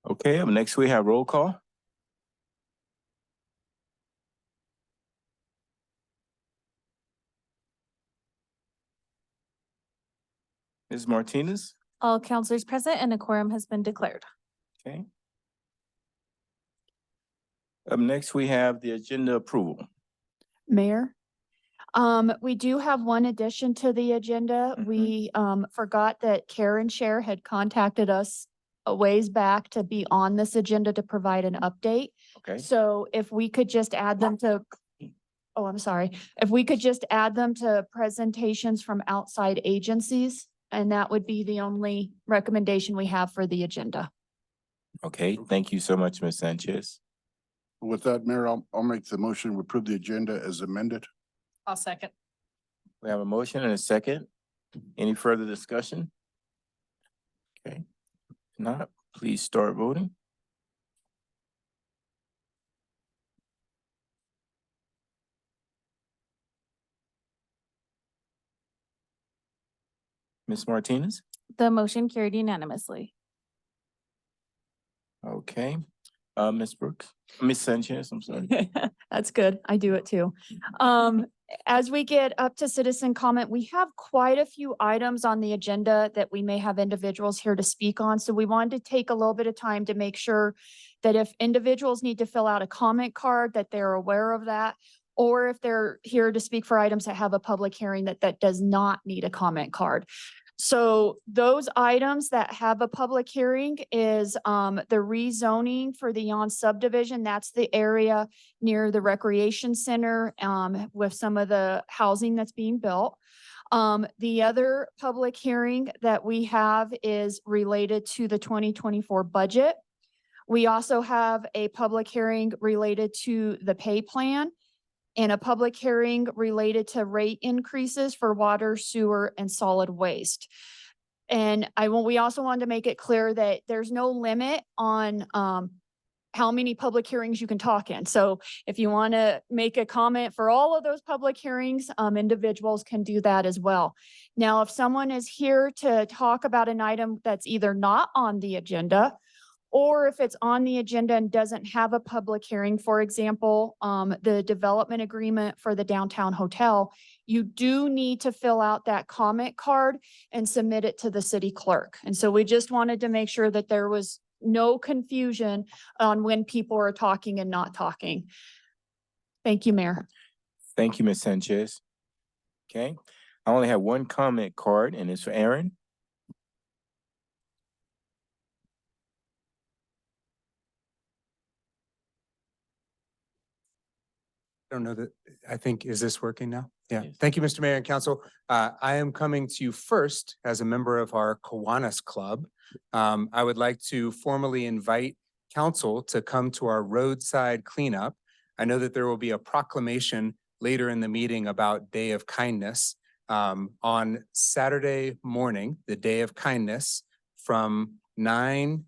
Okay, up next we have roll call. Ms. Martinez? All counselors present and a quorum has been declared. Okay. Up next, we have the agenda approval. Mayor, we do have one addition to the agenda. We forgot that Karen Share had contacted us a ways back to be on this agenda to provide an update. Okay. So if we could just add them to, oh, I'm sorry. If we could just add them to presentations from outside agencies, and that would be the only recommendation we have for the agenda. Okay, thank you so much, Ms. Sanchez. With that, Mayor, I'll make the motion to approve the agenda as amended. I'll second. We have a motion and a second. Any further discussion? Okay, if not, please start voting. Ms. Martinez? The motion carried unanimously. Okay, Ms. Brooks, Ms. Sanchez, I'm sorry. That's good. I do it too. As we get up to citizen comment, we have quite a few items on the agenda that we may have individuals here to speak on. So we wanted to take a little bit of time to make sure that if individuals need to fill out a comment card, that they're aware of that. Or if they're here to speak for items that have a public hearing that does not need a comment card. So those items that have a public hearing is the rezoning for the Yon subdivision. That's the area near the recreation center with some of the housing that's being built. The other public hearing that we have is related to the 2024 budget. We also have a public hearing related to the pay plan and a public hearing related to rate increases for water, sewer, and solid waste. And we also wanted to make it clear that there's no limit on how many public hearings you can talk in. So if you want to make a comment for all of those public hearings, individuals can do that as well. Now, if someone is here to talk about an item that's either not on the agenda, or if it's on the agenda and doesn't have a public hearing, for example, the development agreement for the downtown hotel, you do need to fill out that comment card and submit it to the city clerk. And so we just wanted to make sure that there was no confusion on when people are talking and not talking. Thank you, Mayor. Thank you, Ms. Sanchez. Okay, I only have one comment card and it's for Aaron. I don't know that, I think, is this working now? Yeah. Yes. Thank you, Mr. Mayor and Council. I am coming to you first as a member of our Kiwanis Club. I would like to formally invite council to come to our roadside cleanup. I know that there will be a proclamation later in the meeting about Day of Kindness. On Saturday morning, the Day of Kindness, from 9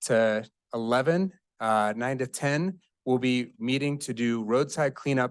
to 11, 9 to 10, we'll be meeting to do roadside cleanup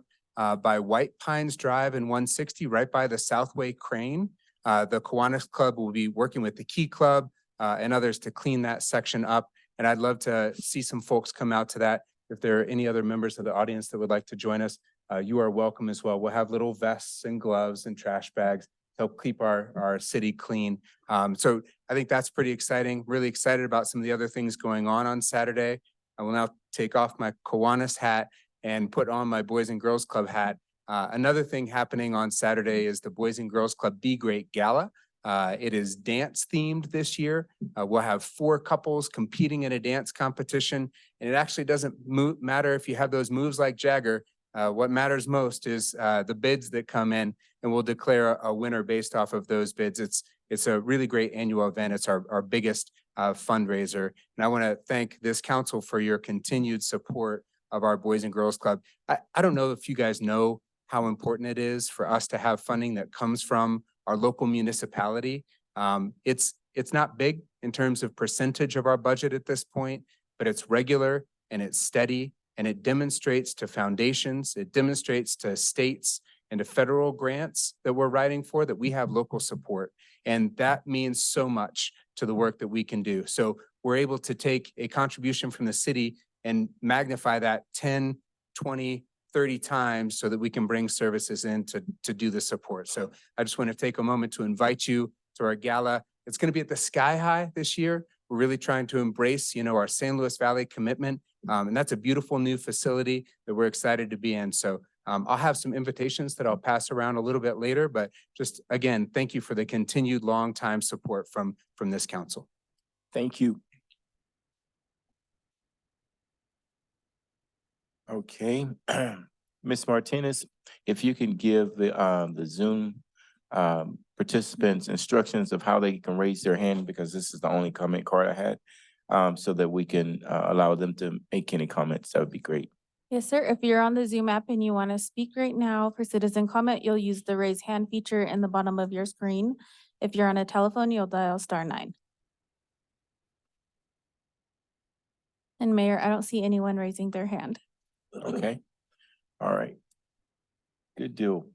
by White Pines Drive and 160, right by the Southway Crane. The Kiwanis Club will be working with the Key Club and others to clean that section up. And I'd love to see some folks come out to that. If there are any other members of the audience that would like to join us, you are welcome as well. We'll have little vests and gloves and trash bags to help keep our city clean. So I think that's pretty exciting. Really excited about some of the other things going on Saturday. I will now take off my Kiwanis hat and put on my Boys and Girls Club hat. Another thing happening on Saturday is the Boys and Girls Club Be Great Gala. It is dance themed this year. We'll have 4 couples competing in a dance competition. And it actually doesn't matter if you have those moves like Jagger. What matters most is the bids that come in, and we'll declare a winner based off of those bids. It's a really great annual event. It's our biggest fundraiser. And I want to thank this council for your continued support of our Boys and Girls Club. I don't know if you guys know how important it is for us to have funding that comes from our local municipality. It's not big in terms of percentage of our budget at this point, but it's regular and it's steady, and it demonstrates to foundations, it demonstrates to states and to federal grants that we're writing for that we have local support. And that means so much to the work that we can do. So we're able to take a contribution from the city and magnify that 10, 20, 30 times so that we can bring services in to do the support. So I just want to take a moment to invite you to our gala. It's going to be at the Sky High this year. We're really trying to embrace, our San Luis Valley commitment. And that's a beautiful new facility that we're excited to be in. So I'll have some invitations that I'll pass around a little bit later, but just again, thank you for the continued long time support from this council. Thank you. Okay, Ms. Martinez, if you can give the Zoom participants instructions of how they can raise their hand, because this is the only comment card I had, so that we can allow them to make any comments, that would be great. Yes, sir. If you're on the Zoom app and you want to speak right now for citizen comment, you'll use the raise hand feature in the bottom of your screen. If you're on a telephone, you'll dial *9. And Mayor, I don't see anyone raising their hand. Okay, all right. Good deal.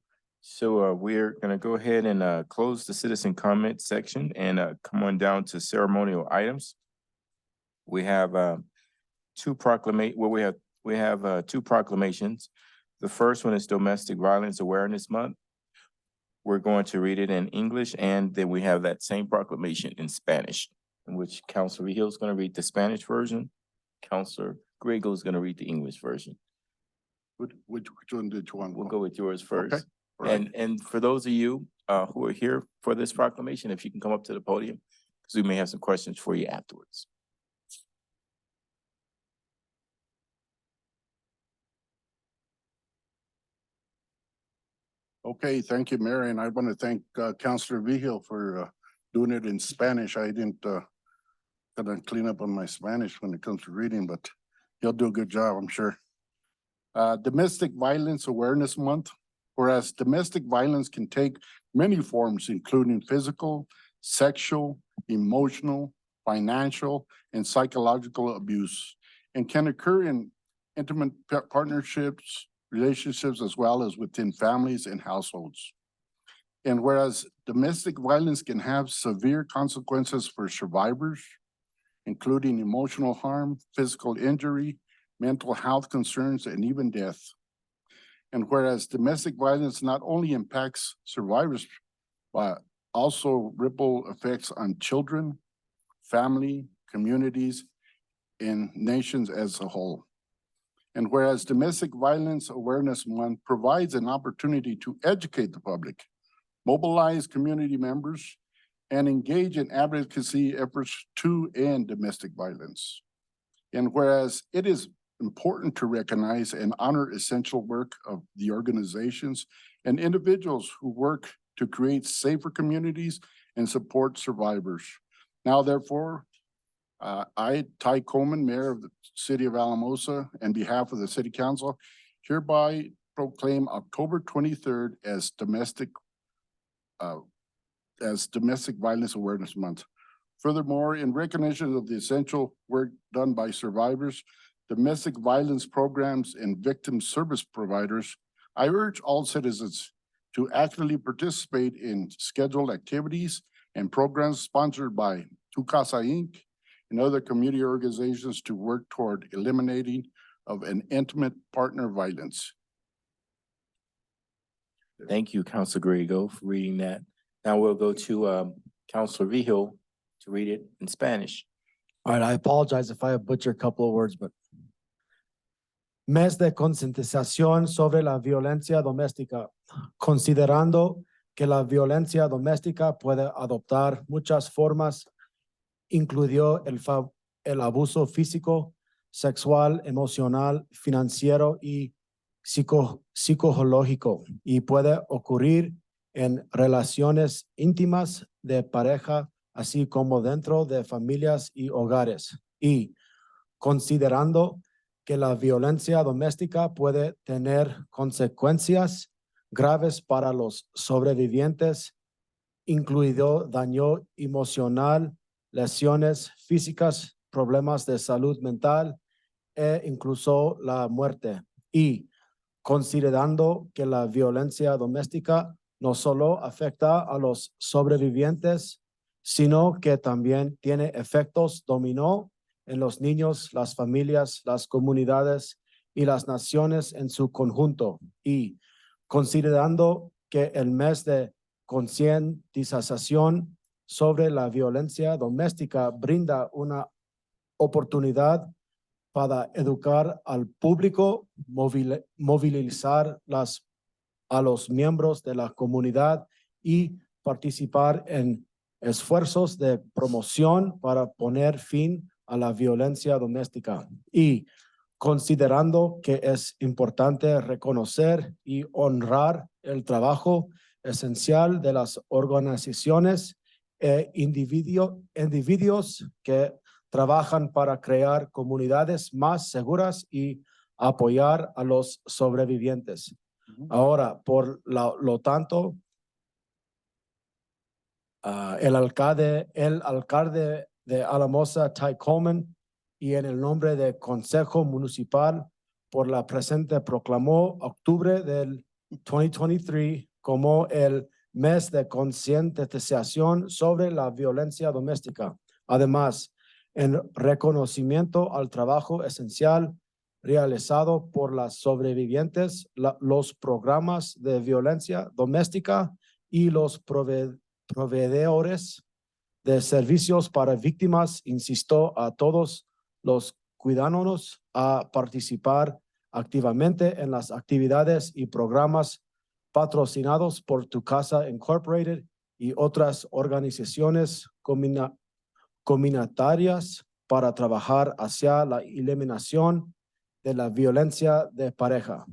So we're gonna go ahead and close the citizen comment section and come on down to ceremonial items. We have two proclamations. The first one is Domestic Violence Awareness Month. We're going to read it in English, and then we have that same proclamation in Spanish, in which Councilor Vigil is going to read the Spanish version. Councilor Griego is going to read the English version. Which one did you want? We'll go with yours first. Okay, all right. And for those of you who are here for this proclamation, if you can come up to the podium, because we may have some questions for you afterwards. Okay, thank you, Mayor, and I want to thank Councilor Vigil for doing it in Spanish. I didn't kind of clean up on my Spanish when it comes to reading, but he'll do a good job, I'm sure. Domestic Violence Awareness Month. Whereas domestic violence can take many forms, including physical, sexual, emotional, financial, and psychological abuse, and can occur in intimate partnerships, relationships, as well as within families and households. And whereas domestic violence can have severe consequences for survivors, including emotional harm, physical injury, mental health concerns, and even death. And whereas domestic violence not only impacts survivors, but also ripple effects on children, family, communities, and nations as a whole. And whereas Domestic Violence Awareness Month provides an opportunity to educate the public, mobilize community members, and engage in advocacy efforts to end domestic violence. And whereas it is important to recognize and honor essential work of the organizations and individuals who work to create safer communities and support survivors. Now, therefore, I, Ty Coleman, Mayor of the City of Alamosa, and behalf of the City Council, hereby proclaim October 23rd as Domestic Violence Awareness Month. Furthermore, in recognition of the essential work done by survivors, domestic violence programs, and victim service providers, I urge all citizens to actively participate in scheduled activities and programs sponsored by Tu Casa Inc. and other community organizations to work toward eliminating of an intimate partner violence. Thank you, Councilor Griego, for reading that. Now we'll go to Councilor Vigil to read it in Spanish. All right, I apologize if I butcher a couple of words, but Mes de concientización sobre la violencia doméstica, considerando que la violencia doméstica puede adoptar muchas formas, incluyó el abuso físico, sexual, emocional, financiero y psicológico, y puede ocurrir en relaciones íntimas de pareja, así como dentro de familias y hogares. Y considerando que la violencia doméstica puede tener consecuencias graves para los sobrevivientes, incluido daño emocional, lesiones físicas, problemas de salud mental e incluso la muerte. Y considerando que la violencia doméstica no solo afecta a los sobrevivientes, sino que también tiene efectos dominó en los niños, las familias, las comunidades y las naciones en su conjunto. Y considerando que el mes de concientización sobre la violencia doméstica brinda una oportunidad para educar al público, movilizar a los miembros de la comunidad y participar en esfuerzos de promoción para poner fin a la violencia doméstica. Y considerando que es importante reconocer y honrar el trabajo esencial de las organizaciones e individuos que trabajan para crear comunidades más seguras y apoyar a los sobrevivientes. Ahora, por lo tanto, el alcalde de Alamosa, Ty Coleman, y en el nombre del Consejo Municipal, por la presente proclamó octubre del 2023 como el mes de concientización sobre la violencia doméstica. Además, en reconocimiento al trabajo esencial realizado por las sobrevivientes, los programas de violencia doméstica y los proveedores de servicios para víctimas, insisto a todos los ciudadanos a participar activamente en las actividades y programas patrocinados por Tu Casa Incorporated y otras organizaciones comunitarias para trabajar hacia la eliminación de la violencia de pareja.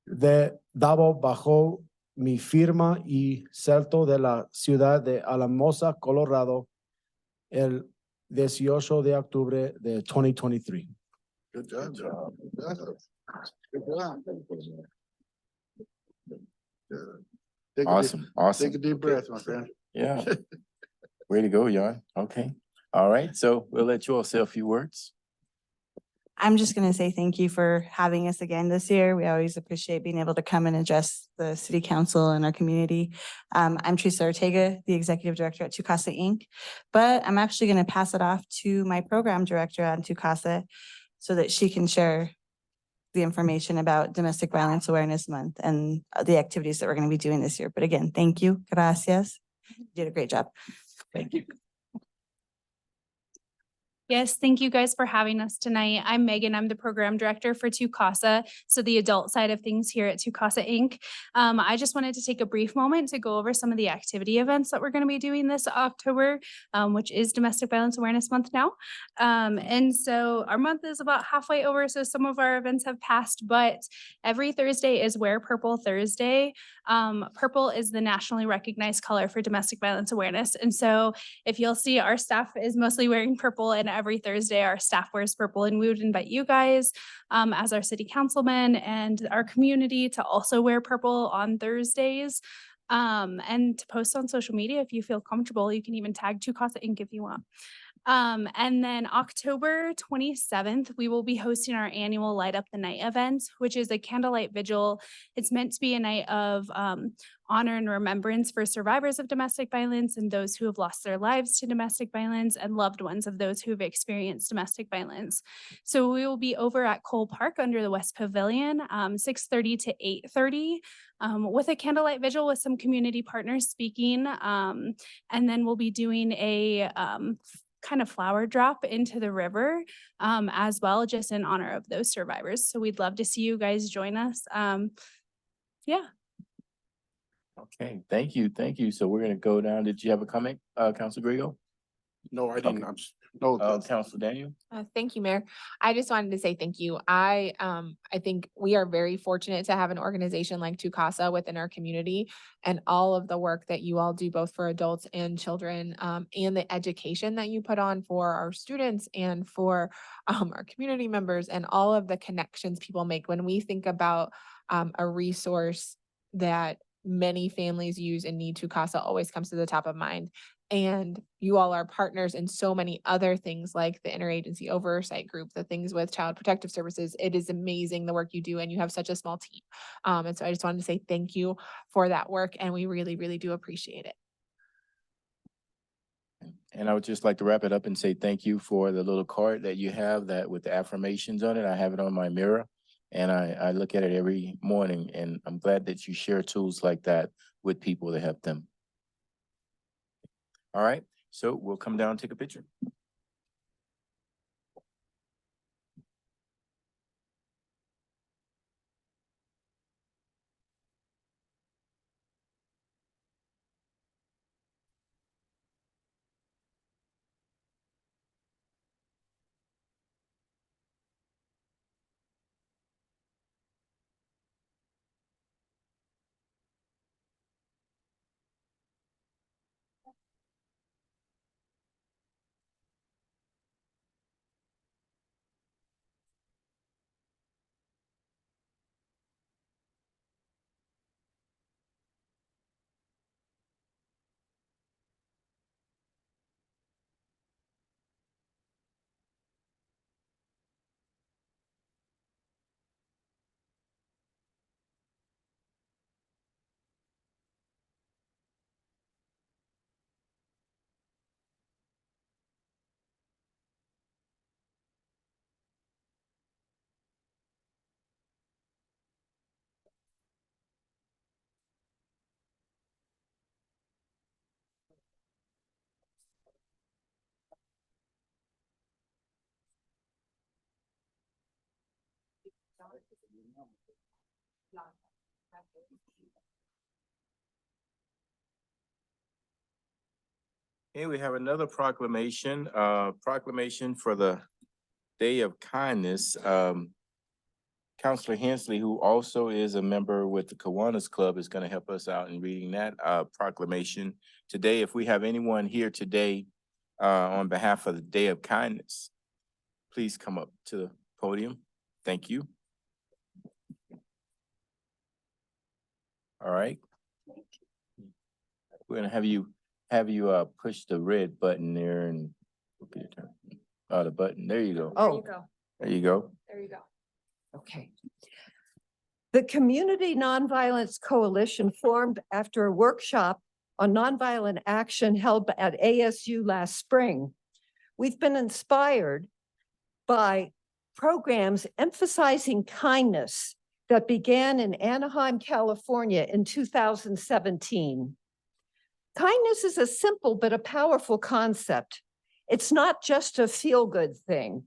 Dado bajo mi firma y celto de la ciudad de Alamosa, Colorado, el 18 de octubre de 2023. Good job. Good job. Good job. Good. Take a deep- Awesome, awesome. Take a deep breath, my friend. Yeah. Way to go, Jan. Okay. All right. So we'll let you all say a few words. I'm just going to say thank you for having us again this year. We always appreciate being able to come and address the city council and our community. I'm Teresa Ortega, the executive director at Tu Casa Inc. But I'm actually going to pass it off to my program director at Tu Casa so that she can share the information about Domestic Violence Awareness Month and the activities that we're going to be doing this year. But again, thank you. Gracias. You did a great job. Thank you. Yes, thank you guys for having us tonight. I'm Megan. I'm the program director for Tu Casa, so the adult side of things here at Tu Casa Inc. I just wanted to take a brief moment to go over some of the activity events that we're going to be doing this October, which is Domestic Violence Awareness Month now. And so our month is about halfway over, so some of our events have passed, but every Thursday is Wear Purple Thursday. Purple is the nationally recognized color for domestic violence awareness. And so if you'll see, our staff is mostly wearing purple, and every Thursday our staff wears purple, and we would invite you guys as our city councilmen and our community to also wear purple on Thursdays. And to post on social media if you feel comfortable. You can even tag Tu Casa Inc. if you want. And then October 27th, we will be hosting our annual Light Up the Night event, which is a candlelight vigil. It's meant to be a night of honor and remembrance for survivors of domestic violence and those who have lost their lives to domestic violence and loved ones of those who have experienced domestic violence. So we will be over at Cole Park under the West Pavilion, 6:30 to 8:30. With a candlelight vigil with some community partners speaking. And then we'll be doing a kind of flower drop into the river as well, just in honor of those survivors. So we'd love to see you guys join us. Yeah. Okay, thank you, thank you. So we're gonna go down. Did you have a comment, Council Grego? No, I didn't. Okay. No, Council Daniel? Thank you, Mayor. I just wanted to say thank you. I think we are very fortunate to have an organization like Tu Casa within our community, and all of the work that you all do both for adults and children, and the education that you put on for our students and for our community members, and all of the connections people make when we think about a resource that many families use and need. Tu Casa always comes to the top of mind. And you all are partners in so many other things like the interagency oversight group, the things with Child Protective Services. It is amazing the work you do, and you have such a small team. And so I just wanted to say thank you for that work, and we really, really do appreciate it. And I would just like to wrap it up and say thank you for the little card that you have that with the affirmations on it. I have it on my mirror. And I look at it every morning, and I'm glad that you share tools like that with people to help them. All right, so we'll come down and take a picture. Here we have another proclamation, proclamation for the Day of Kindness. Counselor Hensley, who also is a member with the Kiwanis Club, is going to help us out in reading that proclamation today. If we have anyone here today on behalf of the Day of Kindness, please come up to the podium. Thank you. All right. We're gonna have you push the red button there and the button. There you go. Oh, There you go. There you go. okay. The Community Nonviolence Coalition formed after a workshop on nonviolent action held at ASU last spring. We've been inspired by programs emphasizing kindness that began in Anaheim, California in 2017. Kindness is a simple but a powerful concept. It's not just a feel-good thing.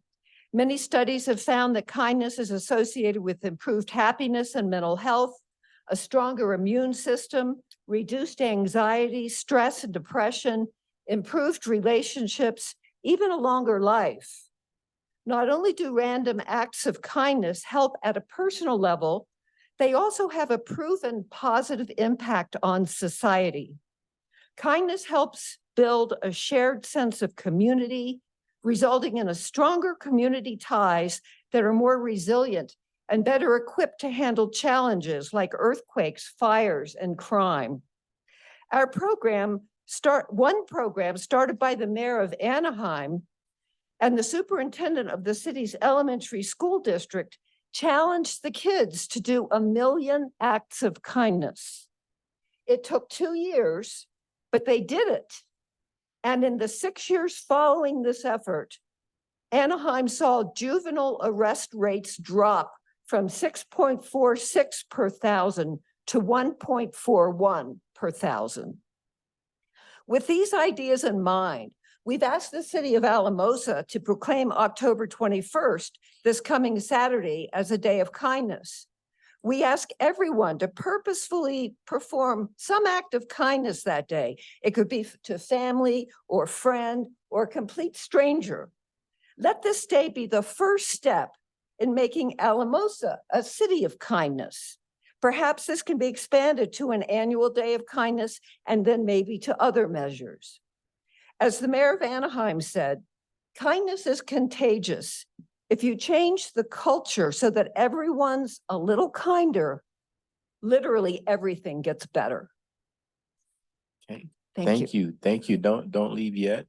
Many studies have found that kindness is associated with improved happiness and mental health, a stronger immune system, reduced anxiety, stress and depression, improved relationships, even a longer life. Not only do random acts of kindness help at a personal level, they also have a proven positive impact on society. Kindness helps build a shared sense of community, resulting in a stronger community ties that are more resilient and better equipped to handle challenges like earthquakes, fires, and crime. One program started by the mayor of Anaheim and the superintendent of the city's elementary school district challenged the kids to do 1 million acts of kindness. It took 2 years, but they did it. And in the 6 years following this effort, Anaheim saw juvenile arrest rates drop from 6.46 per thousand to 1.41 per thousand. With these ideas in mind, we've asked the city of Alamosa to proclaim October 21st, this coming Saturday, as a day of kindness. We ask everyone to purposefully perform some act of kindness that day. It could be to family or friend or a complete stranger. Let this day be the first step in making Alamosa a city of kindness. Perhaps this can be expanded to an annual day of kindness and then maybe to other measures. As the mayor of Anaheim said, kindness is contagious. If you change the culture so that everyone's a little kinder, literally everything gets better. Okay. Thank you. Thank you. Don't leave yet.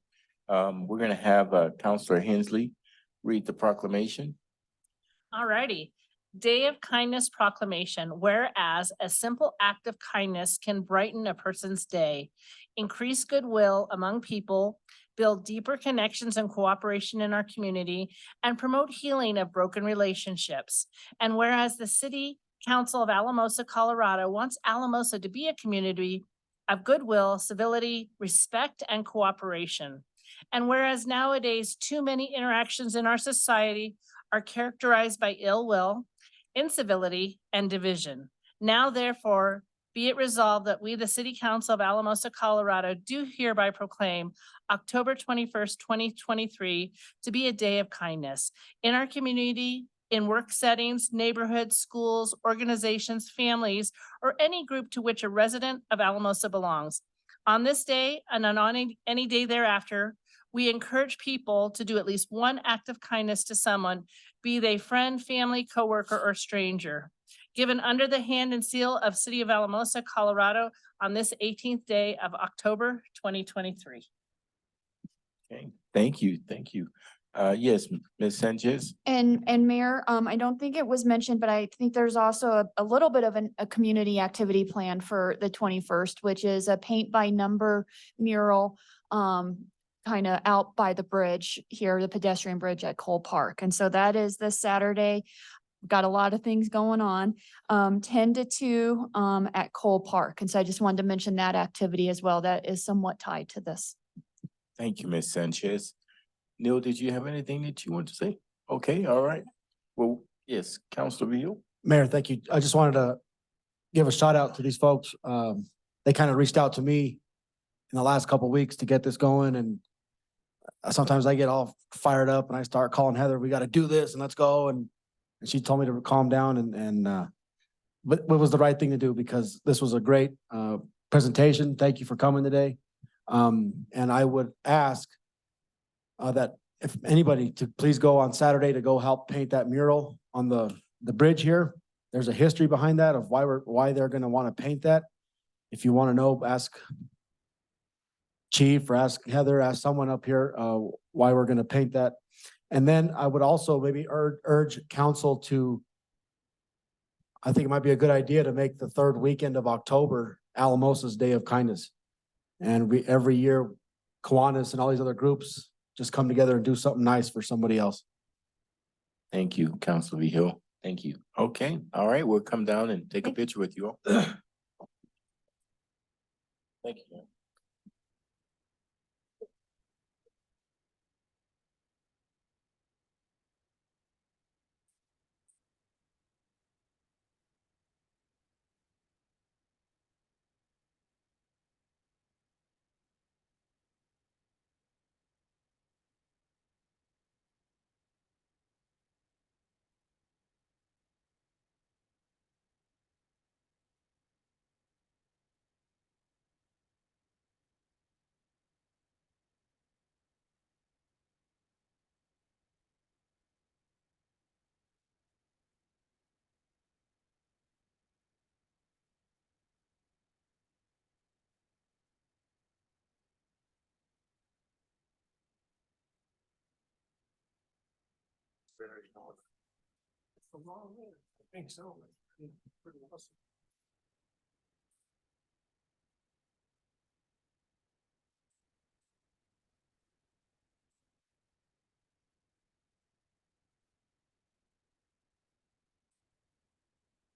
We're gonna have Counselor Hensley read the proclamation. All righty. Day of Kindness Proclamation. Whereas a simple act of kindness can brighten a person's day, increase goodwill among people, build deeper connections and cooperation in our community, and promote healing of broken relationships. And whereas the City Council of Alamosa, Colorado wants Alamosa to be a community of goodwill, civility, respect, and cooperation. And whereas nowadays too many interactions in our society are characterized by ill will, incivility, and division. Now therefore, be it resolved that we, the City Council of Alamosa, Colorado, do hereby proclaim October 21st, 2023 to be a day of kindness in our community, in work settings, neighborhoods, schools, organizations, families, or any group to which a resident of Alamosa belongs. On this day and on any day thereafter, we encourage people to do at least one act of kindness to someone, be they friend, family, coworker, or stranger, given under the hand and seal of City of Alamosa, Colorado on this 18th day of October, 2023. Okay, thank you, thank you. Yes, Ms. Sanchez? And Mayor, I don't think it was mentioned, but I think there's also a little bit of a community activity plan for the 21st, which is a paint by number mural, kind of out by the bridge here, the pedestrian bridge at Cole Park. And so that is this Saturday. Got a lot of things going on, 10 to 2 at Cole Park. And so I just wanted to mention that activity as well. That is somewhat tied to this. Thank you, Ms. Sanchez. Neil, did you have anything that you want to say? Okay, all right. Well, yes, Councilor Beal. Mayor, thank you. I just wanted to give a shout out to these folks. They kind of reached out to me in the last couple of weeks to get this going, and sometimes I get all fired up and I start calling Heather, we got to do this and let's go. And she told me to calm down but it was the right thing to do because this was a great presentation. Thank you for coming today. And I would ask that if anybody to please go on Saturday to go help paint that mural on the bridge here. There's a history behind that of why they're going to want to paint that. If you want to know, ask Chief or ask Heather, ask someone up here why we're going to paint that. And then I would also maybe urge council to, I think it might be a good idea to make the third weekend of October Alamosa's Day of Kindness. And every year, Kiwanis and all these other groups just come together and do something nice for somebody else. Thank you, Councilor Hill. Thank you. Okay, all right, we'll come down and take a picture with you all. Thank you. It's a long way. I think so. Pretty awesome.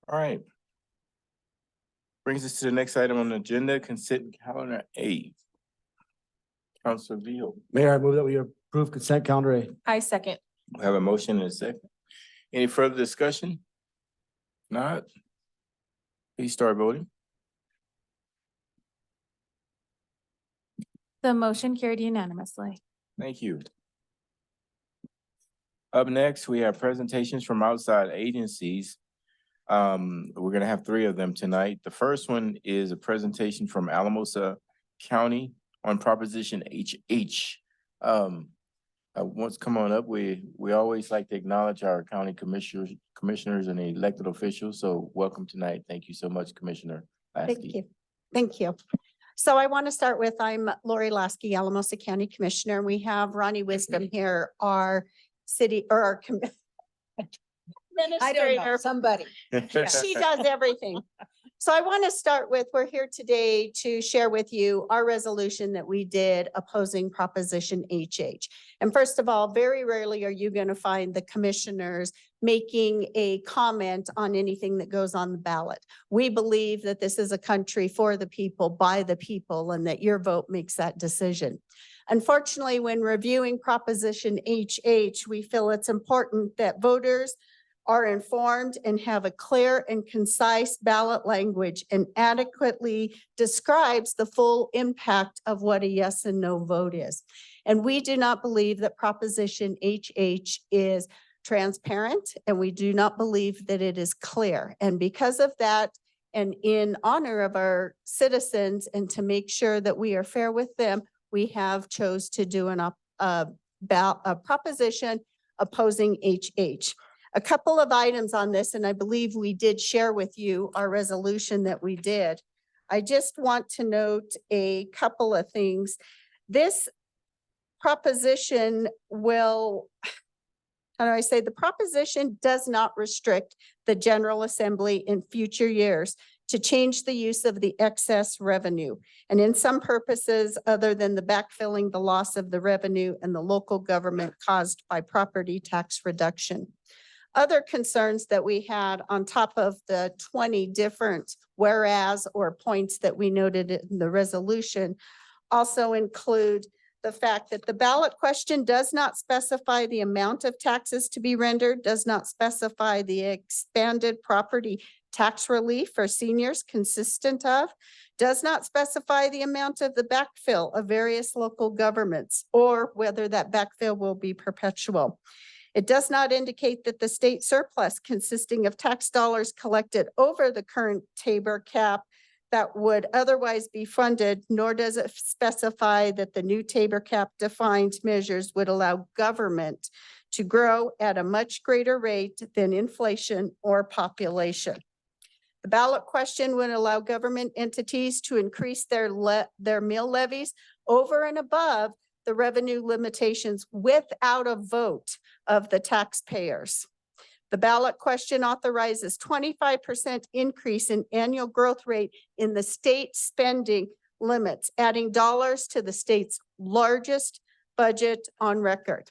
All right. Brings us to the next item on the agenda, consent calendar A. Councilor Beal. Mayor, I move that we approve consent calendar A. I second. We have a motion and a second. Any further discussion? Not? Please start voting. The motion carried unanimously. Thank you. Up next, we have presentations from outside agencies. We're gonna have 3 of them tonight. The first one is a presentation from Alamosa County on Proposition HH. Once come on up, we always like to acknowledge our county commissioners and elected officials. So welcome tonight. Thank you so much, Commissioner Lasky. Thank you. Thank you. So I want to start with, I'm Lori Lasky, Alamosa County Commissioner. We have Ronnie Wisdom here, our city or our I don't know, somebody. She does everything. So I want to start with, we're here today to share with you our resolution that we did opposing Proposition HH. And first of all, very rarely are you going to find the commissioners making a comment on anything that goes on the ballot. We believe that this is a country for the people, by the people, and that your vote makes that decision. Unfortunately, when reviewing Proposition HH, we feel it's important that voters are informed and have a clear and concise ballot language and adequately describes the full impact of what a yes and no vote is. And we do not believe that Proposition HH is transparent, and we do not believe that it is clear. And because of that, and in honor of our citizens and to make sure that we are fair with them, we have chose to do a proposition opposing HH. A couple of items on this, and I believe we did share with you our resolution that we did. I just want to note a couple of things. This proposition will, how do I say, the proposition does not restrict the General Assembly in future years to change the use of the excess revenue. And in some purposes, other than the backfilling the loss of the revenue and the local government caused by property tax reduction. Other concerns that we had on top of the 20 different whereas or points that we noted in the resolution also include the fact that the ballot question does not specify the amount of taxes to be rendered, does not specify the expanded property tax relief for seniors consistent of, does not specify the amount of the backfill of various local governments or whether that backfill will be perpetual. It does not indicate that the state surplus consisting of tax dollars collected over the current Tabor cap that would otherwise be funded, nor does it specify that the new Tabor cap defined measures would allow government to grow at a much greater rate than inflation or population. The ballot question would allow government entities to increase their mill levies over and above the revenue limitations without a vote of the taxpayers. The ballot question authorizes 25% increase in annual growth rate in the state spending limits, adding dollars to the state's largest budget on record.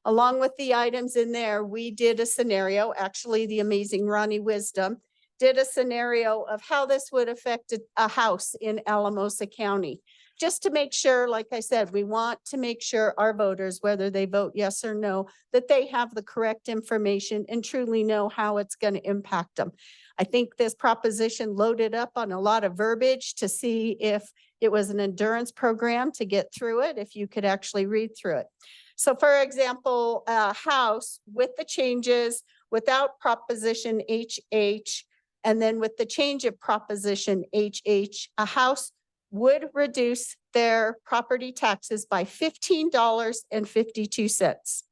Along with the items in there, we did a scenario, actually the amazing Ronnie Wisdom did a scenario of how this would affect a house in Alamosa County. Just to make sure, like I said, we want to make sure our voters, whether they vote yes or no, that they have the correct information and truly know how it's going to impact them. I think this proposition loaded up on a lot of verbiage to see if it was an endurance program to get through it, if you could actually read through it. So for example, a house with the changes without Proposition HH, and then with the change of Proposition HH, a house would reduce their property taxes by $15.52.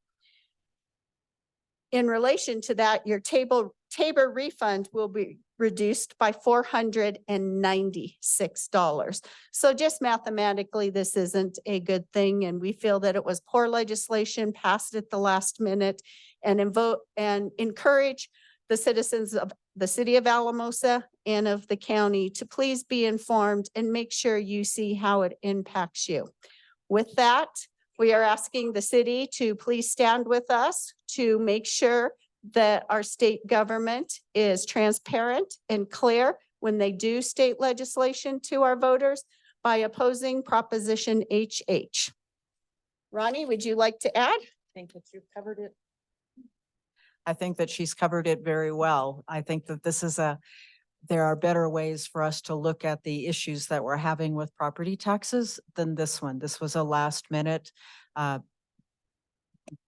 In relation to that, your Tabor refund will be reduced by $496. So just mathematically, this isn't a good thing. And we feel that it was poor legislation passed at the last minute and encourage the citizens of the city of Alamosa and of the county to please be informed and make sure you see how it impacts you. With that, we are asking the city to please stand with us to make sure that our state government is transparent and clear when they do state legislation to our voters by opposing Proposition HH. Ronnie, would you like to add? I think that you've covered it. I think that she's covered it very well. I think that there are better ways for us to look at the issues that we're having with property taxes than this one. This was a last minute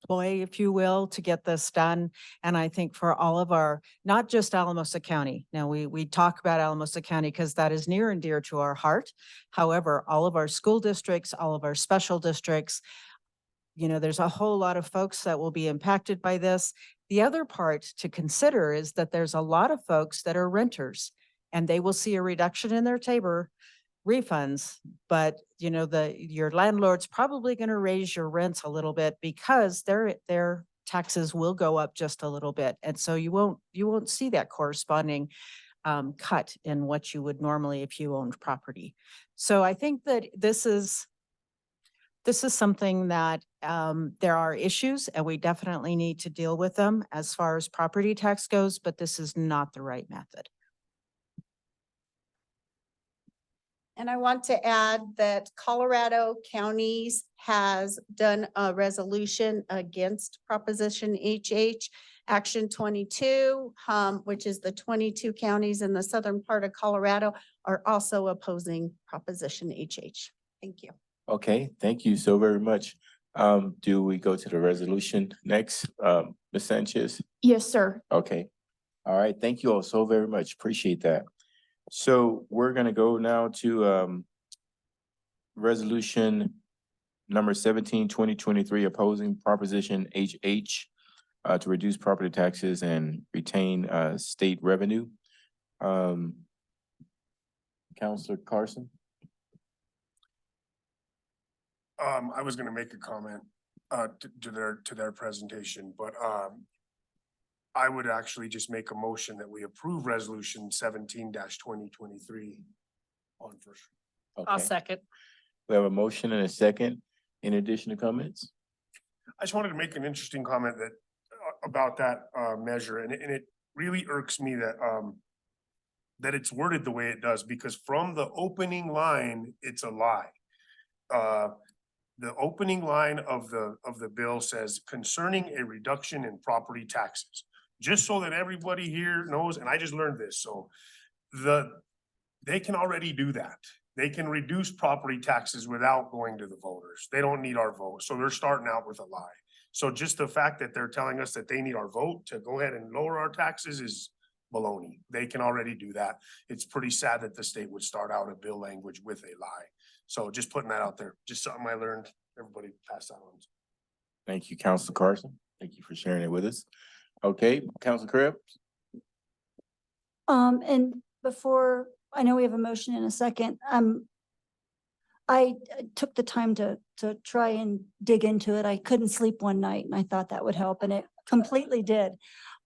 ploy, if you will, to get this done. And I think for all of our, not just Alamosa County. Now we talk about Alamosa County because that is near and dear to our heart. However, all of our school districts, all of our special districts, there's a whole lot of folks that will be impacted by this. The other part to consider is that there's a lot of folks that are renters and they will see a reduction in their Tabor refunds, but your landlord's probably going to raise your rents a little bit because their taxes will go up just a little bit. And so you won't see that corresponding cut in what you would normally if you owned property. So I think that this is something that there are issues and we definitely need to deal with them as far as property tax goes, but this is not the right method. And I want to add that Colorado Counties has done a resolution against Proposition HH. Action 22, which is the 22 counties in the southern part of Colorado, are also opposing Proposition HH. Thank you. Okay, thank you so very much. Do we go to the resolution next, Ms. Sanchez? Yes, sir. Okay. All right, thank you all so very much. Appreciate that. So we're gonna go now to resolution number 17, 2023, opposing Proposition HH to reduce property taxes and retain state revenue. Counselor Carson? I was gonna make a comment to their presentation, but I would actually just make a motion that we approve resolution 17-2023 on first. I'll Okay, second. we have a motion and a second. Any additional comments? I just wanted to make an interesting comment that about that measure, and it really irks me that that it's worded the way it does, because from the opening line, it's a lie. The opening line of the bill says concerning a reduction in property taxes. Just so that everybody here knows, and I just learned this, so they can already do that. They can reduce property taxes without going to the voters. They don't need our vote, so they're starting out with a lie. So just the fact that they're telling us that they need our vote to go ahead and lower our taxes is baloney. They can already do that. It's pretty sad that the state would start out a bill language with a lie. So just putting that out there, just something I learned, everybody pass that on. Thank you, Counselor Carson. Thank you for sharing it with us. Okay, Counselor Krebs? And before, I know we have a motion in a second, I took the time to try and dig into it. I couldn't sleep one night and I thought that would help, and it completely did.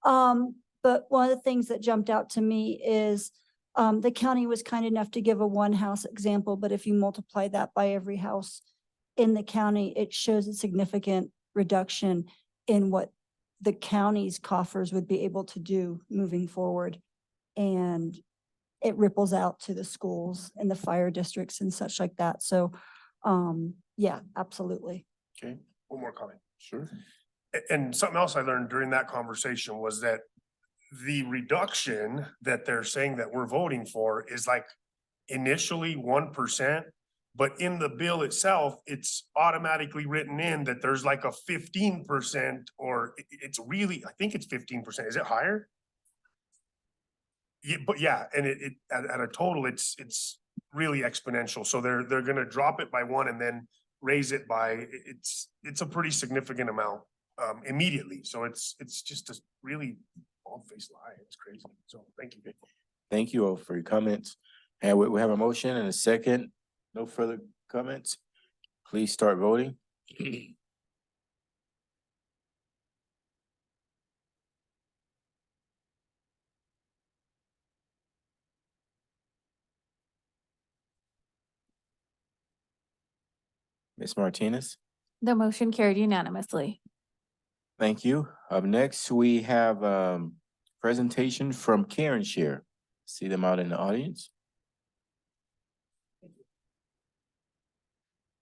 But one of the things that jumped out to me is the county was kind enough to give a one house example, but if you multiply that by every house in the county, it shows a significant reduction in what the county's coffers would be able to do moving forward. And it ripples out to the schools and the fire districts and such like that. So, yeah, absolutely. Okay, One more comment. sure. And something else I learned during that conversation was that the reduction that they're saying that we're voting for is like initially 1%, but in the bill itself, it's automatically written in that there's like a 15%, or it's really, I think it's 15%. Is it higher? Yeah, but yeah, and it at a total, it's really exponential. So they're gonna drop it by 1 and then raise it by, it's a pretty significant amount immediately. So it's just a really bald-faced lie. It's crazy. So thank you. Thank you all for your comments. And we have a motion and a second. No further comments. Please start voting. Ms. Martinez, The motion carried unanimously. thank you. Up next, we have presentation from Karen Share. See them out in the audience.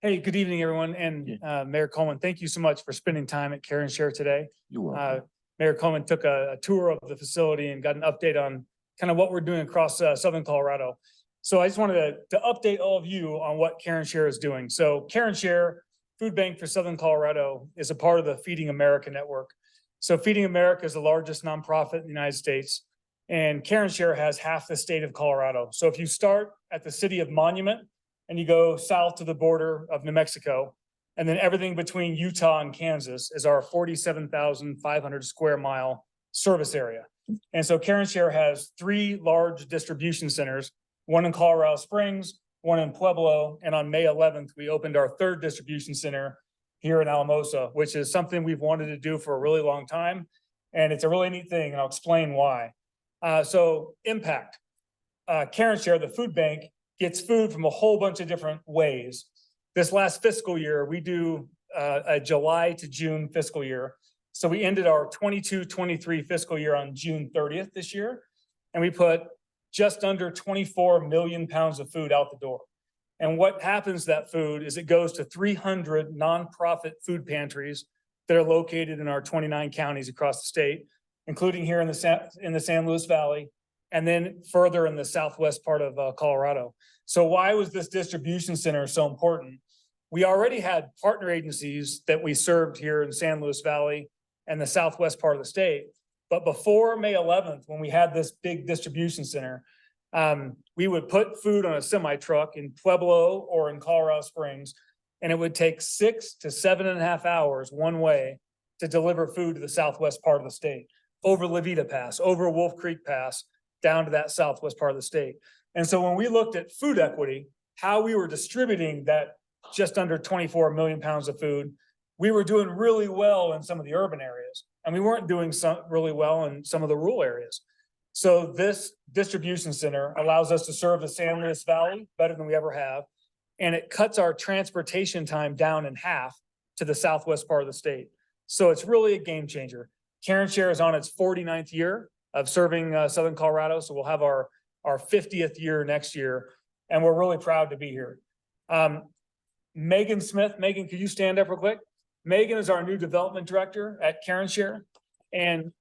Hey, good evening, everyone. And Mayor Coleman, thank you so much for spending time at Care and Share today. You're welcome. Mayor Coleman took a tour of the facility and got an update on kind of what we're doing across southern Colorado. So I just wanted to update all of you on what Care and Share is doing. So Care and Share Food Bank for Southern Colorado is a part of the Feeding America network. So Feeding America is the largest nonprofit in the United States, and Care and Share has half the state of Colorado. So if you start at the city of Monument and you go south to the border of New Mexico, and then everything between Utah and Kansas is our 47,500 square mile service area. And so Care and Share has 3 large distribution centers, one in Colorado Springs, one in Pueblo, and on May 11th, we opened our 3rd distribution center here in Alamosa, which is something we've wanted to do for a really long time. And it's a really neat thing, and I'll explain why. So impact. Karen Share, the food bank, gets food from a whole bunch of different ways. This last fiscal year, we do a July to June fiscal year. So we ended our 22-23 fiscal year on June 30th this year. And we put just under 24 million pounds of food out the door. And what happens to that food is it goes to 300 nonprofit food pantries that are located in our 29 counties across the state, including here in the San Luis Valley, and then further in the southwest part of Colorado. So why was this distribution center so important? We already had partner agencies that we served here in San Luis Valley and the southwest part of the state. But before May 11th, when we had this big distribution center, we would put food on a semi truck in Pueblo or in Colorado Springs, and it would take 6 to 7.5 hours one way to deliver food to the southwest part of the state, over Levita Pass, over Wolf Creek Pass, down to that southwest part of the state. And so when we looked at food equity, how we were distributing that just under 24 million pounds of food, we were doing really well in some of the urban areas, and we weren't doing really well in some of the rural areas. So this distribution center allows us to serve the San Luis Valley better than we ever have. And it cuts our transportation time down in half to the southwest part of the state. So it's really a game changer. Karen Share is on its 49th year of serving Southern Colorado. So we'll have our 50th year next year. And we're really proud to be here. Megan Smith, Megan, could you stand up real quick? Megan is our new development director at Karen Share. And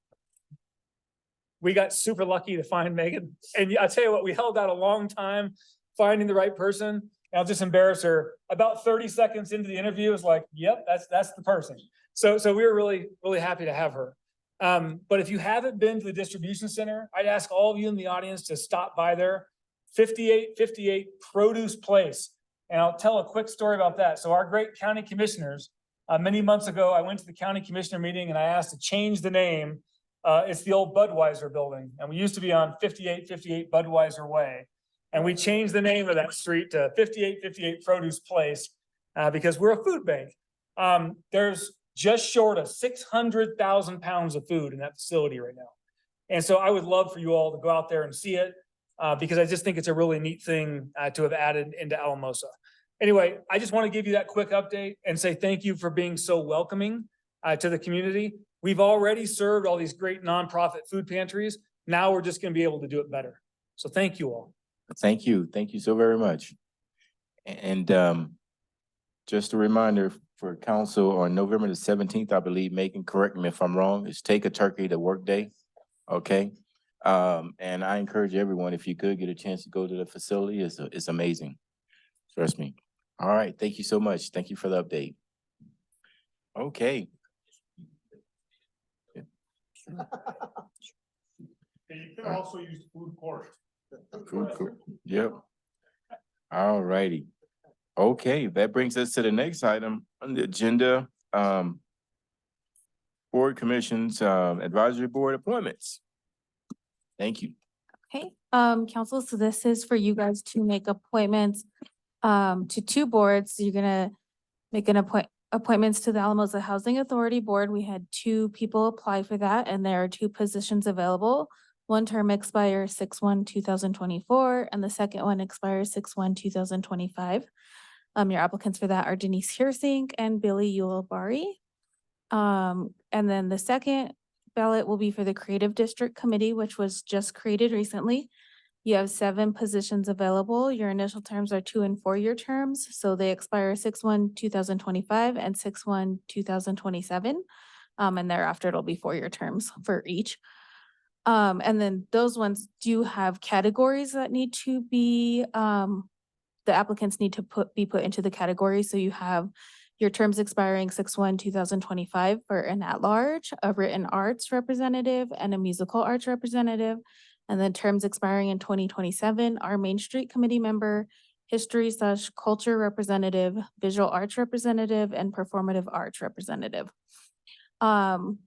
we got super lucky to find Megan. And I tell you what, we held out a long time finding the right person. I'll just embarrass her. About 30 seconds into the interview, it's like, yep, that's the person. So we were really, really happy to have her. But if you haven't been to the distribution center, I'd ask all of you in the audience to stop by there. 5858 Produce Place. And I'll tell a quick story about that. So our great county commissioners, many months ago, I went to the county commissioner meeting and I asked to change the name. It's the old Budweiser building. And we used to be on 5858 Budweiser Way. And we changed the name of that street to 5858 Produce Place because we're a food bank. There's just short of 600,000 pounds of food in that facility right now. And so I would love for you all to go out there and see it because I just think it's a really neat thing to have added into Alamosa. Anyway, I just want to give you that quick update and say thank you for being so welcoming to the community. We've already served all these great nonprofit food pantries. Now we're just going to be able to do it better. So thank you all. Thank you. Thank you so very much. And just a reminder for council on November the 17th, I believe, Megan, correct me if I'm wrong, is Take a Turkey to Work Day. Okay. And I encourage everyone, if you could get a chance to go to the facility, it's amazing. Trust me. All right. Thank you so much. Thank you for the update. Okay. And you could also use food court. Food court. Yep. All righty. Okay, that brings us to the next item on the agenda. Board commissions, advisory board appointments. Thank you. Okay, council, so this is for you guys to make appointments to two boards. You're gonna make appointments to the Alamosa Housing Authority Board. We had 2 people apply for that, and there are 2 positions available. One term expires 6/1/2024, and the second one expires 6/1/2025. Your applicants for that are Denise Heersink and Billy Ulibarri. And then the second ballot will be for the Creative District Committee, which was just created recently. You have 7 positions available. Your initial terms are 2 and 4-year terms. So they expire 6/1/2025 and 6/1/2027. And thereafter it'll be 4-year terms for each. And then those ones do have categories that need to be, the applicants need to be put into the category. So you have your terms expiring 6/1/2025 for an at-large, a written arts representative, and a musical arts representative. And then terms expiring in 2027 are Main Street Committee member, history/culture representative, visual arts representative, and performative arts representative. On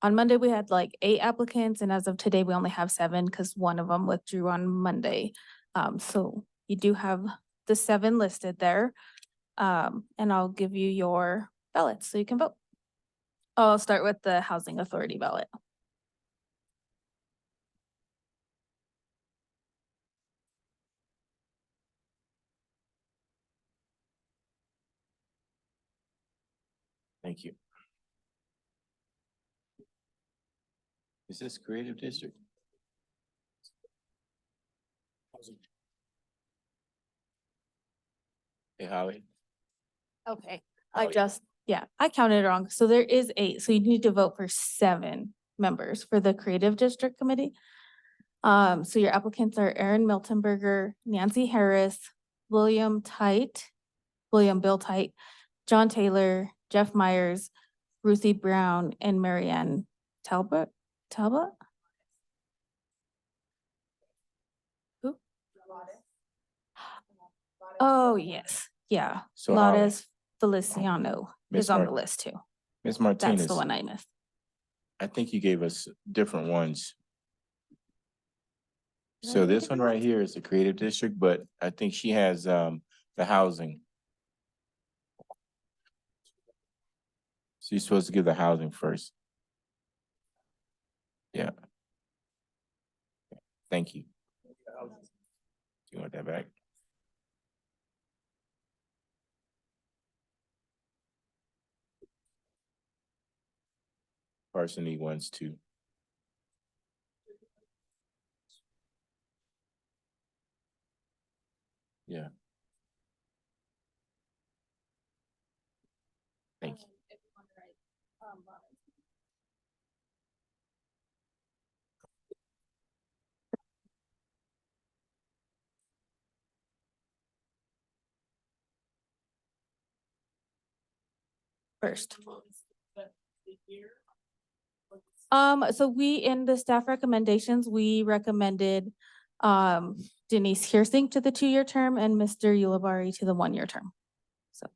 Monday, we had like 8 applicants, and as of today, we only have 7 because one of them withdrew on Monday. So you do have the 7 listed there. And I'll give you your ballots so you can vote. I'll start with the Housing Authority ballot. Thank you. Is this creative district? Hey, Holly. Okay, I counted it wrong. So there is 8, so you need to vote for 7 members for the Creative District Committee. So your applicants are Aaron Miltenberger, Nancy Harris, William Bill Tite, John Taylor, Jeff Myers, Ruthie Brown, and Marianne Talbot. Who? Oh, yes, yeah. So Holly, Lades Feliciano Miss is on the Mar- list too. Ms. That's Martinez, the one I missed. I think you gave us different ones. Did I So give this different one right ones? here is the creative district, but I think she has the housing. So you're supposed to give the housing first. Yeah. Thank you. Do you want that back? Varsity ones too. Yeah. Thank you. First. So we, in the staff recommendations, we recommended Denise Hearsink to the 2-year term and Mr. Ulibarri to the 1-year term. So.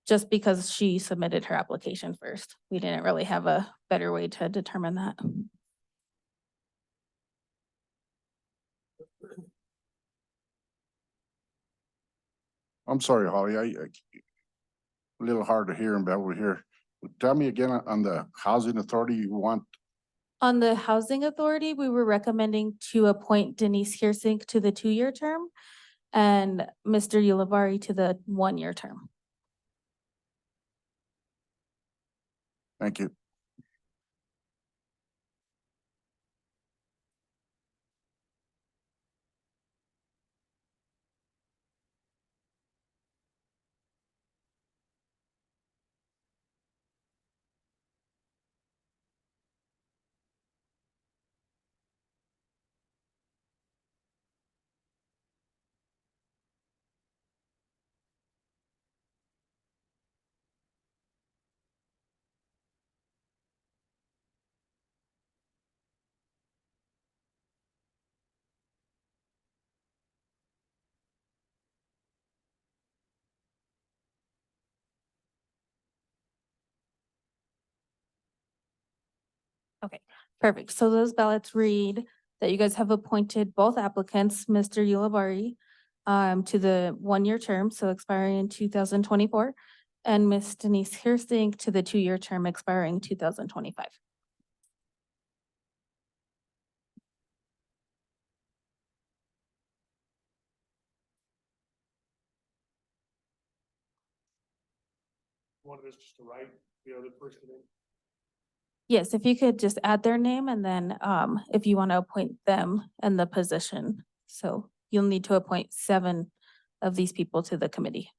Just because she submitted her application first. We didn't really have a better way to determine that. I'm sorry, Holly, a little hard to hear and over here. Tell me again on the housing authority, you want, On the Housing Authority, we were recommending to appoint Denise Hearsink to the 2-year term and Mr. Ulibarri to the 1-year term. thank you. Okay, perfect. So those ballots read that you guys have appointed both applicants, Mr. Ulibarri, to the 1-year term, so expiring in 2024, and Miss Denise Hearsink to the 2-year term expiring 2025. Wanted us just to write the other person in. Yes, if you could just add their name and then if you want to appoint them and the position. So you'll need to appoint 7 of these people to the committee.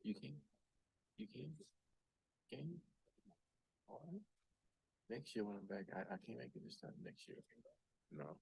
You can. You can. Can you? All right. Next year when I'm back, I can't make it this time next year. No.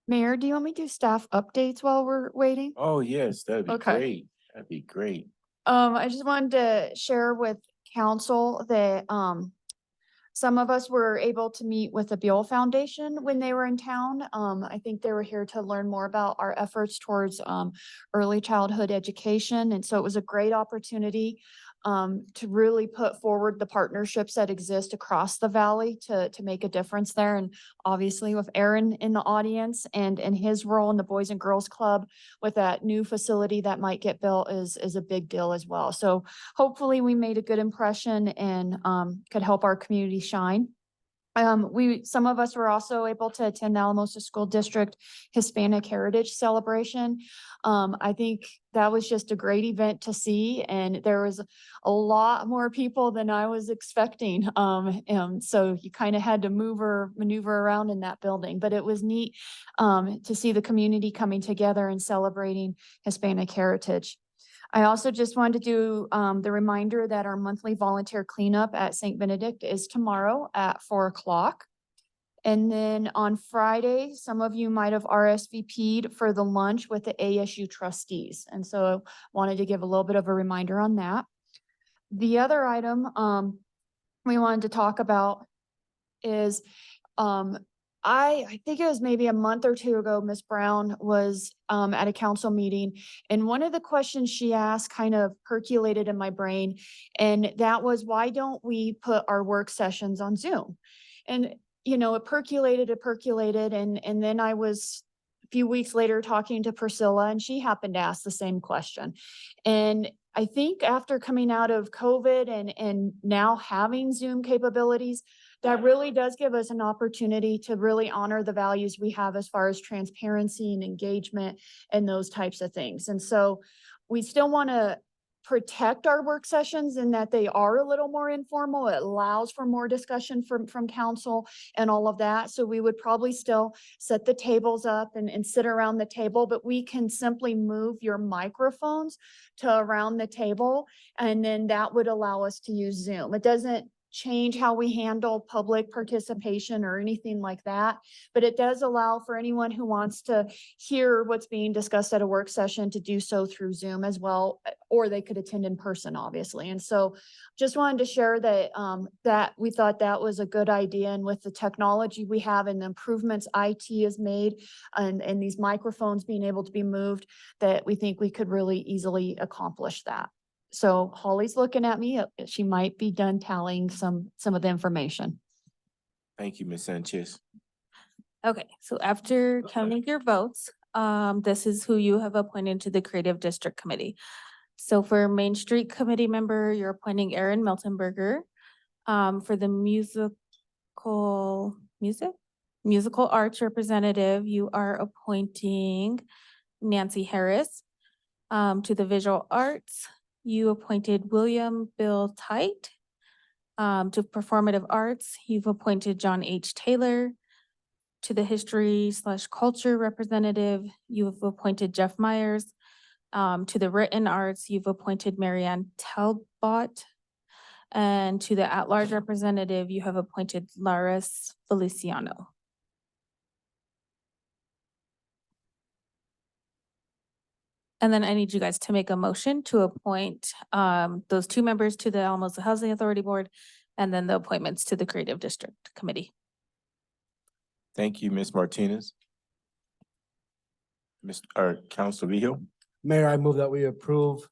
Mayor, do you want me to do staff updates while we're waiting? Oh, yes, that'd be Okay. great. That'd be great. I just wanted to share with council that, some of us were able to meet with the Buell Foundation when they were in town. I think they were here to learn more about our efforts towards, early childhood education. And so it was a great opportunity, to really put forward the partnerships that exist across the valley to make a difference there. And obviously with Aaron in the audience and his role in the Boys and Girls Club with that new facility that might get built is a big deal as well. So hopefully we made a good impression and could help our community shine. Some of us were also able to attend the Alamosa School District Hispanic Heritage Celebration. I think that was just a great event to see, and there was a lot more people than I was expecting. So you kind of had to maneuver around in that building, but it was neat to see the community coming together and celebrating Hispanic heritage. I also just wanted to do the reminder that our monthly volunteer cleanup at St. Benedict is tomorrow at 4 o'clock. And then on Friday, some of you might have RSVP'd for the lunch with the ASU trustees. And so I wanted to give a little bit of a reminder on that. The other item we wanted to talk about is I think it was maybe a month or two ago, Ms. Brown was at a council meeting, and one of the questions she asked kind of percolated in my brain, and that was, why don't we put our work sessions on Zoom? And, you know, it percolated, and then I was a few weeks later talking to Priscilla, and she happened to ask the same question. And I think after coming out of COVID and now having Zoom capabilities, that really does give us an opportunity to really honor the values we have as far as transparency and engagement and those types of things. And so we still want to protect our work sessions in that they are a little more informal. It allows for more discussion from council and all of that. So we would probably still set the tables up and sit around the table, but we can simply move your microphones to around the table. And then that would allow us to use Zoom. It doesn't change how we handle public participation or anything like that. But it does allow for anyone who wants to hear what's being discussed at a work session to do so through Zoom as well, or they could attend in person, obviously. And so just wanted to share that, that we thought that was a good idea. And with the technology we have and the improvements IT has made and these microphones being able to be moved, that we think we could really easily accomplish that. So Holly's looking at me. She might be done tallying some of the information. Thank you, Ms. Sanchez. Okay, so after counting your votes, this is who you have appointed to the Creative District Committee. So for Main Street Committee member, you're appointing Aaron Meltenberger. For the musical arts representative, you are appointing Nancy Harris. To the visual arts, you appointed William Bill Tite. To performative arts, you've appointed John H. Taylor. To the history/culture representative, you have appointed Jeff Myers. To the written arts, you've appointed Marianne Talbot. And to the at-large representative, you have appointed Laris Feliciano. And then I need you guys to make a motion to appoint those two members to the Alamosa Housing Authority Board and then the appointments to the Creative District Committee. Thank you, Ms. Martinez. Councilor Vihil. Mayor, I move that we approve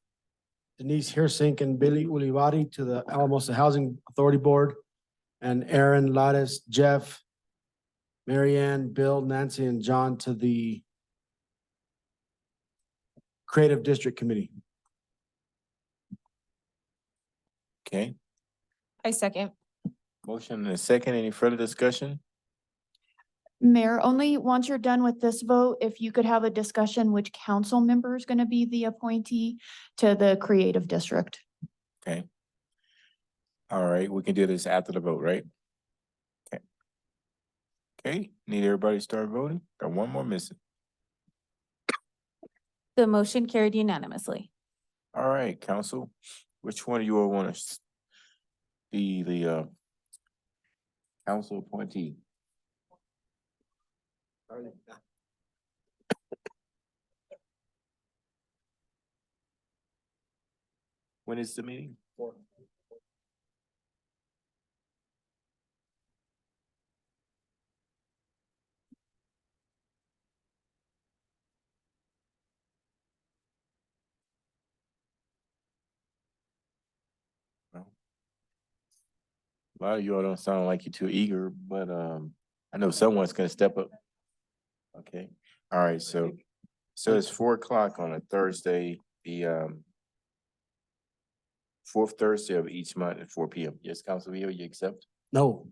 Denise Hirsink and Billy Ulivari to the Alamosa Housing Authority Board and Aaron Lattis, Jeff, Marianne, Bill, Nancy, and John to the Creative District Committee. Okay, I second. motion and a second. Any further discussion? Mayor, only once you're done with this vote, if you could have a discussion which council member is going to be the appointee to the Creative District. Okay. All right, we can do this after the vote, right? Okay. Okay, need everybody to start voting? Got one more missing. The motion carried unanimously. All right, council, which one of you all want to be the council appointee? When is the meeting? A lot of you all don't sound like you're too eager, but I know someone's gonna step up. Okay, all right, so it's 4 o'clock on a Thursday, the fourth Thursday of each month at 4 p.m. Yes, Council Vio, you accept? No.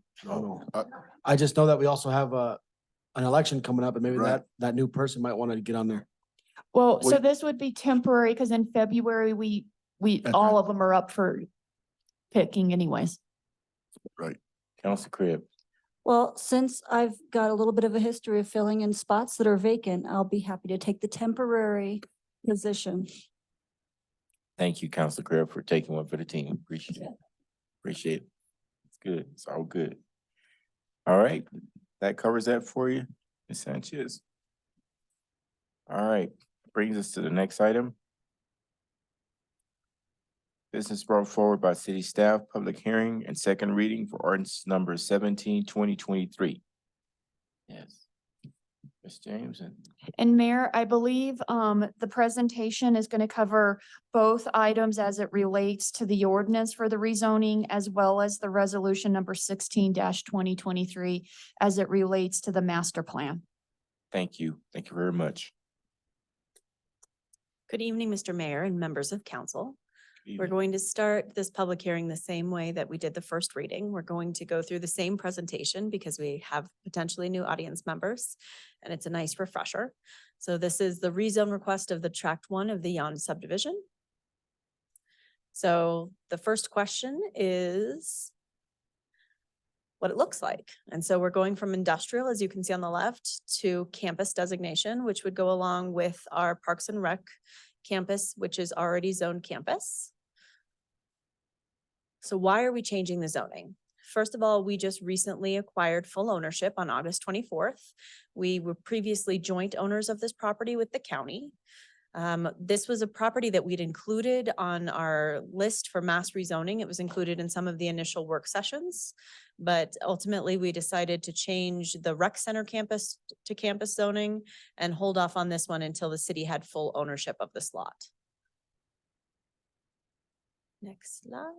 I just know that we also have an election coming up and maybe Right. that new person might want to get on there. Well, so Wait. this would be temporary because in February, we, That's all right. of them are up for picking anyways. Council Crib. Well, since I've got a little bit of a history of filling in spots that are vacant, I'll be happy to take the temporary position. Thank you, Council Crib, for taking one for the team. Appreciate it. Appreciate it. It's good. It's all good. All right, that covers that for you, Ms. Sanchez. All right, brings us to the next item. Business brought forward by city staff, public hearing and second reading for ordinance number 17/2023. Yes. Ms. James and And Mayor, I believe the presentation is going to cover both items as it relates to the ordinance for the rezoning as well as the resolution number 16-2023 as it relates to the master plan. thank you. Thank you very much. Good evening, Mr. Mayor and members of council. We're Evening. going to start this public hearing the same way that we did the first reading. We're going to go through the same presentation because we have potentially new audience members, and it's a nice refresher. So this is the rezone request of the Tract 1 of the Yon subdivision. So the first question is what it looks like. And so we're going from industrial, as you can see on the left, to campus designation, which would go along with our Parks and Rec campus, which is already zoned campus. So why are we changing the zoning? First of all, we just recently acquired full ownership on August 24th. We were previously joint owners of this property with the county. This was a property that we'd included on our list for mass rezoning. It was included in some of the initial work sessions. But ultimately, we decided to change the rec center campus to campus zoning and hold off on this one until the city had full ownership of this lot. Next slide.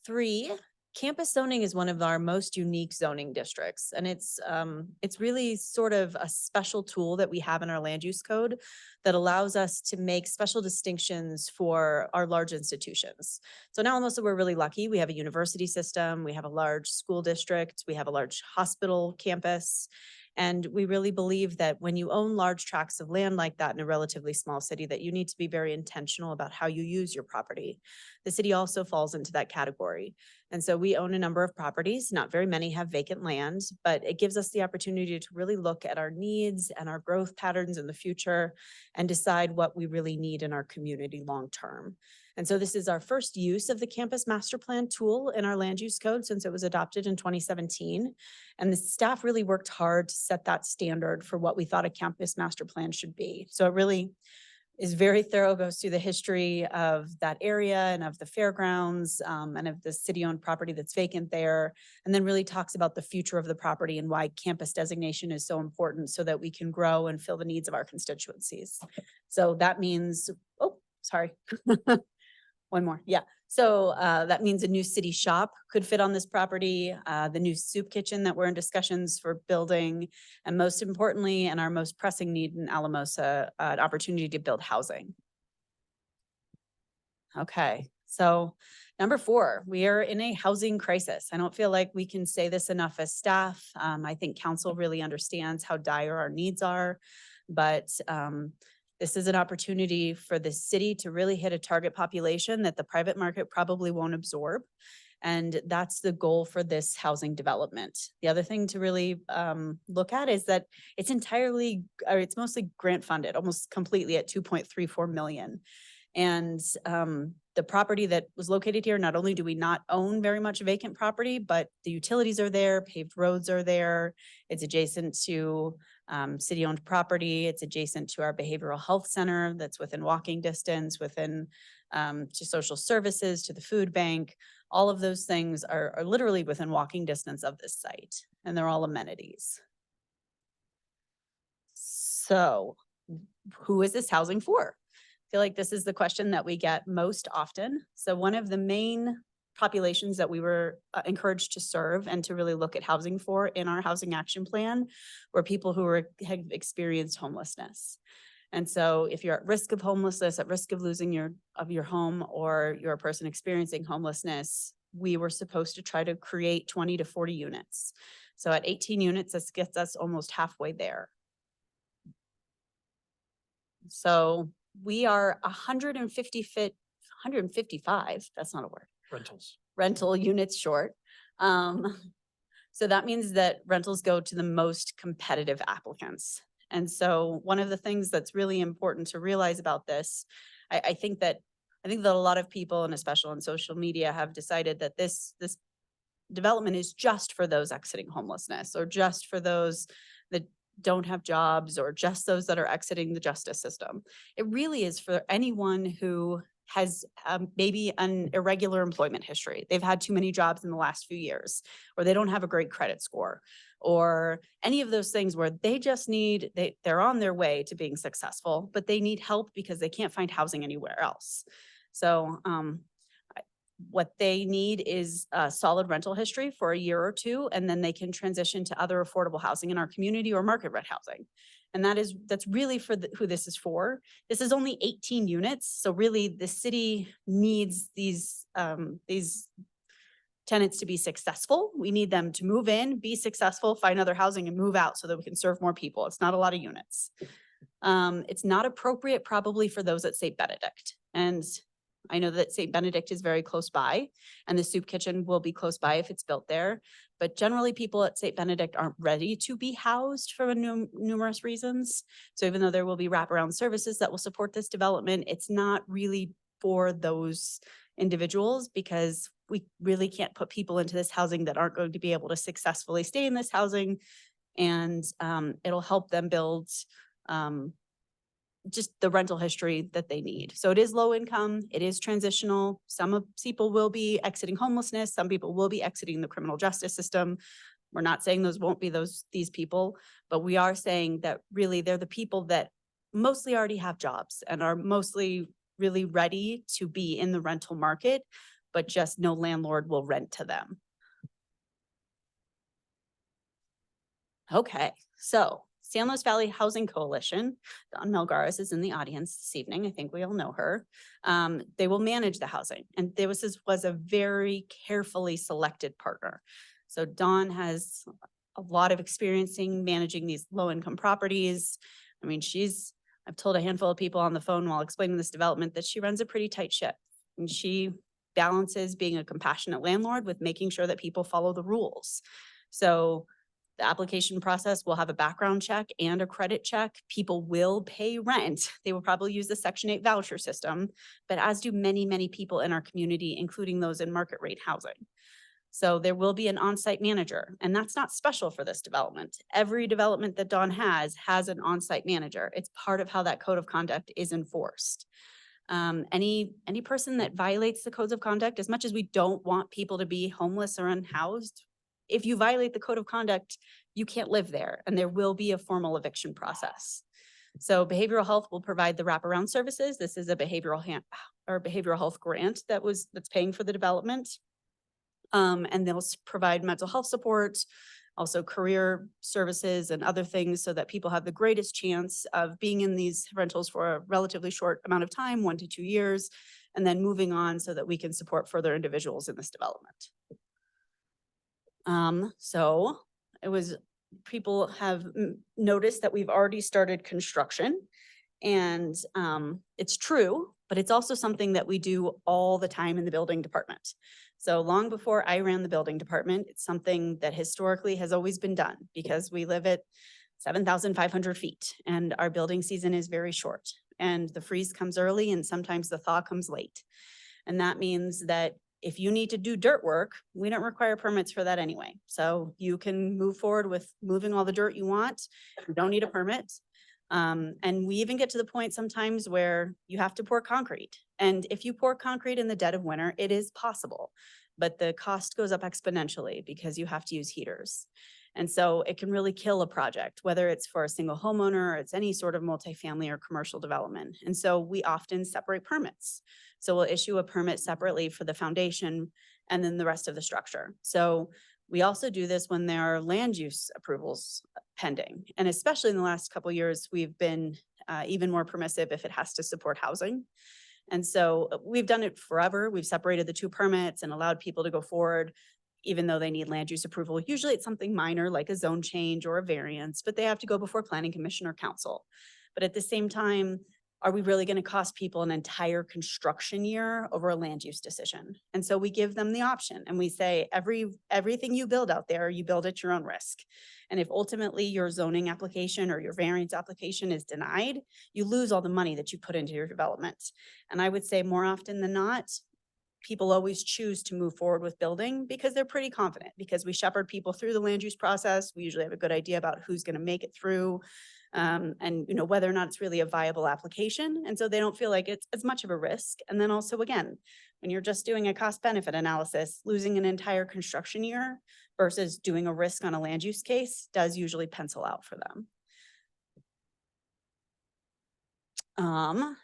3, campus zoning is one of our most unique zoning districts, and it's really sort of a special tool that we have in our land use code that allows us to make special distinctions for our large institutions. So now Alamosa, we're really lucky. We have a university system, we have a large school district, we have a large hospital campus. And we really believe that when you own large tracts of land like that in a relatively small city, that you need to be very intentional about how you use your property. The city also falls into that category. And so we own a number of properties. Not very many have vacant land, but it gives us the opportunity to really look at our needs and our growth patterns in the future and decide what we really need in our community long-term. And so this is our first use of the campus master plan tool in our land use code since it was adopted in 2017. And the staff really worked hard to set that standard for what we thought a campus master plan should be. So it really is very thorough, goes through the history of that area and of the fairgrounds and of the city-owned property that's vacant there, and then really talks about the future of the property and why campus designation is so important so that we can grow and fill the needs of our constituencies. So that means, oh, sorry. One more, yeah. So that means a new city shop could fit on this property, the new soup kitchen that we're in discussions for building, and most importantly, and our most pressing need in Alamosa, an opportunity to build housing. Okay, so number 4, we are in a housing crisis. I don't feel like we can say this enough as staff. I think council really understands how dire our needs are, but this is an opportunity for the city to really hit a target population that the private market probably won't absorb. And that's the goal for this housing development. The other thing to really look at is that it's it's mostly grant funded, almost completely at 2.34 million. And the property that was located here, not only do we not own very much vacant property, but the utilities are there, paved roads are there. It's adjacent to city-owned property. It's adjacent to our behavioral health center that's within walking distance, within to social services, to the food bank. All of those things are literally within walking distance of this site, and they're all amenities. So who is this housing for? I feel like this is the question that we get most often. So one of the main populations that we were encouraged to serve and to really look at housing for in our housing action plan were people who had experienced homelessness. And so if you're at risk of homelessness, at risk of losing your home, or you're a person experiencing homelessness, we were supposed to try to create 20 to 40 units. So at 18 units, this gets us almost halfway there. So we are 155, that's not a word. Rental units short. So that means that rentals go to the most competitive applicants. And so one of the things that's really important to realize about this, I think that a lot of people, and especially on social media, have decided that this development is just for those exiting homelessness, or just for those that don't have jobs, or just those that are exiting the justice system. It really is for anyone who has maybe an irregular employment history. They've had too many jobs in the last few years, or they don't have a great credit score, or any of those things where they just they're on their way to being successful, but they need help because they can't find housing anywhere else. So what they need is a solid rental history for a year or two, and then they can transition to other affordable housing in our community or market rent housing. And that's really for who this is for. This is only 18 units. So really the city needs these tenants to be successful. We need them to move in, be successful, find other housing, and move out so that we can serve more people. It's not a lot of units. It's not appropriate probably for those at St. Benedict. And I know that St. Benedict is very close by, and the soup kitchen will be close by if it's built there. But generally people at St. Benedict aren't ready to be housed for numerous reasons. So even though there will be wraparound services that will support this development, it's not really for those individuals because we really can't put people into this housing that aren't going to be able to successfully stay in this housing. And it'll help them build just the rental history that they need. So it is low income, it is transitional. People will be exiting homelessness, some people will be exiting the criminal justice system. We're not saying those won't be these people, but we are saying that really they're the people that mostly already have jobs and are mostly really ready to be in the rental market, but just no landlord will rent to them. Okay, so San Luis Valley Housing Coalition, Dawn Melgares is in the audience this evening. I think we all know her. They will manage the housing, and this was a very carefully selected partner. So Dawn has a lot of experience in managing these low-income properties. I mean, I've told a handful of people on the phone while explaining this development that she runs a pretty tight ship, and she balances being a compassionate landlord with making sure that people follow the rules. So the application process will have a background check and a credit check. People will pay rent. They will probably use the Section 8 voucher system, but as do many, many people in our community, including those in market rate housing. So there will be an on-site manager, and that's not special for this development. Every development that Dawn has an on-site manager. It's part of how that code of conduct is enforced. Any person that violates the codes of conduct, as much as we don't want people to be homeless or unhoused, if you violate the code of conduct, you can't live there, and there will be a formal eviction process. So behavioral health will provide the wraparound services. This is a behavioral health grant that's paying for the development. And they'll provide mental health support, also career services and other things so that people have the greatest chance of being in these rentals for a relatively short amount of time, 1 to 2 years, and then moving on so that we can support further individuals in this development. So people have noticed that we've already started construction, and it's true, but it's also something that we do all the time in the building department. So long before I ran the building department, it's something that historically has always been done because we live at 7,500 feet and our building season is very short, and the freeze comes early and sometimes the thaw comes late. And that means that if you need to do dirt work, we don't require permits for that anyway. So you can move forward with moving all the dirt you want. You don't need a permit. And we even get to the point sometimes where you have to pour concrete. And if you pour concrete in the dead of winter, it is possible, but the cost goes up exponentially because you have to use heaters. And so it can really kill a project, whether it's for a single homeowner or it's any sort of multifamily or commercial development. And so we often separate permits. So we'll issue a permit separately for the foundation and then the rest of the structure. So we also do this when there are land use approvals pending. And especially in the last couple of years, we've been even more permissive if it has to support housing. And so we've done it forever. We've separated the two permits and allowed people to go forward even though they need land use approval. Usually it's something minor like a zone change or a variance, but they have to go before planning commission or council. But at the same time, are we really going to cost people an entire construction year over a land use decision? And so we give them the option and we say, everything you build out there, you build at your own risk. And if ultimately your zoning application or your variance application is denied, you lose all the money that you put into your development. And I would say more often than not, people always choose to move forward with building because they're pretty confident, because we shepherd people through the land use process. We usually have a good idea about who's going to make it through. And whether or not it's really a viable application. And so they don't feel like it's as much of a risk. And then also, again, when you're just doing a cost benefit analysis, losing an entire construction year versus doing a risk on a land use case does usually pencil out for them.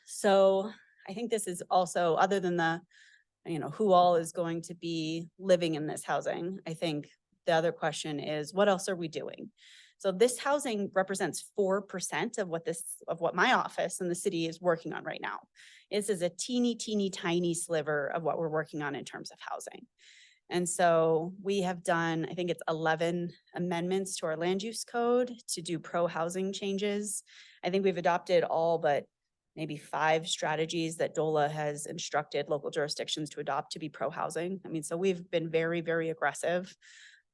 So I think this is also, other than the, who all is going to be living in this housing, I think the other question is, what else are we doing? So this housing represents 4% of what my office and the city is working on right now. This is a teeny, teeny, tiny sliver of what we're working on in terms of housing. And so we have done, I think it's 11 amendments to our land use code to do pro-housing changes. I think we've adopted all but maybe 5 strategies that DOLA has instructed local jurisdictions to adopt to be pro-housing. I mean, so we've been very, very aggressive.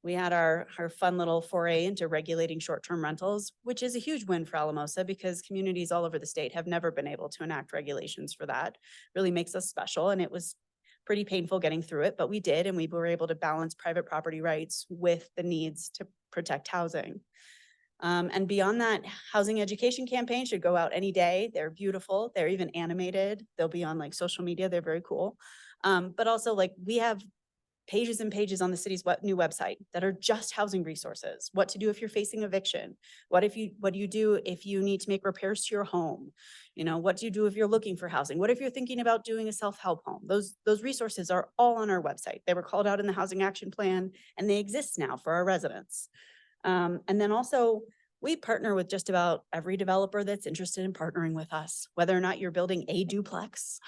We had our fun little foray into regulating short-term rentals, which is a huge win for Alamosa because communities all over the state have never been able to enact regulations for that. Really makes us special. And it was pretty painful getting through it, but we did, and we were able to balance private property rights with the needs to protect housing. And beyond that, housing education campaign should go out any day. They're beautiful. They're even animated. They'll be on like social media. They're very cool. But also like we have pages and pages on the city's new website that are just housing resources. What to do if you're facing eviction? What do you do if you need to make repairs to your home? You know, what do you do if you're looking for housing? What if you're thinking about doing a self-help home? Those resources are all on our website. They were called out in the housing action plan and they exist now for our residents. And then also we partner with just about every developer that's interested in partnering with us, whether or not you're building a duplex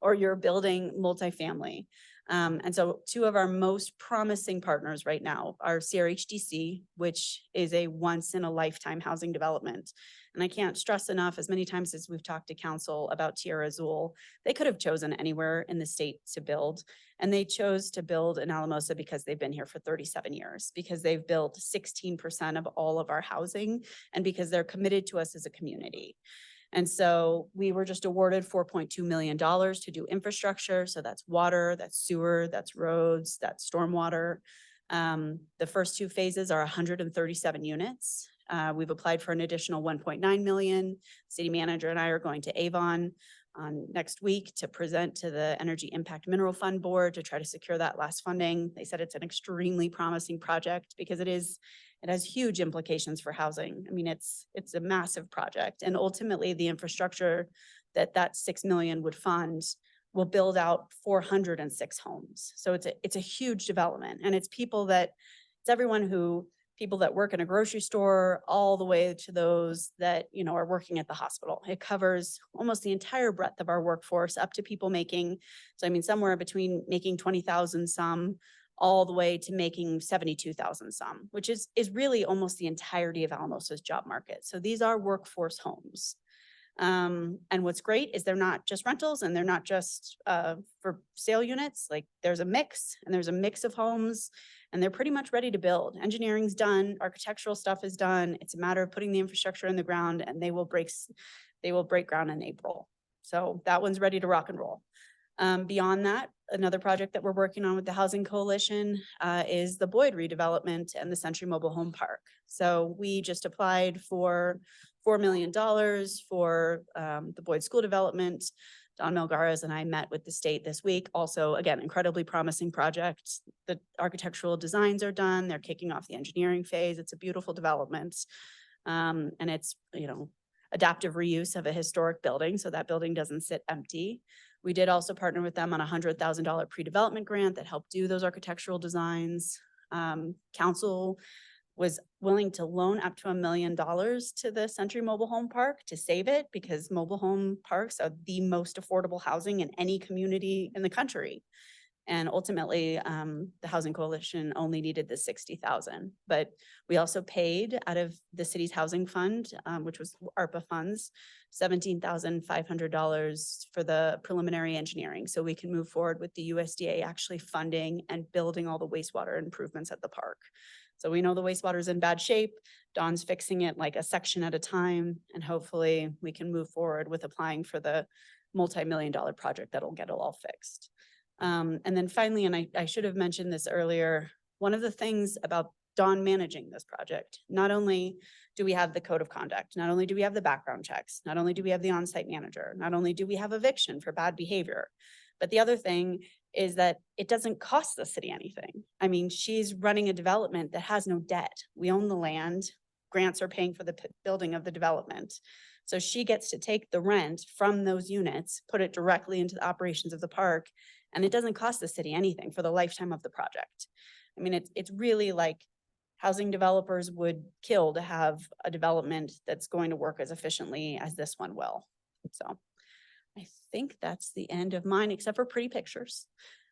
or you're building multifamily. And so two of our most promising partners right now are CRHDC, which is a once in a lifetime housing development. And I can't stress enough, as many times as we've talked to council about Tierra Azul, they could have chosen anywhere in the state to build. And they chose to build in Alamosa because they've been here for 37 years, because they've built 16% of all of our housing, and because they're committed to us as a community. And so we were just awarded $4.2 million to do infrastructure. So that's water, that's sewer, that's roads, that's stormwater. The first two phases are 137 units. We've applied for an additional 1.9 million. City manager and I are going to Avon on next week to present to the Energy Impact Mineral Fund Board to try to secure that last funding. They said it's an extremely promising project because it has huge implications for housing. I mean, it's a massive project, and ultimately the infrastructure that 6 million would fund will build out 406 homes. So it's a huge development, and it's people that work in a grocery store all the way to those that, you know, are working at the hospital. It covers almost the entire breadth of our workforce, up to people making, so I mean, somewhere between making 20,000 some all the way to making 72,000 some, which is really almost the entirety of Alamosa's job market. So these are workforce homes. And what's great is they're not just rentals, and they're not just for sale units. Like there's a mix of homes, and they're pretty much ready to build. Engineering's done, architectural stuff is done. It's a matter of putting the infrastructure in the ground, and they will break ground in April. So that one's ready to rock and roll. Beyond that, another project that we're working on with the Housing Coalition is the Boyd redevelopment and the Century Mobile Home Park. So we just applied for $4 million for the Boyd School Development. Don Melgares and I met with the state this week. Also, again, incredibly promising project. The architectural designs are done. They're kicking off the engineering phase. It's a beautiful development. And it's, you know, adaptive reuse of a historic building, so that building doesn't sit empty. We did also partner with them on a $100,000 pre-development grant that helped do those architectural designs. Council was willing to loan up to $1 million to the Century Mobile Home Park to save it, because mobile home parks are the most affordable housing in any community in the country. And ultimately, the Housing Coalition only needed the 60,000, but we also paid out of the city's housing fund, which was ARPA funds, $17,500 for the preliminary engineering. So we can move forward with the USDA actually funding and building all the wastewater improvements at the park. So we know the wastewater is in bad shape. Don's fixing it like a section at a time, and hopefully we can move forward with applying for the multi-million-dollar project that'll get it all fixed. And then finally, and I should have mentioned this earlier, one of the things about Don managing this project, not only do we have the code of conduct, not only do we have the background checks, not only do we have the on-site manager, not only do we have eviction for bad behavior, but the other thing is that it doesn't cost the city anything. I mean, she's running a development that has no debt. We own the land, grants are paying for the building of the development. So she gets to take the rent from those units, put it directly into the operations of the park, and it doesn't cost the city anything for the lifetime of the project. I mean, it's really like housing developers would kill to have a development that's going to work as efficiently as this one will. So I think that's the end of mine, except for pretty pictures.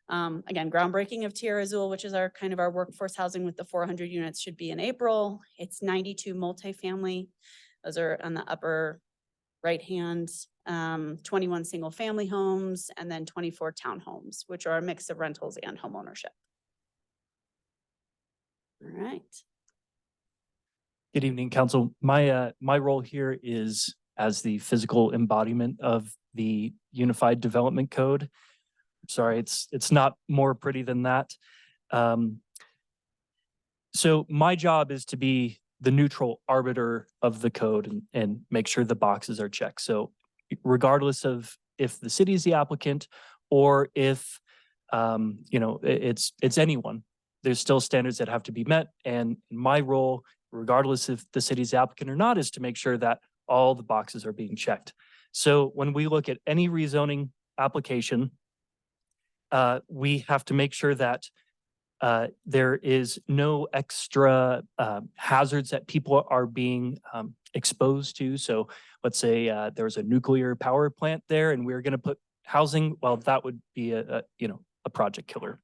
Again, groundbreaking of Tierra Azul, which is our kind of our workforce housing with the 400 units, should be in April. It's 92 multifamily. Those are on the upper right hand, 21 single family homes, and then 24 townhomes, which are a mix of rentals and home ownership. All right. Good evening, council. My role here is as the physical embodiment of the Unified Development Code. sorry, it's not more pretty than that. So my job is to be the neutral arbiter of the code and make sure the boxes are checked. So regardless of if the city is the applicant or if, it's anyone, there's still standards that have to be met. And my role, regardless if the city's applicant or not, is to make sure that all the boxes are being checked. So when we look at any rezoning application, we have to make sure that there is no extra hazards that people are being exposed to. So let's say there's a nuclear power plant there and we're going to put housing. Well, that would be a project killer.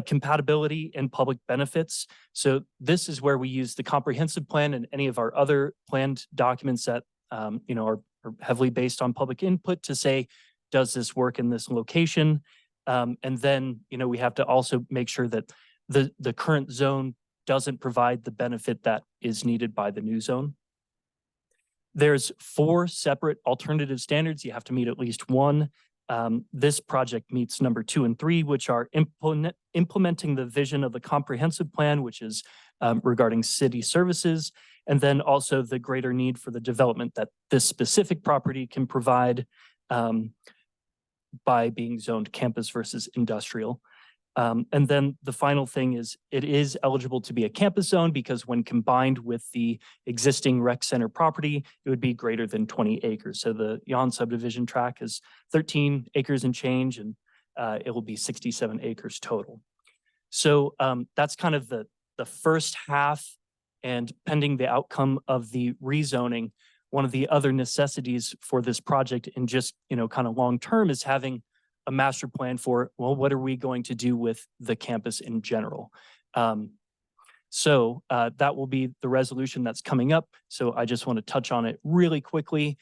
Compatibility and public benefits. So this is where we use the comprehensive plan and any of our other planned documents that are heavily based on public input to say, does this work in this location? And then, we have to also make sure that the current zone doesn't provide the benefit that is needed by the new zone. There's 4 separate alternative standards. You have to meet at least one. This project meets number 2 and 3, which are implementing the vision of the comprehensive plan, which is regarding city services, and then also the greater need for the development that this specific property can provide by being zoned campus versus industrial. And then the final thing is it is eligible to be a campus zone because when combined with the existing rec center property, it would be greater than 20 acres. So the Yon subdivision tract is 13 acres and change, and it will be 67 acres total. So that's kind of the first half, and pending the outcome of the rezoning, one of the other necessities for this project and just, kind of long term is having a master plan for, well, what are we going to do with the campus in general? So that will be the resolution that's coming up. So I just want to touch on it really quickly.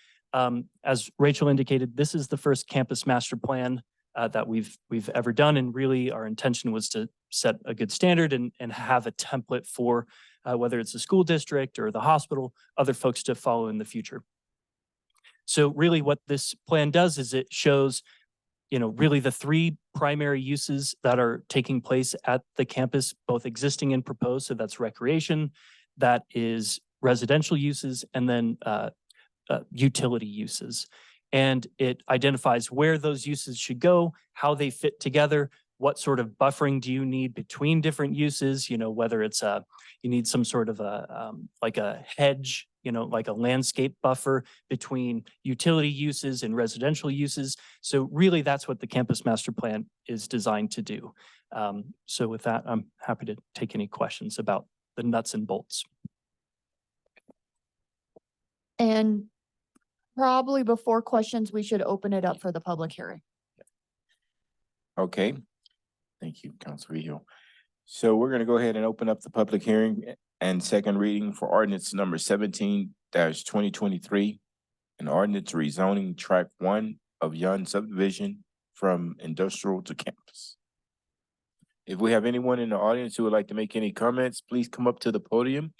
As Rachel indicated, this is the first campus master plan that we've ever done. And really our intention was to set a good standard and have a template for whether it's the school district or the hospital, other folks to follow in the future. So really what this plan does is it shows, really the 3 primary uses that are taking place at the campus, both existing and proposed. So that's recreation, that is residential uses, and then utility uses. And it identifies where those uses should go, how they fit together, what sort of buffering do you need between different uses, whether it's you need some sort of like a hedge, like a landscape buffer between utility uses and residential uses. So really that's what the campus master plan is designed to do. So with that, I'm happy to take any questions about the nuts and bolts. And probably before questions, we should open it up for the public hearing. Okay. Thank you, Councilor Hill. So we're going to go ahead and open up the public hearing and second reading for ordinance number 17-2023, an ordinance rezoning tract 1 of Yon subdivision from industrial to campus. If we have anyone in the audience who would like to make any comments, please come up to the podium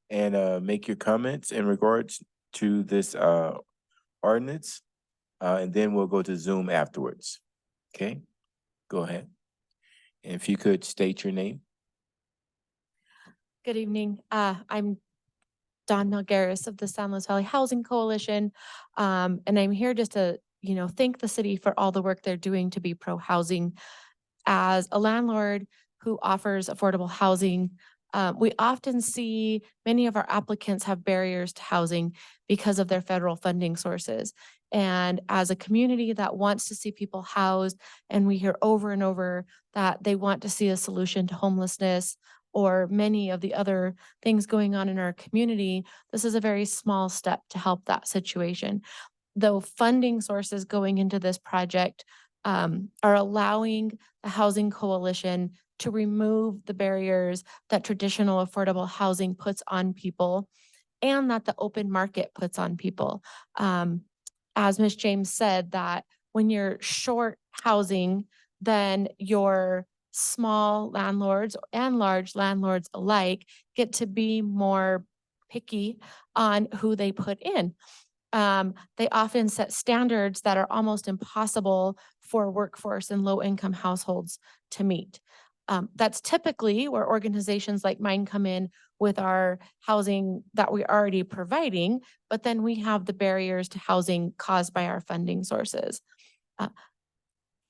and make your comments in regards to this ordinance, and then we'll go to Zoom afterwards. Okay, go ahead. And if you could state your name. Good evening. I'm Dawn Melgaris of the San Luis Valley Housing Coalition. And I'm here just to, thank the city for all the work they're doing to be pro-housing. As a landlord who offers affordable housing, we often see many of our applicants have barriers to housing because of their federal funding sources. And as a community that wants to see people housed, and we hear over and over that they want to see a solution to homelessness or many of the other things going on in our community, this is a very small step to help that situation. Though funding sources going into this project are allowing the Housing Coalition to remove the barriers that traditional affordable housing puts on people and that the open market puts on people. As Ms. James said, that when you're short housing, then your small landlords and large landlords alike get to be more picky on who they put in. they often set standards that are almost impossible for workforce and low-income households to meet. That's typically where organizations like mine come in with our housing that we're already providing, but then we have the barriers to housing caused by our funding sources.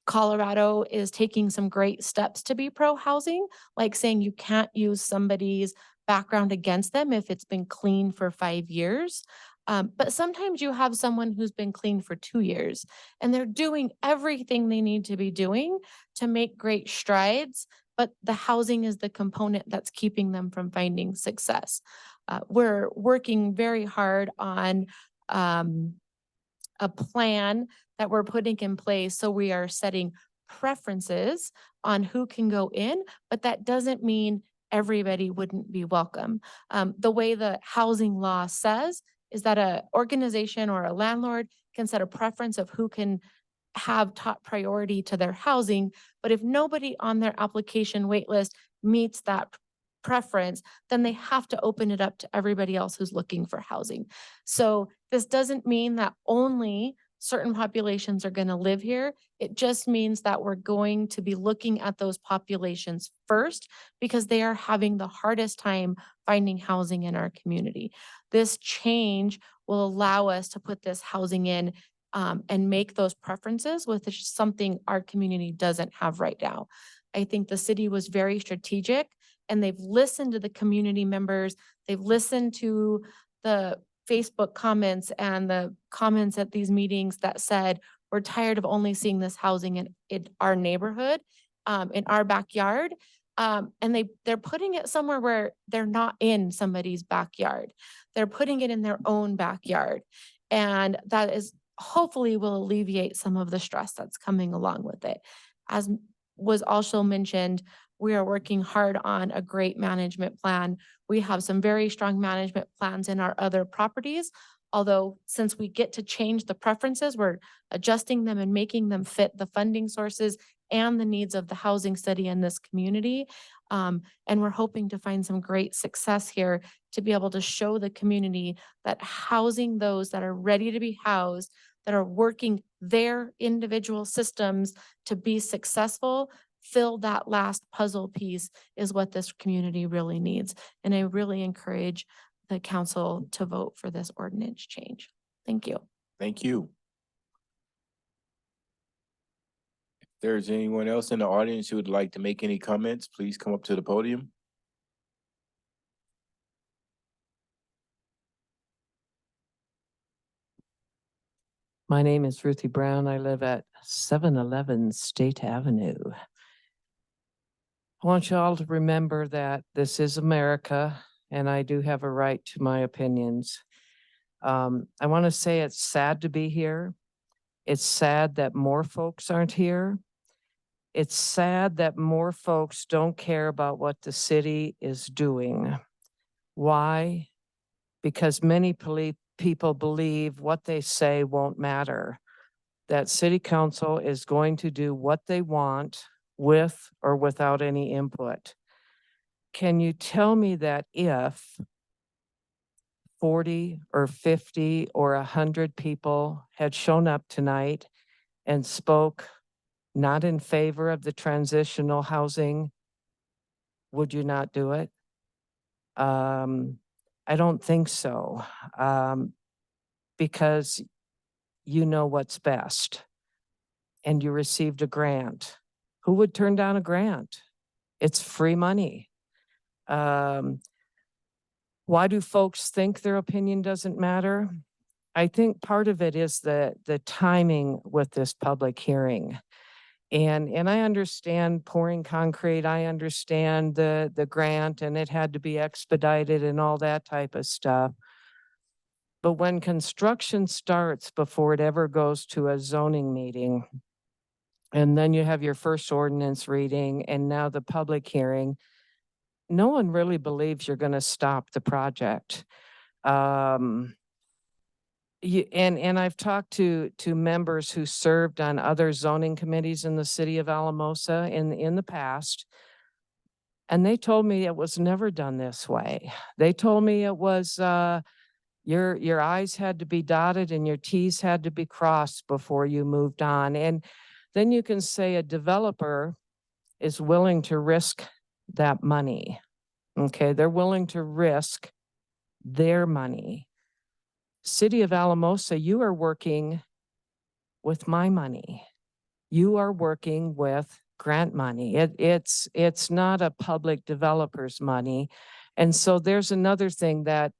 Colorado is taking some great steps to be pro-housing, like saying you can't use somebody's background against them if it's been clean for 5 years. But sometimes you have someone who's been clean for 2 years and they're doing everything they need to be doing to make great strides, but the housing is the component that's keeping them from finding success. We're working very hard on a plan that we're putting in place. So we are setting preferences on who can go in, but that doesn't mean everybody wouldn't be welcome. The way the housing law says is that an organization or a landlord can set a preference of who can have top priority to their housing. But if nobody on their application waitlist meets that preference, then they have to open it up to everybody else who's looking for housing. So this doesn't mean that only certain populations are going to live here. It just means that we're going to be looking at those populations first because they are having the hardest time finding housing in our community. This change will allow us to put this housing in and make those preferences, with something our community doesn't have right now. I think the city was very strategic and they've listened to the community members. They've listened to the Facebook comments and the comments at these meetings that said, we're tired of only seeing this housing in our neighborhood, in our backyard. And they're putting it somewhere where they're not in somebody's backyard. They're putting it in their own backyard. And that is hopefully will alleviate some of the stress that's coming along with it. As was also mentioned, we are working hard on a great management plan. We have some very strong management plans in our other properties. Although since we get to change the preferences, we're adjusting them and making them fit the funding sources and the needs of the housing study in this community. And we're hoping to find some great success here to be able to show the community that housing those that are ready to be housed, that are working their individual systems to be successful, fill that last puzzle piece is what this community really needs. And I really encourage the council to vote for this ordinance change. Thank you. Thank you. If there's anyone else in the audience who would like to make any comments, please come up to the podium. My name is Ruthie Brown. I live at 711 State Avenue. I want you all to remember that this is America and I do have a right to my opinions. I want to say it's sad to be here. It's sad that more folks aren't here. It's sad that more folks don't care about what the city is doing. Why? Because many people believe what they say won't matter. That city council is going to do what they want with or without any input. Can you tell me that if 40 or 50 or 100 people had shown up tonight and spoke not in favor of the transitional housing, would you not do it? I don't think so, because you know what's best and you received a grant. Who would turn down a grant? It's free money. Why do folks think their opinion doesn't matter? I think part of it is the timing with this public hearing. And I understand pouring concrete, I understand the grant and it had to be expedited and all that type of stuff. But when construction starts before it ever goes to a zoning meeting, and then you have your first ordinance reading and now the public hearing, no one really believes you're going to stop the project. And I've talked to members who served on other zoning committees in the city of Alamosa in the past, and they told me it was never done this way. They told me it was Your I's had to be dotted and your T's had to be crossed before you moved on. And then you can say a developer is willing to risk that money. Okay, they're willing to risk their money. City of Alamosa, you are working with my money. You are working with grant money. It's not a public developer's money. And so there's another thing that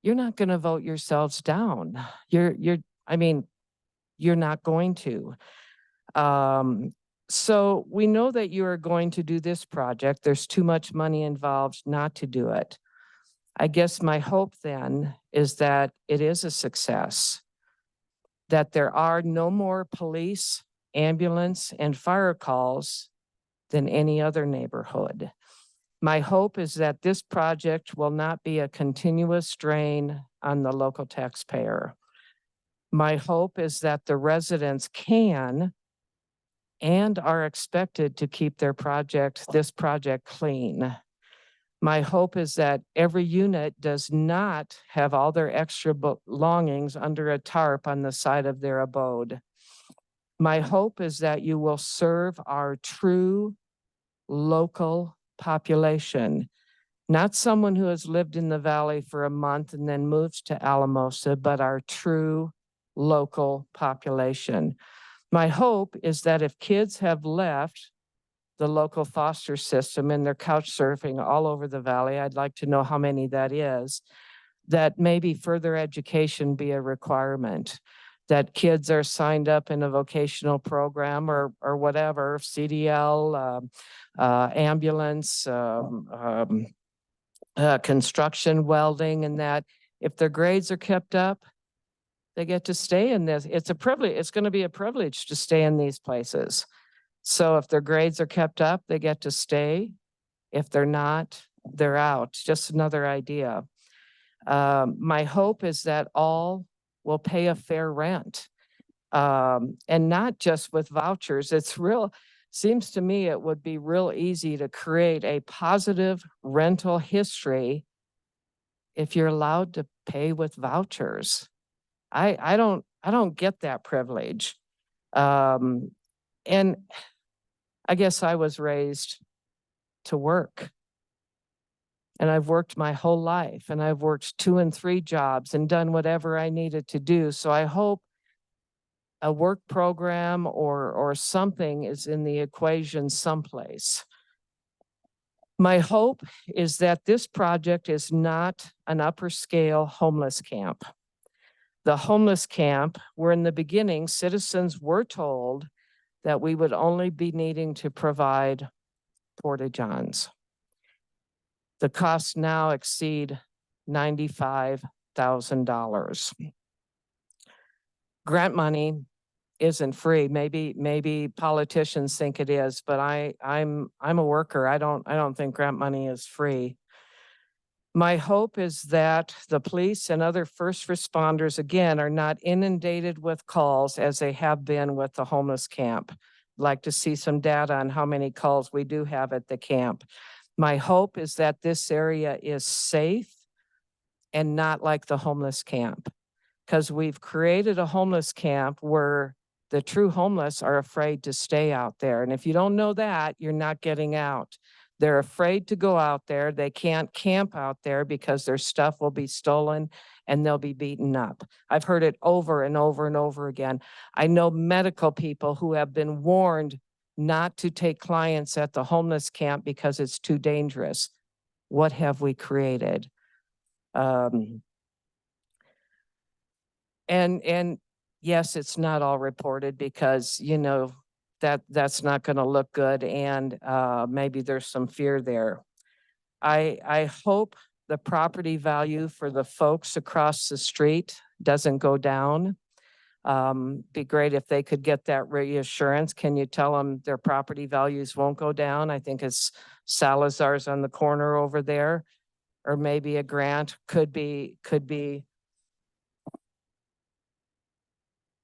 you're not going to vote yourselves down. I mean, you're not going to. So we know that you are going to do this project. There's too much money involved not to do it. I guess my hope then is that it is a success, that there are no more police, ambulance, and fire calls than any other neighborhood. My hope is that this project will not be a continuous drain on the local taxpayer. My hope is that the residents can and are expected to keep this project clean. My hope is that every unit does not have all their extra belongings under a tarp on the side of their abode. My hope is that you will serve our true local population, not someone who has lived in the valley for a month and then moves to Alamosa, but our true local population. My hope is that if kids have left the local foster system and they're couch surfing all over the valley, I'd like to know how many that is, that maybe further education be a requirement, that kids are signed up in a vocational program or whatever, CDL, ambulance, construction, welding, and that if their grades are kept up, they get to stay in this. It's a privilege. It's going to be a privilege to stay in these places. So if their grades are kept up, they get to stay. If they're not, they're out. Just another idea. My hope is that all will pay a fair rent, and not just with vouchers. Seems to me it would be real easy to create a positive rental history if you're allowed to pay with vouchers. I don't get that privilege. And I guess I was raised to work. And I've worked my whole life, and I've worked 2 and 3 jobs and done whatever I needed to do. So I hope a work program or something is in the equation someplace. My hope is that this project is not an upper scale homeless camp. The homeless camp, where in the beginning, citizens were told that we would only be needing to provide porta-johns. The costs now exceed $95,000. Grant money isn't free. Maybe politicians think it is, but I'm a worker. I don't think grant money is free. My hope is that the police and other first responders, again, are not inundated with calls as they have been with the homeless camp. I'd like to see some data on how many calls we do have at the camp. My hope is that this area is safe and not like the homeless camp, because we've created a homeless camp where the true homeless are afraid to stay out there. And if you don't know that, you're not getting out. They're afraid to go out there. They can't camp out there because their stuff will be stolen and they'll be beaten up. I've heard it over and over and over again. I know medical people who have been warned not to take clients at the homeless camp because it's too dangerous. What have we created? And yes, it's not all reported because, that's not going to look good, and maybe there's some fear there. I hope the property value for the folks across the street doesn't go down. Be great if they could get that reassurance. Can you tell them their property values won't go down? I think it's Salazar's on the corner over there, or maybe a grant could be.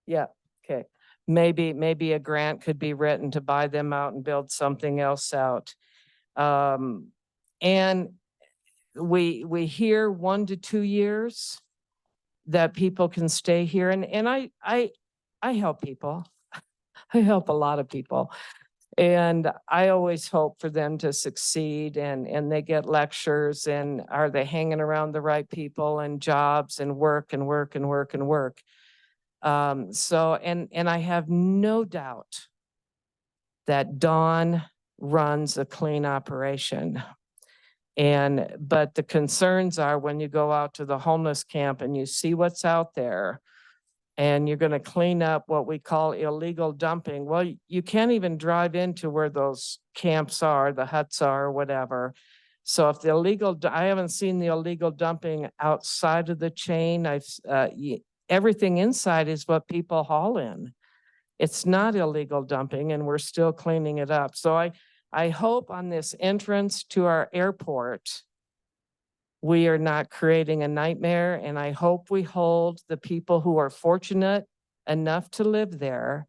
Yeah, okay. Maybe a grant could be written to buy them out and build something else out. And we hear 1 to 2 years. that people can stay here. And I help people. I help a lot of people. And I always hope for them to succeed and they get lectures and are they hanging around the right people and jobs and work and work and work and work. So, and I have no doubt that Dawn runs a clean operation. But the concerns are when you go out to the homeless camp and you see what's out there and you're going to clean up what we call illegal dumping. Well, you can't even drive into where those camps are, the huts are, or whatever. So if the I haven't seen the illegal dumping outside of the chain. Everything inside is what people haul in. It's not illegal dumping and we're still cleaning it up. So I hope on this entrance to our airport, we are not creating a nightmare, and I hope we hold the people who are fortunate enough to live there,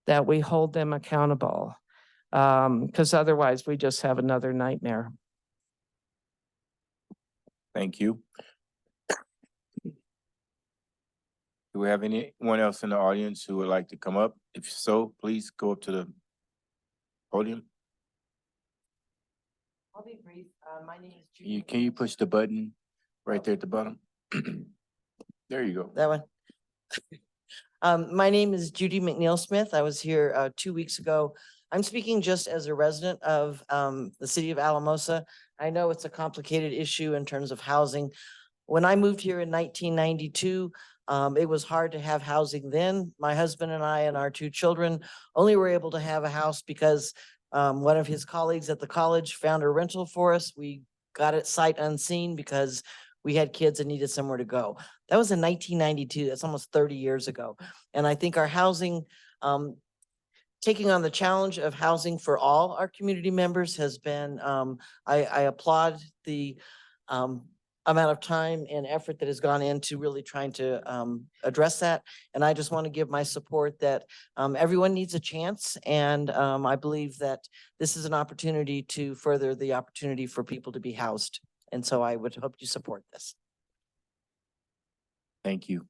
that we hold them accountable. Because otherwise we just have another nightmare. Thank you. Do we have anyone else in the audience who would like to come up? If so, please go up to the podium. I'll be brief. My name is Can you push the button right there at the bottom? There you go. That one. My name is Judy McNeil Smith. I was here 2 weeks ago. I'm speaking just as a resident of the city of Alamosa. I know it's a complicated issue in terms of housing. When I moved here in 1992, it was hard to have housing then. My husband and I and our 2 children only were able to have a house because one of his colleagues at the college found a rental for us. We got it sight unseen because we had kids and needed somewhere to go. That was in 1992. That's almost 30 years ago. And I think our housing, taking on the challenge of housing for all our community members has been, I applaud the amount of time and effort that has gone into really trying to address that. And I just want to give my support that everyone needs a chance. And I believe that this is an opportunity to further the opportunity for people to be housed. And so I would hope you support this. Thank you.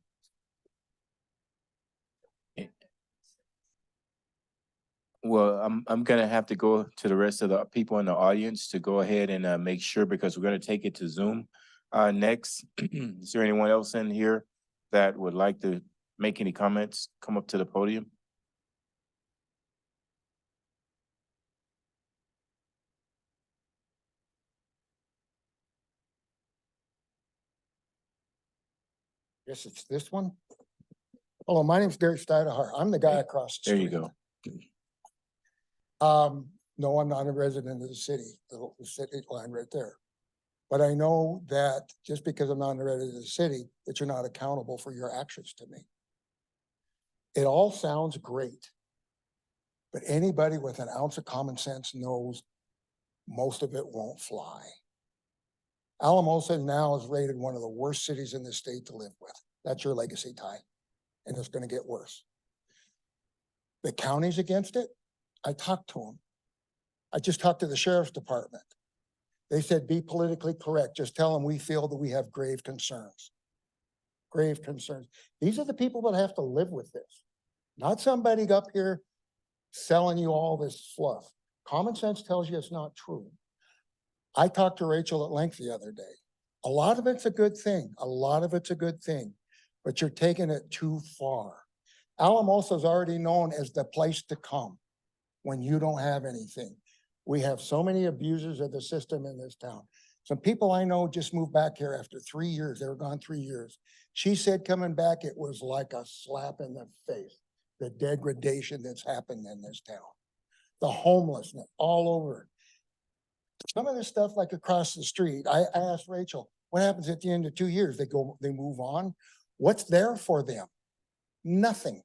Well, I'm gonna have to go to the rest of the people in the audience to go ahead and make sure, because we're gonna take it to Zoom next. Is there anyone else in here that would like to make any comments? Come up to the podium. Guess it's this one. Hello, my name's Gary Stidehar. I'm the guy across the There street. you go. No, I'm not a resident of the city line right there. But I know that just because I'm not a resident of the city, that you're not accountable for your actions to me. It all sounds great. But anybody with an ounce of common sense knows most of it won't fly. Alamosa now is rated one of the worst cities in the state to live with. That's your legacy, Ty. And it's gonna get worse. The county's against it. I talked to them. I just talked to the sheriff's department. They said, be politically correct. Just tell them we feel that we have grave concerns. Grave concerns. These are the people that have to live with this. Not somebody up here selling you all this fluff. Common sense tells you it's not true. I talked to Rachel at length the other day. A lot of it's a good thing. A lot of it's a good thing, but you're taking it too far. Alamosa is already known as the place to come when you don't have anything. We have so many abusers of the system in this town. Some people I know just moved back here after 3 years. They were gone 3 years. She said coming back, it was like a slap in the face. The degradation that's happened in this town. The homelessness all over. Some of this stuff like across the street, I asked Rachel, what happens at the end of 2 years? They move on. What's there for them? Nothing.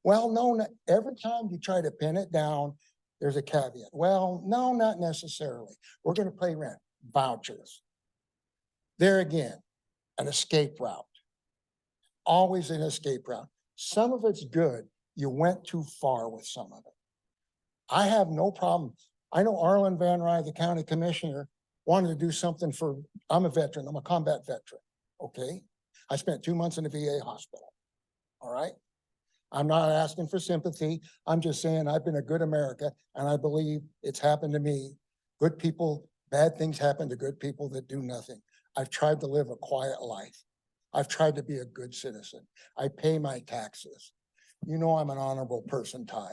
Well, no, every time you try to pin it down, there's a caveat. Well, no, not necessarily. We're going to pay rent, vouchers. There again, an escape route. Always an escape route. Some of it's good. You went too far with some of it. I have no problem. I know Arlen Van Rye, the county commissioner, wanted to do something for, I'm a veteran, I'm a combat veteran, okay? I spent 2 months in the VA hospital. All right? I'm not asking for sympathy. I'm just saying I've been a good America and I believe it's happened to me. Good people, bad things happen to good people that do nothing. I've tried to live a quiet life. I've tried to be a good citizen. I pay my taxes. You know I'm an honorable person, Ty.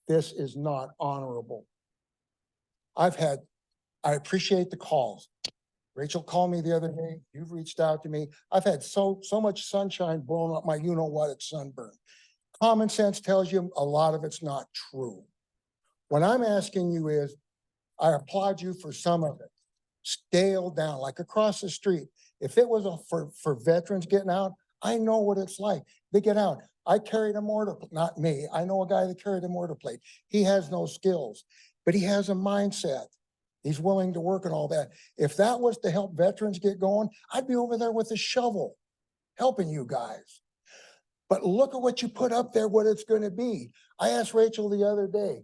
This is not honorable. I appreciate the calls. Rachel called me the other day. You've reached out to me. I've had so much sunshine blowing up my you-know-what at sunburn. Common sense tells you a lot of it's not true. What I'm asking you is, I applaud you for some of it. Scale down, like across the street. If it was for veterans getting out, I know what it's like. They get out. I carried a mortar, not me. I know a guy that carried a mortar plate. He has no skills, but he has a mindset. He's willing to work and all that. If that was to help veterans get going, I'd be over there with a shovel, helping you guys. But look at what you put up there, what it's going to be. I asked Rachel the other day,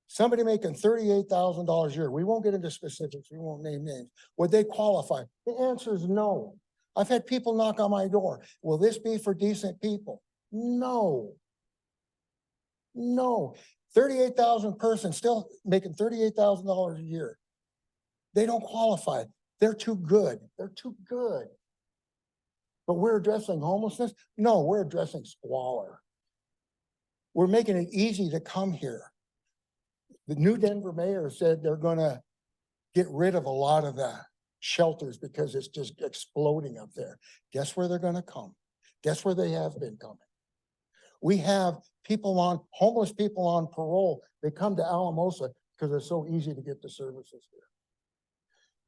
somebody making $38,000 a year, we won't get into specifics, we won't name names, would they qualify? The answer is no. I've had people knock on my door. Will this be for decent people? No. No. 38,000 person still making $38,000 a year. They don't qualify. They're too good. They're too good. But we're addressing homelessness? No, we're addressing squalor. We're making it easy to come here. The new Denver mayor said they're gonna get rid of a lot of the shelters because it's just exploding up there. Guess where they're gonna come? Guess where they have been coming? We have homeless people on parole. They come to Alamosa because it's so easy to get the services here.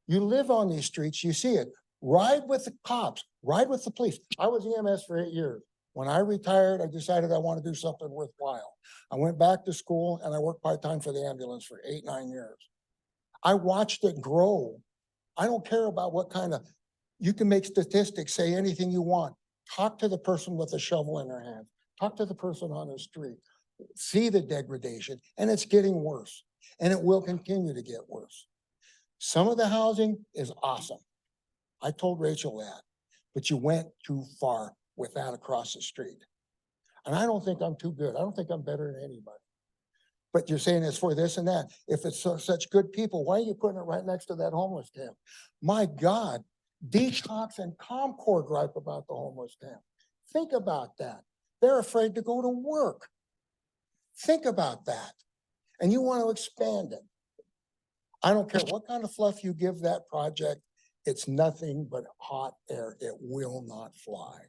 You live on these streets, you see it. Ride with the cops, ride with the police. I was EMS for 8 years. When I retired, I decided I want to do something worthwhile. I went back to school and I worked part-time for the ambulance for 8, 9 years. I watched it grow. I don't care about what kind of, you can make statistics, say anything you want. Talk to the person with a shovel in their hand. Talk to the person on the street. See the degradation, and it's getting worse, and it will continue to get worse. Some of the housing is awesome. I told Rachel that, but you went too far with that across the street. And I don't think I'm too good. I don't think I'm better than anybody. But you're saying it's for this and that. If it's such good people, why are you putting it right next to that homeless camp? My God, Detox and Comcor gripe about the homeless camp. Think about that. They're afraid to go to work. Think about that. And you want to expand it. I don't care what kind of fluff you give that project. It's nothing but hot air. It will not fly.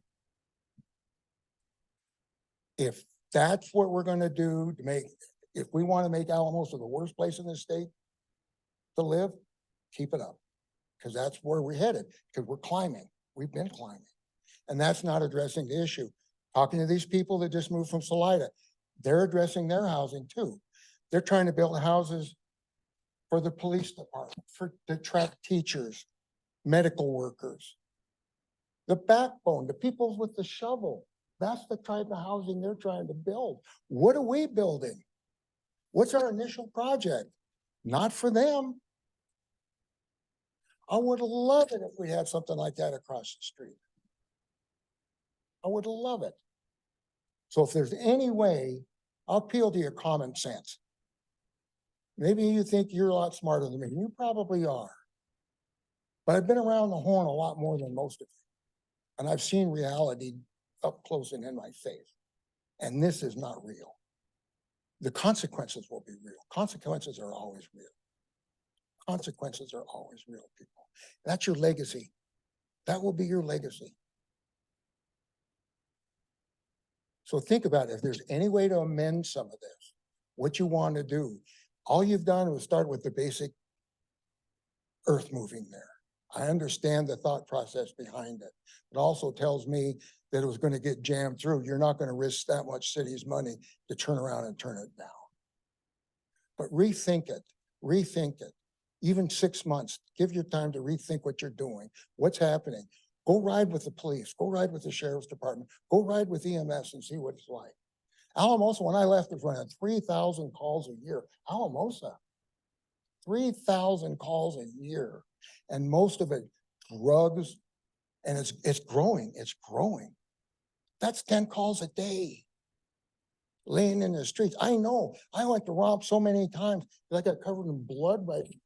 If that's what we're going to do to make, if we want to make Alamosa the worst place in the state to live, keep it up. Because that's where we're headed, because we're climbing. We've been climbing. And that's not addressing the issue. Talking to these people that just moved from Salida, they're addressing their housing too. They're trying to build houses for the police department, to attract teachers, medical workers. The backbone, the people with the shovel, that's the type of housing they're trying to build. What are we building? What's our initial project? Not for them. I would love it if we had something like that across the street. I would love it. So if there's any way, I'll appeal to your common sense. Maybe you think you're a lot smarter than me. You probably are. But I've been around the horn a lot more than most of you. And I've seen reality up close and in my face. And this is not real. The consequences will be real. Consequences are always real. Consequences are always real, people. That's your legacy. That will be your legacy. So think about it. If there's any way to amend some of this, what you want to do, all you've done was start with the basic earth moving there. I understand the thought process behind it. It also tells me that it was going to get jammed through. You're not going to risk that much city's money to turn around and turn it down. But rethink it, rethink it. Even 6 months, give your time to rethink what you're doing, what's happening. Go ride with the police, go ride with the sheriff's department, go ride with EMS and see what it's like. Alamosa, when I left, was running 3,000 calls a year. Alamosa, 3,000 calls a year. And most of it drugs, and it's growing, it's growing. That's 10 calls a day. Laying in the streets. I know, I went to romp so many times, I got covered in blood by people.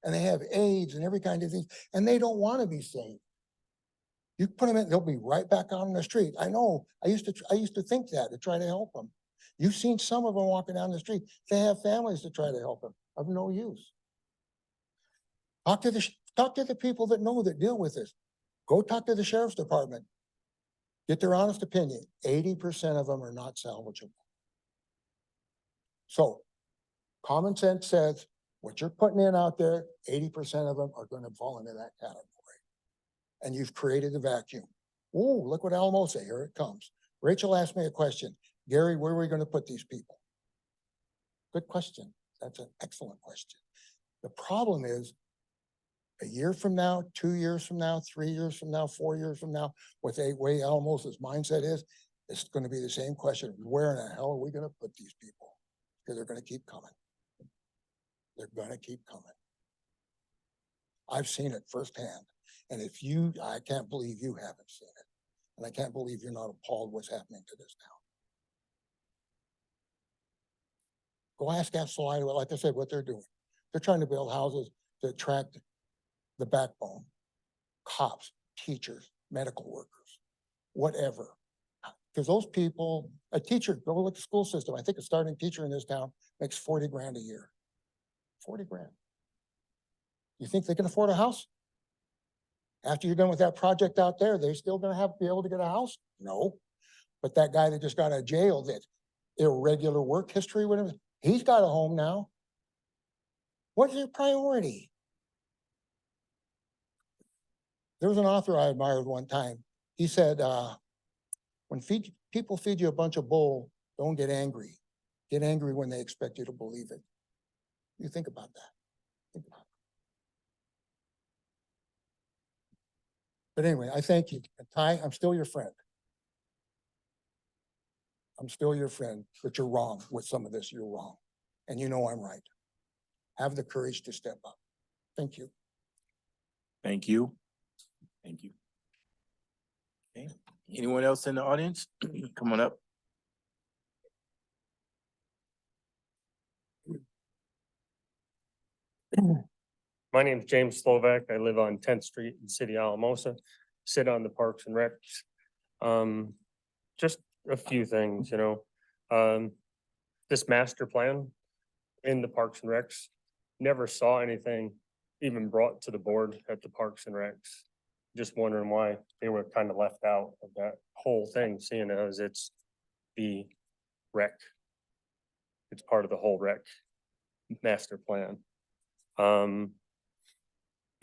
And they have AIDS and every kind of thing, and they don't want to be saved. You put them in, they'll be right back out on the street. I know, I used to think that, to try to help them. You've seen some of them walking down the street. They have families to try to help them, of no use. Talk to the people that know, that deal with this. Go talk to the sheriff's department. Get their honest opinion. 80% of them are not salvageable. So common sense says what you're putting in out there, 80% of them are going to fall into that category. And you've created a vacuum. Oh, look what Alamosa, here it comes. Rachel asked me a question. Gary, where are we going to put these people? Good question. That's an excellent question. The problem is, a year from now, 2 years from now, 3 years from now, 4 years from now, with the way Alamosa's mindset is, it's going to be the same question. Where in the hell are we going to put these people? Because they're going to keep coming. They're going to keep coming. I've seen it firsthand. And I can't believe you haven't seen it. And I can't believe you're not appalled what's happening to this town. Go ask Salida, like I said, what they're doing. They're trying to build houses to attract the backbone, cops, teachers, medical workers, whatever. Because those people, a teacher, go look at the school system. I think a starting teacher in this town makes 40 grand a year. 40 grand. You think they can afford a house? After you're done with that project out there, they're still gonna be able to get a house? No. But that guy that just got out of jail, that irregular work history, whatever, he's got a home now. What's your priority? There was an author I admired one time. He said, when people feed you a bunch of bull, don't get angry. Get angry when they expect you to believe it. You think about that. Think about it. But anyway, I thank you. And Ty, I'm still your friend. I'm still your friend, but you're wrong with some of this. You're wrong. And you know I'm right. Have the courage to step up. Thank you. Thank you. Thank you. Okay, anyone else in the audience? Come on up. My name is James Slovak. I live on 10th Street in City Alamosa, sit on the Parks and Recs. Just a few things, this master plan in the Parks and Recs, never saw anything even brought to the board at the Parks and Recs. Just wondering why they were kind of left out of that whole thing, seeing as it's the rec. It's part of the whole rec master plan. The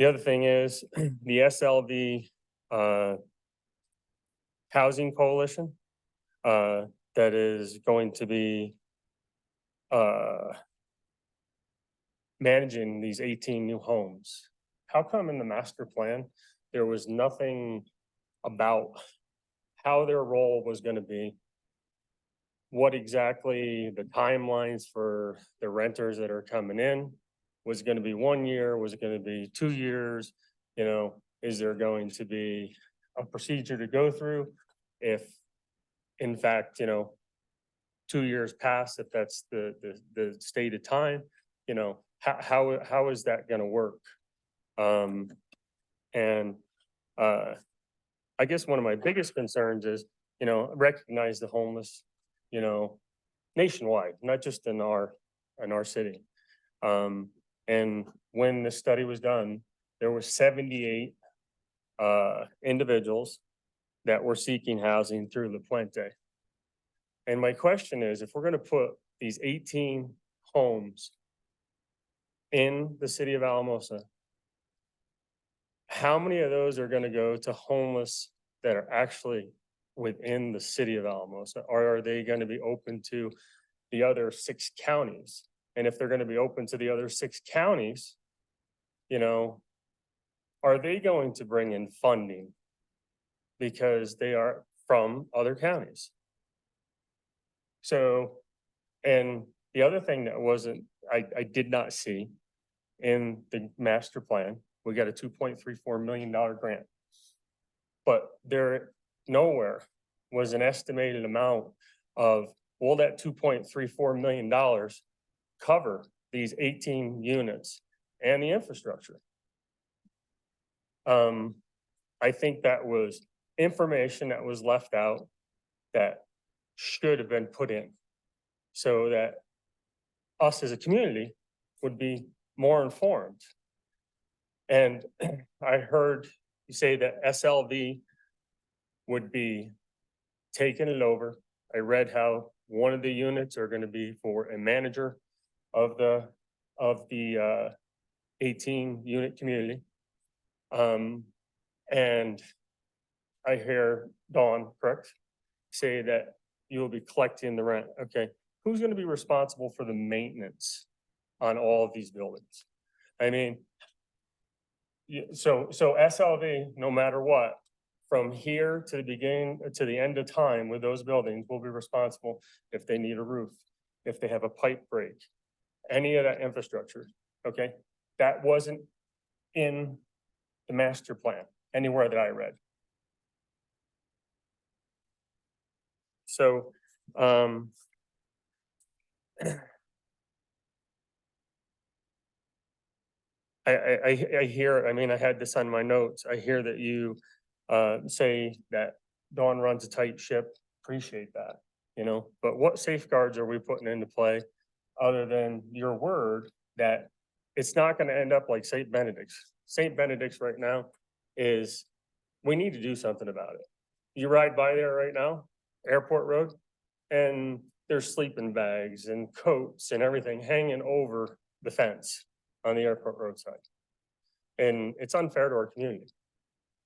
other thing is the SLV Housing Coalition that is going to be managing these 18 new homes. How come in the master plan there was nothing about how their role was going to be, what exactly the timelines for the renters that are coming in? Was it going to be 1 year? Was it going to be 2 years? Is there going to be a procedure to go through if in fact, 2 years pass, if that's the stated time, how is that going to work? I guess one of my biggest concerns is, recognize the homeless, nationwide, not just in our city. And when the study was done, there were 78 individuals that were seeking housing through La Puente. And my question is, if we're going to put these 18 homes in the city of Alamosa, how many of those are going to go to homeless that are actually within the city of Alamosa? Or are they going to be open to the other 6 counties? And if they're going to be open to the other 6 counties, are they going to bring in funding because they are from other counties? So, and the other thing that I did not see in the master plan We got a $2.34 million grant. But there nowhere was an estimated amount of, will that $2.34 million cover these 18 units and the infrastructure? I think that was information that was left out that should have been put in so that us as a community would be more informed. And I heard you say that SLV would be taking it over. I read how one of the units are going to be for a manager of the 18 unit community. And I hear Dawn, correct, say that you will be collecting the rent. Okay, who's going to be responsible for the maintenance on all of these buildings? I mean, so SLV, no matter what, from here to the beginning, to the end of time with those buildings will be responsible if they need a roof, if they have a pipe break, any of that infrastructure, okay? That wasn't in the master plan anywhere that I read. So, I hear, I mean, I had this on my notes. I hear that you say that Dawn runs a tight ship. Appreciate that, you know, but what safeguards are we putting into play other than your word that it's not going to end up like St. Benedict's? St. Benedict's right now is, we need to do something about it. You ride by there right now, Airport Road, and there's sleeping bags and coats and everything hanging over the fence on the airport roadside. And it's unfair to our community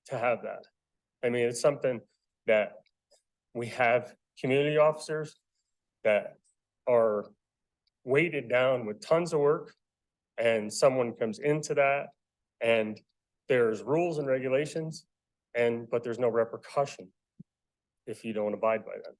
to have that. I mean, it's something that we have community officers that are weighted down with tons of work, and someone comes into that and there's rules and regulations, but there's no repercussion if you don't abide by them.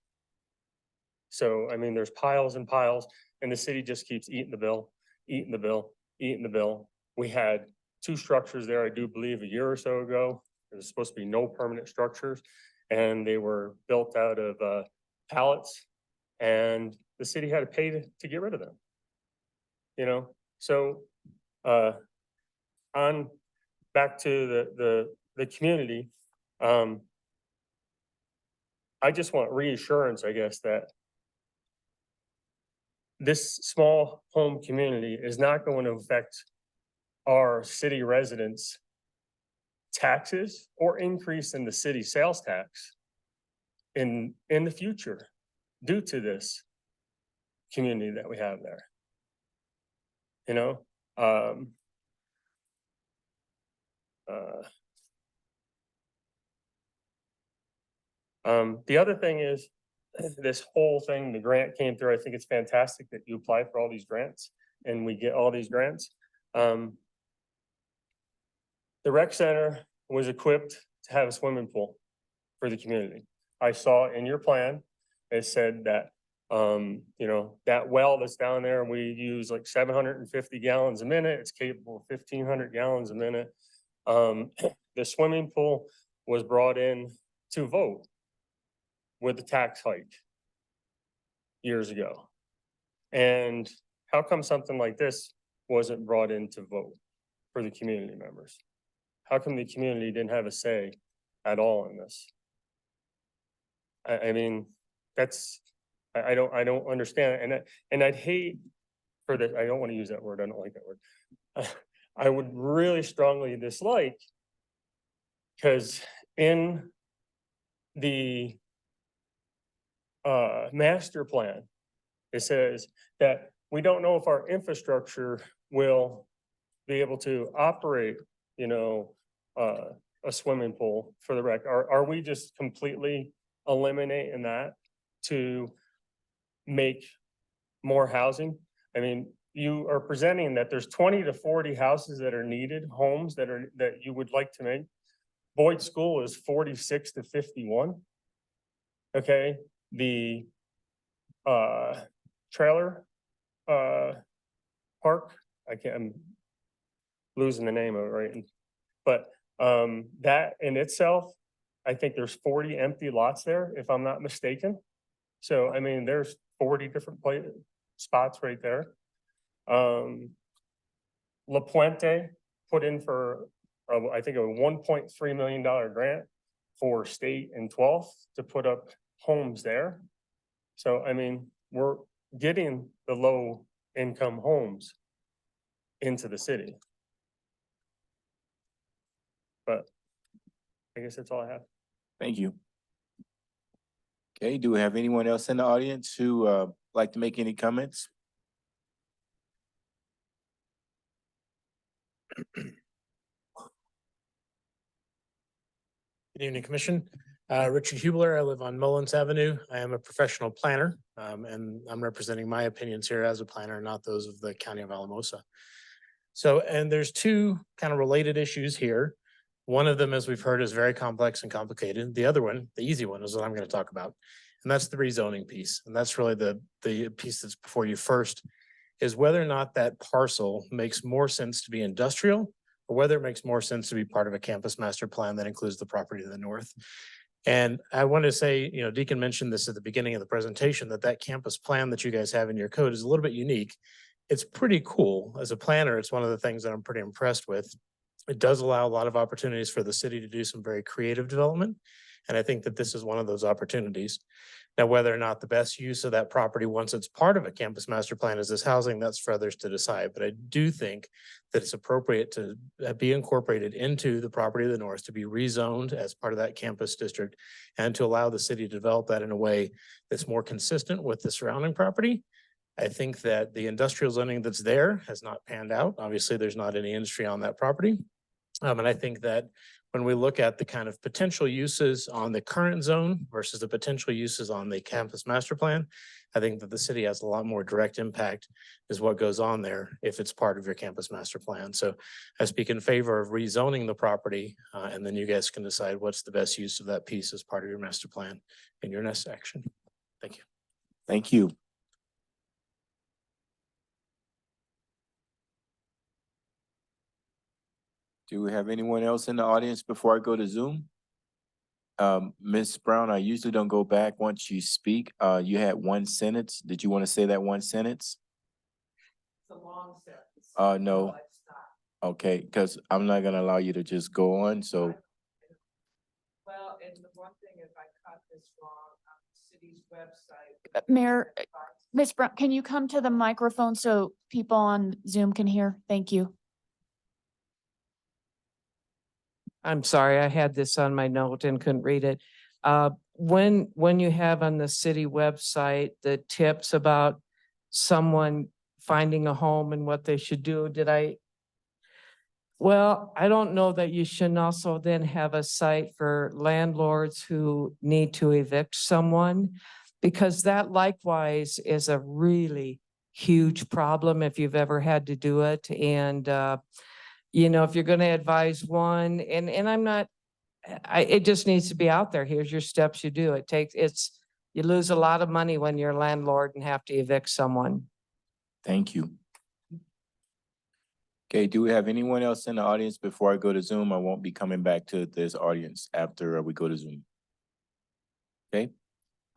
So, I mean, there's piles and piles, and the city just keeps eating the bill, eating the bill, eating the bill. We had 2 structures there, I do believe, a year or so ago. There was supposed to be no permanent structures, and they were built out of pallets, and the city had to pay to get rid of them. You know, so on back to the community, I just want reassurance, I guess, that this small home community is not going to affect our city residents' taxes or increase in the city sales tax in the future due to this community that we have there. You know, the other thing is this whole thing, the grant came through. I think it's fantastic that you apply for all these grants and we get all these grants. The rec center was equipped to have a swimming pool for the community. I saw in your plan, it said that, you know, that well that's down there, we use like 750 gallons a minute. It's capable of 1,500 gallons a minute. The swimming pool was brought in to vote with the tax hike years ago. And how come something like this wasn't brought in to vote for the community members? How come the community didn't have a say at all in this? I mean, that's, I don't understand it. And I'd hate for the, I don't want to use that word. I don't like that word. I would really strongly dislike, because in the master plan, it says that we don't know if our infrastructure will be able to operate, you know, a swimming pool for the rec. Are we just completely eliminating that to make more housing? I mean, you are presenting that there's 20 to 40 houses that are needed, homes that you would like to make. Boyd School is 46 to 51. Okay, the trailer park, I'm losing the name of it, right? But that in itself, I think there's 40 empty lots there, if I'm not mistaken. So, I mean, there's 40 different spots right there. La Puente put in for, I think a $1.3 million grant for state and 12th to put up homes there. So, I mean, we're getting the low income homes into the city. But I guess that's all I have. Thank you. Okay, do we have anyone else in the audience who like to make any comments? Good evening, Commission. Richard Hubler. I live on Mullins Avenue. I am a professional planner, and I'm representing my opinions here as a planner, not those of the County of Alamosa. So, and there's two kind of related issues here. One of them, as we've heard, is very complex and complicated. The other one, the easy one, is what I'm going to talk about. And that's the rezoning piece. And that's really the piece that's before you first, is whether or not that parcel makes more sense to be industrial, or whether it makes more sense to be part of a campus master plan that includes the property to the north. And I want to say, you know, Deacon mentioned this at the beginning of the presentation, that campus plan that you guys have in your code is a little bit unique. It's pretty cool. As a planner, it's one of the things that I'm pretty impressed with. It does allow a lot of opportunities for the city to do some very creative development. And I think that this is one of those opportunities. Now, whether or not the best use of that property once it's part of a campus master plan is this housing, that's for others to decide. But I do think that it's appropriate to be incorporated into the property of the north, to be rezoned as part of that campus district, and to allow the city to develop that in a way that's more consistent with the surrounding property. I think that the industrial zoning that's there has not panned out. Obviously, there's not any industry on that property. And I think that when we look at the kind of potential uses on the current zone versus the potential uses on the campus master plan, I think that the city has a lot more direct impact is what goes on there if it's part of your campus master plan. So I speak in favor of rezoning the property, and then you guys can decide what's the best use of that piece as part of your master plan in your next action. Thank you. Thank you. Do we have anyone else in the audience before I go to Zoom? Ms. Brown, I usually don't go back once you speak. You had one sentence. Did you want to say that one sentence? It's a long sentence. No. Okay, because I'm not gonna allow you to just go on, so. Well, and the one thing, if I caught this wrong, on the city's website. Mayor, Ms. Brown, can you come to the microphone so people on Zoom can hear? Thank you. I'm sorry, I had this on my note and couldn't read it. When you have on the city website, the tips about someone finding a home and what they should do, well, I don't know that you shouldn't also then have a site for landlords who need to evict someone, because that likewise is a really huge problem if you've ever had to do it. And, you know, if you're going to advise one, and I'm not, it just needs to be out there. Here's your steps you do. You lose a lot of money when you're a landlord and have to evict someone. Thank you. Okay, do we have anyone else in the audience before I go to Zoom? I won't be coming back to this audience after we go to Zoom. Okay,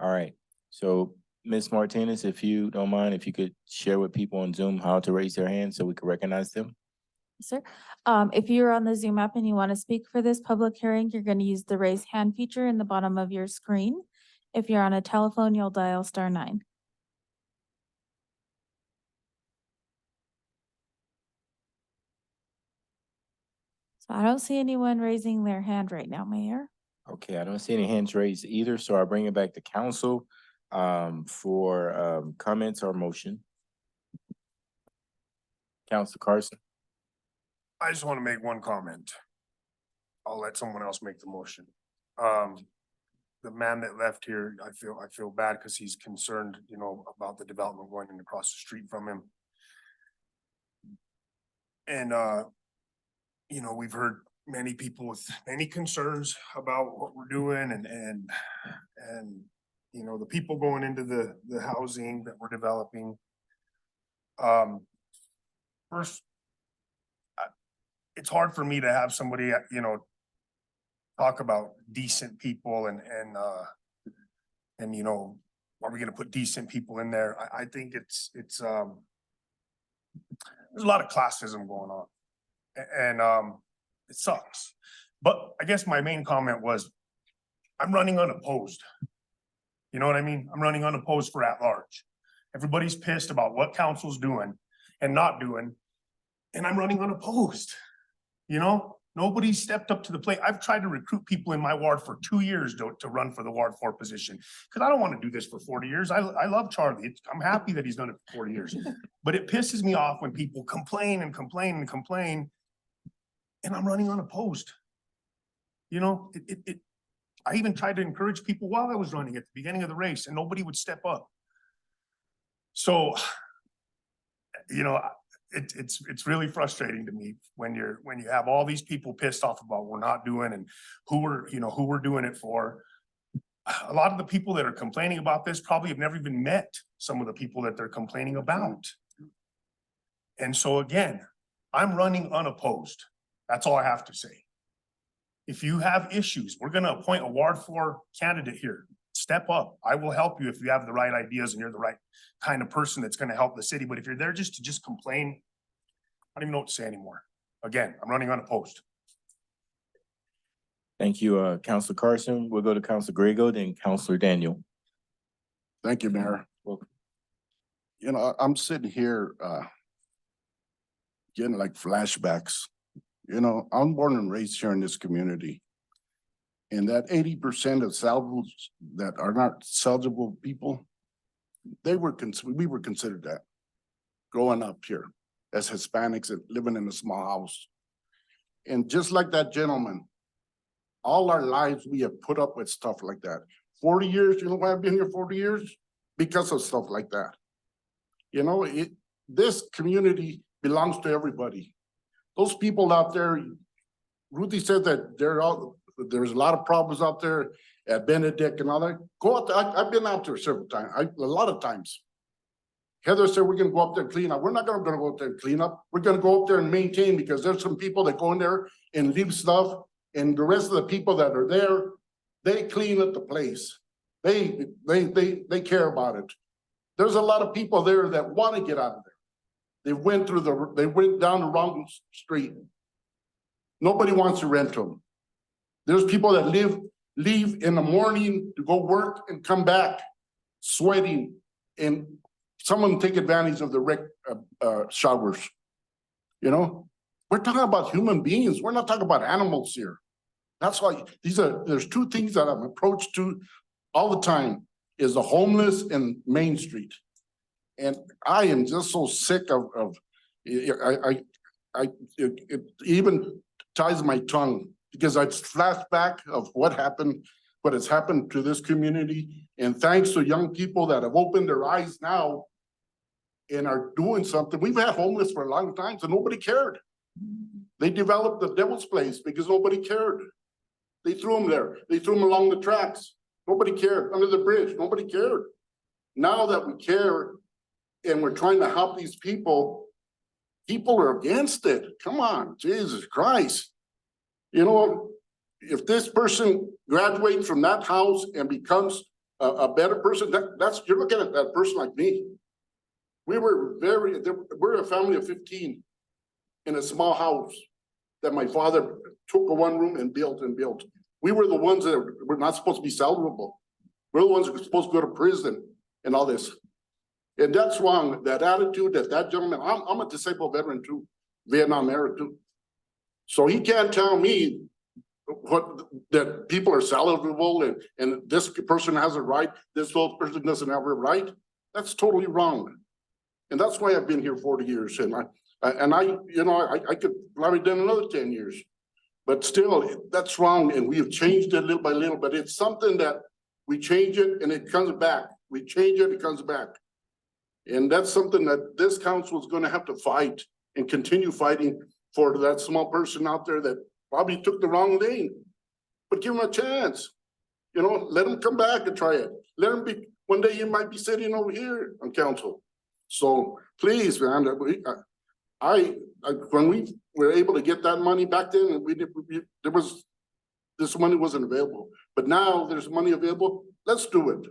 all right. So Ms. Martinez, if you don't mind, if you could share with people on Zoom how to raise their hand so we can recognize them. Sir, if you're on the Zoom app and you want to speak for this public hearing, you're going to use the raise hand feature in the bottom of your screen. If you're on a telephone, you'll dial *9. So I don't see anyone raising their hand right now, Mayor. Okay, I don't see any hands raised either, so I'll bring it back to council for comments or motion. Councilor Carson. I just want to make one comment. I'll let someone else make the motion. The man that left here, I feel bad because he's concerned, you know, about the development going in across the street from him. And, you know, we've heard many people with many concerns about what we're doing and, you know, the people going into the housing that we're developing. First, it's hard for me to have somebody, talk about decent people and, are we gonna put decent people in there? I think it's, there's a lot of classism going on. And it sucks. But I guess my main comment was, I'm running unopposed. You know what I mean? I'm running unopposed for at large. Everybody's pissed about what council's doing and not doing. And I'm running unopposed. Nobody stepped up to the plate. I've tried to recruit people in my ward for 2 years to run for the Ward 4 position. Cause I don't want to do this for 40 years. I love Charlie. I'm happy that he's done it for 40 years. But it pisses me off when people complain and complain and complain. And I'm running unopposed. I even tried to encourage people while I was running at the beginning of the race and nobody would step up. So, it's really frustrating to me when you have all these people pissed off about what we're not doing and who we're doing it for. A lot of the people that are complaining about this probably have never even met some of the people that they're complaining about. And so again, I'm running unopposed. That's all I have to say. If you have issues, we're gonna appoint a Ward 4 candidate here. Step up. I will help you if you have the right ideas and you're the right kind of person that's gonna help the city. But if you're there just to complain, I don't even know what to say anymore. Again, I'm running unopposed. Thank you, Councilor Carson. We'll go to Councilor Grego, then Councilor Daniel. Thank you, Mayor. Welcome. I'm sitting here, getting like flashbacks. I'm born and raised here in this community. And that 80% of salvables that are not salvageable people, we were considered that growing up here as Hispanics and living in a small house. And just like that gentleman, all our lives we have put up with stuff like that. 40 years, you know why I've been here 40 years? Because of stuff like that. This community belongs to everybody. Those people out there, Ruthie said that there's a lot of problems out there at Benedict and all that. Go out there. I've been out there several times, a lot of times. Heather said we're gonna go up there and clean up. We're not gonna go up there and clean up. We're gonna go up there and maintain, because there's some people that go in there and leave stuff, and the rest of the people that are there, they clean up the place. They care about it. There's a lot of people there that want to get out of there. They went down the wrong street. Nobody wants to rent them. There's people that leave in the morning to go work and come back sweating, and someone take advantage of the wreck showers. We're talking about human beings. We're not talking about animals here. That's why there's two things that I'm approached to all the time, is the homeless and Main Street. And I am just so sick of it even ties my tongue, because I flashback of what has happened to this community. And thanks to young people that have opened their eyes now and are doing something. We've had homeless for a long time, so nobody cared. They developed the Devil's Place because nobody cared. They threw them there. They threw them along the tracks. Nobody cared. Under the bridge, nobody cared. Now that we care and we're trying to help these people are against it. Come on, Jesus Christ. If this person graduates from that house and becomes a better person, you're looking at that person like me. We're a family of 15 in a small house that my father took a one room and built. We were the ones that were not supposed to be salvageable. We're the ones that were supposed to go to prison and all this. And that's wrong. That attitude that gentleman, I'm a disabled veteran too, Vietnam era too. So he can't tell me that people are salvageable and this person has a right, this old person doesn't have a right. That's totally wrong. And that's why I've been here 40 years. And I could probably done another 10 years, but still that's wrong. And we have changed it little by little, but it's something that we change it and it comes back. We change it, it comes back. And that's something that this council is going to have to fight and continue fighting for, that small person out there that probably took the wrong lane. But give him a chance. Let him come back and try it. Let him be, one day he might be sitting over here on council. So please, man, when we were able to get that money back then, this money wasn't available, but now there's money available. Let's do it.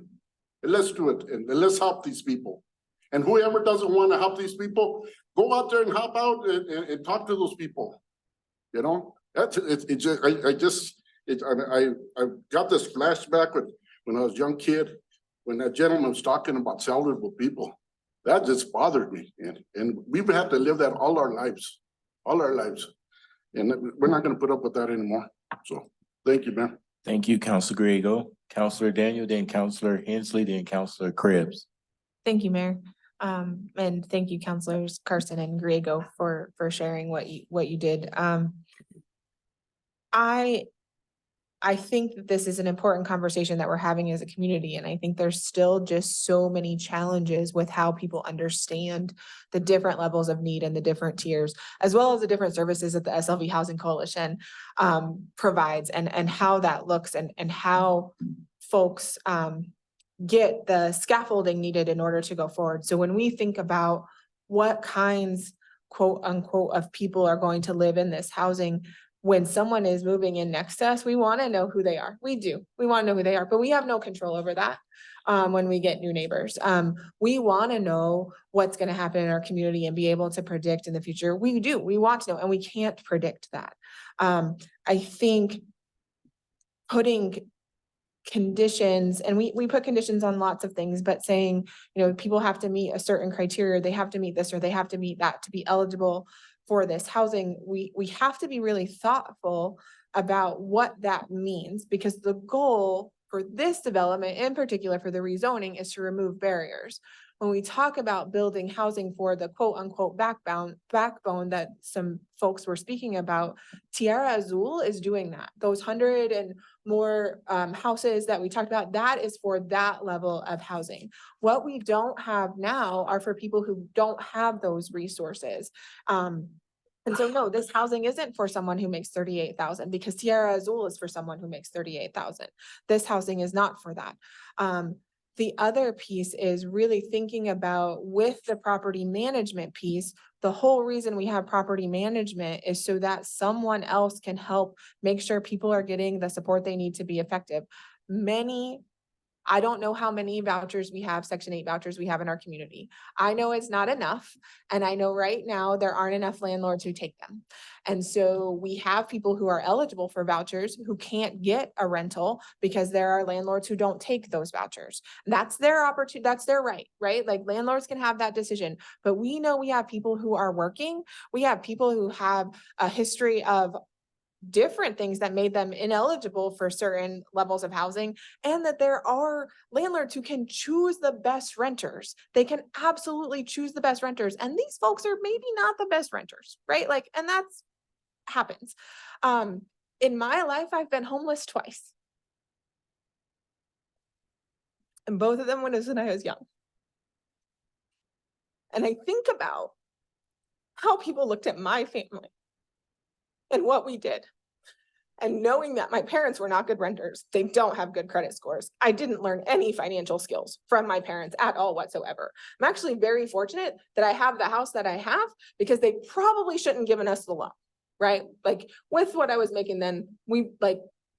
And let's do it, and let's help these people. And whoever doesn't want to help these people, go out there and help out and talk to those people. You know, that's I got this flashback when I was a young kid, when that gentleman was talking about salvageable people. That just bothered me, and we've had to live that all our lives. And we're not gonna put up with that anymore. So, thank you, man. Thank you, Counselor Griego, Counselor Daniel, then Counselor Hensley, then Counselor Krebs. Thank you, Mayor. And thank you, Counselors Carson and Griego for sharing what you did. I think that this is an important conversation that we're having as a community, and I think there's still just so many challenges with how people understand the different levels of need and the different tiers, as well as the different services that the SLV Housing Coalition provides, and how that looks, and how folks get the scaffolding needed in order to go forward. So when we think about what kinds, quote unquote, of people are going to live in this housing, when someone is moving in next to us, we want to know who they are. We do. We want to know who they are, but we have no control over that when we get new neighbors. We want to know what's going to happen in our community and be able to predict in the future. We do. We want to know, and we can't predict that. I think putting conditions, and we put conditions on lots of things, but saying, you know, people have to meet a certain criteria, they have to meet this or they have to meet that to be eligible for this housing. We have to be really thoughtful about what that means, because the goal for this development, in particular for the rezoning, is to remove barriers. When we talk about building housing for the quote unquote backbone that some folks were speaking about, Tierra Azul is doing that. Those 100 and more houses that we talked about, that is for that level of housing. What we don't have now are for people who don't have those resources. And so no, this housing isn't for someone who makes 38,000, because Tierra Azul is for someone who makes 38,000. This housing is not for that. The other piece is really thinking about, with the property management piece, the whole reason we have property management is so that someone else can help make sure people are getting the support they need to be effective. I don't know how many vouchers we have, Section 8 vouchers we have in our community. I know it's not enough. And I know right now there aren't enough landlords who take them. And so we have people who are eligible for vouchers who can't get a rental because there are landlords who don't take those vouchers. That's their opportunity. That's their right? Like landlords can have that decision, but we know we have people who are working. We have people who have a history of different things that made them ineligible for certain levels of housing, and that there are landlords who can choose the best renters. They can absolutely choose the best renters. And these folks are maybe not the best renters, right? Like, and that's happens. In my life, I've been homeless twice. And both of them when I was young. And I think about how people looked at my family and what we did. And knowing that my parents were not good renters, they don't have good credit scores. I didn't learn any financial skills from my parents at all whatsoever. I'm actually very fortunate that I have the house that I have, because they probably shouldn't given us the loan, right? Like, with what I was making then,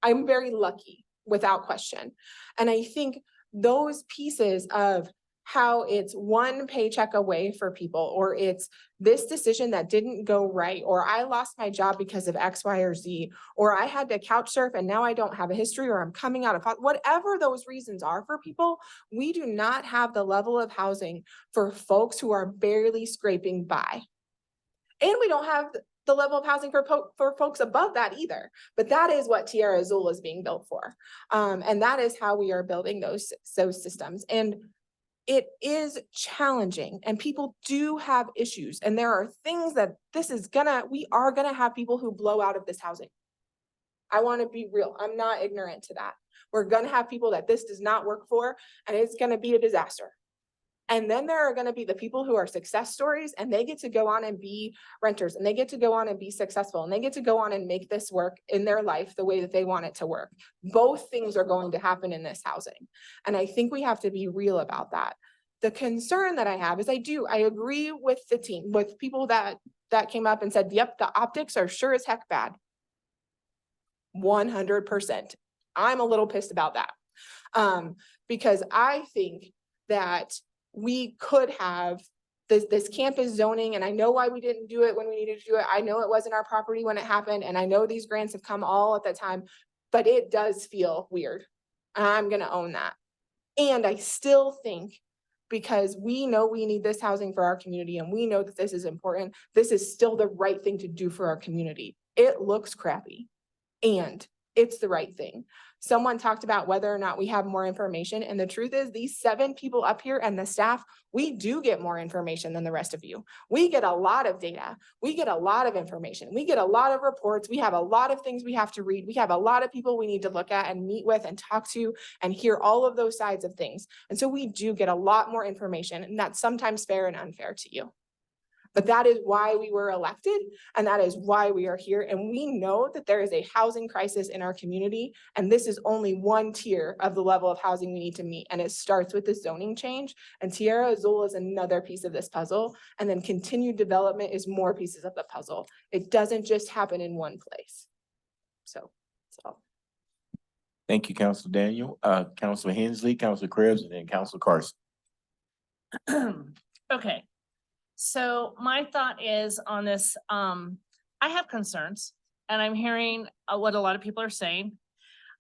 I'm very lucky without question. And I think those pieces of how it's one paycheck away for people, or it's this decision that didn't go right, or I lost my job because of X, Y, or Z, or I had to couch surf and now I don't have a history, or I'm coming out of whatever those reasons are for people. We do not have the level of housing for folks who are barely scraping by. And we don't have the level of housing for folks above that either. But that is what Tierra Azul is being built for. And that is how we are building those systems. And it is challenging, and people do have issues, and there are things that we are gonna have people who blow out of this housing. I want to be real. I'm not ignorant to that. We're gonna have people that this does not work for, and it's gonna be a disaster. And then there are going to be the people who are success stories, and they get to go on and be renters, and they get to go on and be successful, and they get to go on and make this work in their life the way that they want it to work. Both things are going to happen in this housing. And I think we have to be real about that. The concern that I have is I agree with the team, with people that that came up and said, yep, the optics are sure as heck bad. 100%. I'm a little pissed about that. Because I think that we could have this campus zoning, and I know why we didn't do it when we needed to do it. I know it wasn't our property when it happened, and I know these grants have come all at that time, but it does feel weird. I'm gonna own that. And I still think, because we know we need this housing for our community and we know that this is important, this is still the right thing to do for our community. It looks crappy and it's the right thing. Someone talked about whether or not we have more information, and the truth is these 7 people up here and the staff, we do get more information than the rest of you. We get a lot of data. We get a lot of information. We get a lot of reports. We have a lot of things we have to read. We have a lot of people we need to look at and meet with and talk to and hear all of those sides of things. And so we do get a lot more information, and that's sometimes fair and unfair to you. But that is why we were elected, and that is why we are here. And we know that there is a housing crisis in our community, and this is only one tier of the level of housing we need to meet. And it starts with the zoning change, and Tierra Azul is another piece of this puzzle. And then continued development is more pieces of the puzzle. It doesn't just happen in one place. So. Thank you, Councilor Daniel, Councilor Hensley, Councilor Krebs, and then Councilor Carson. Okay. So my thought is on this, I have concerns, and I'm hearing what a lot of people are saying.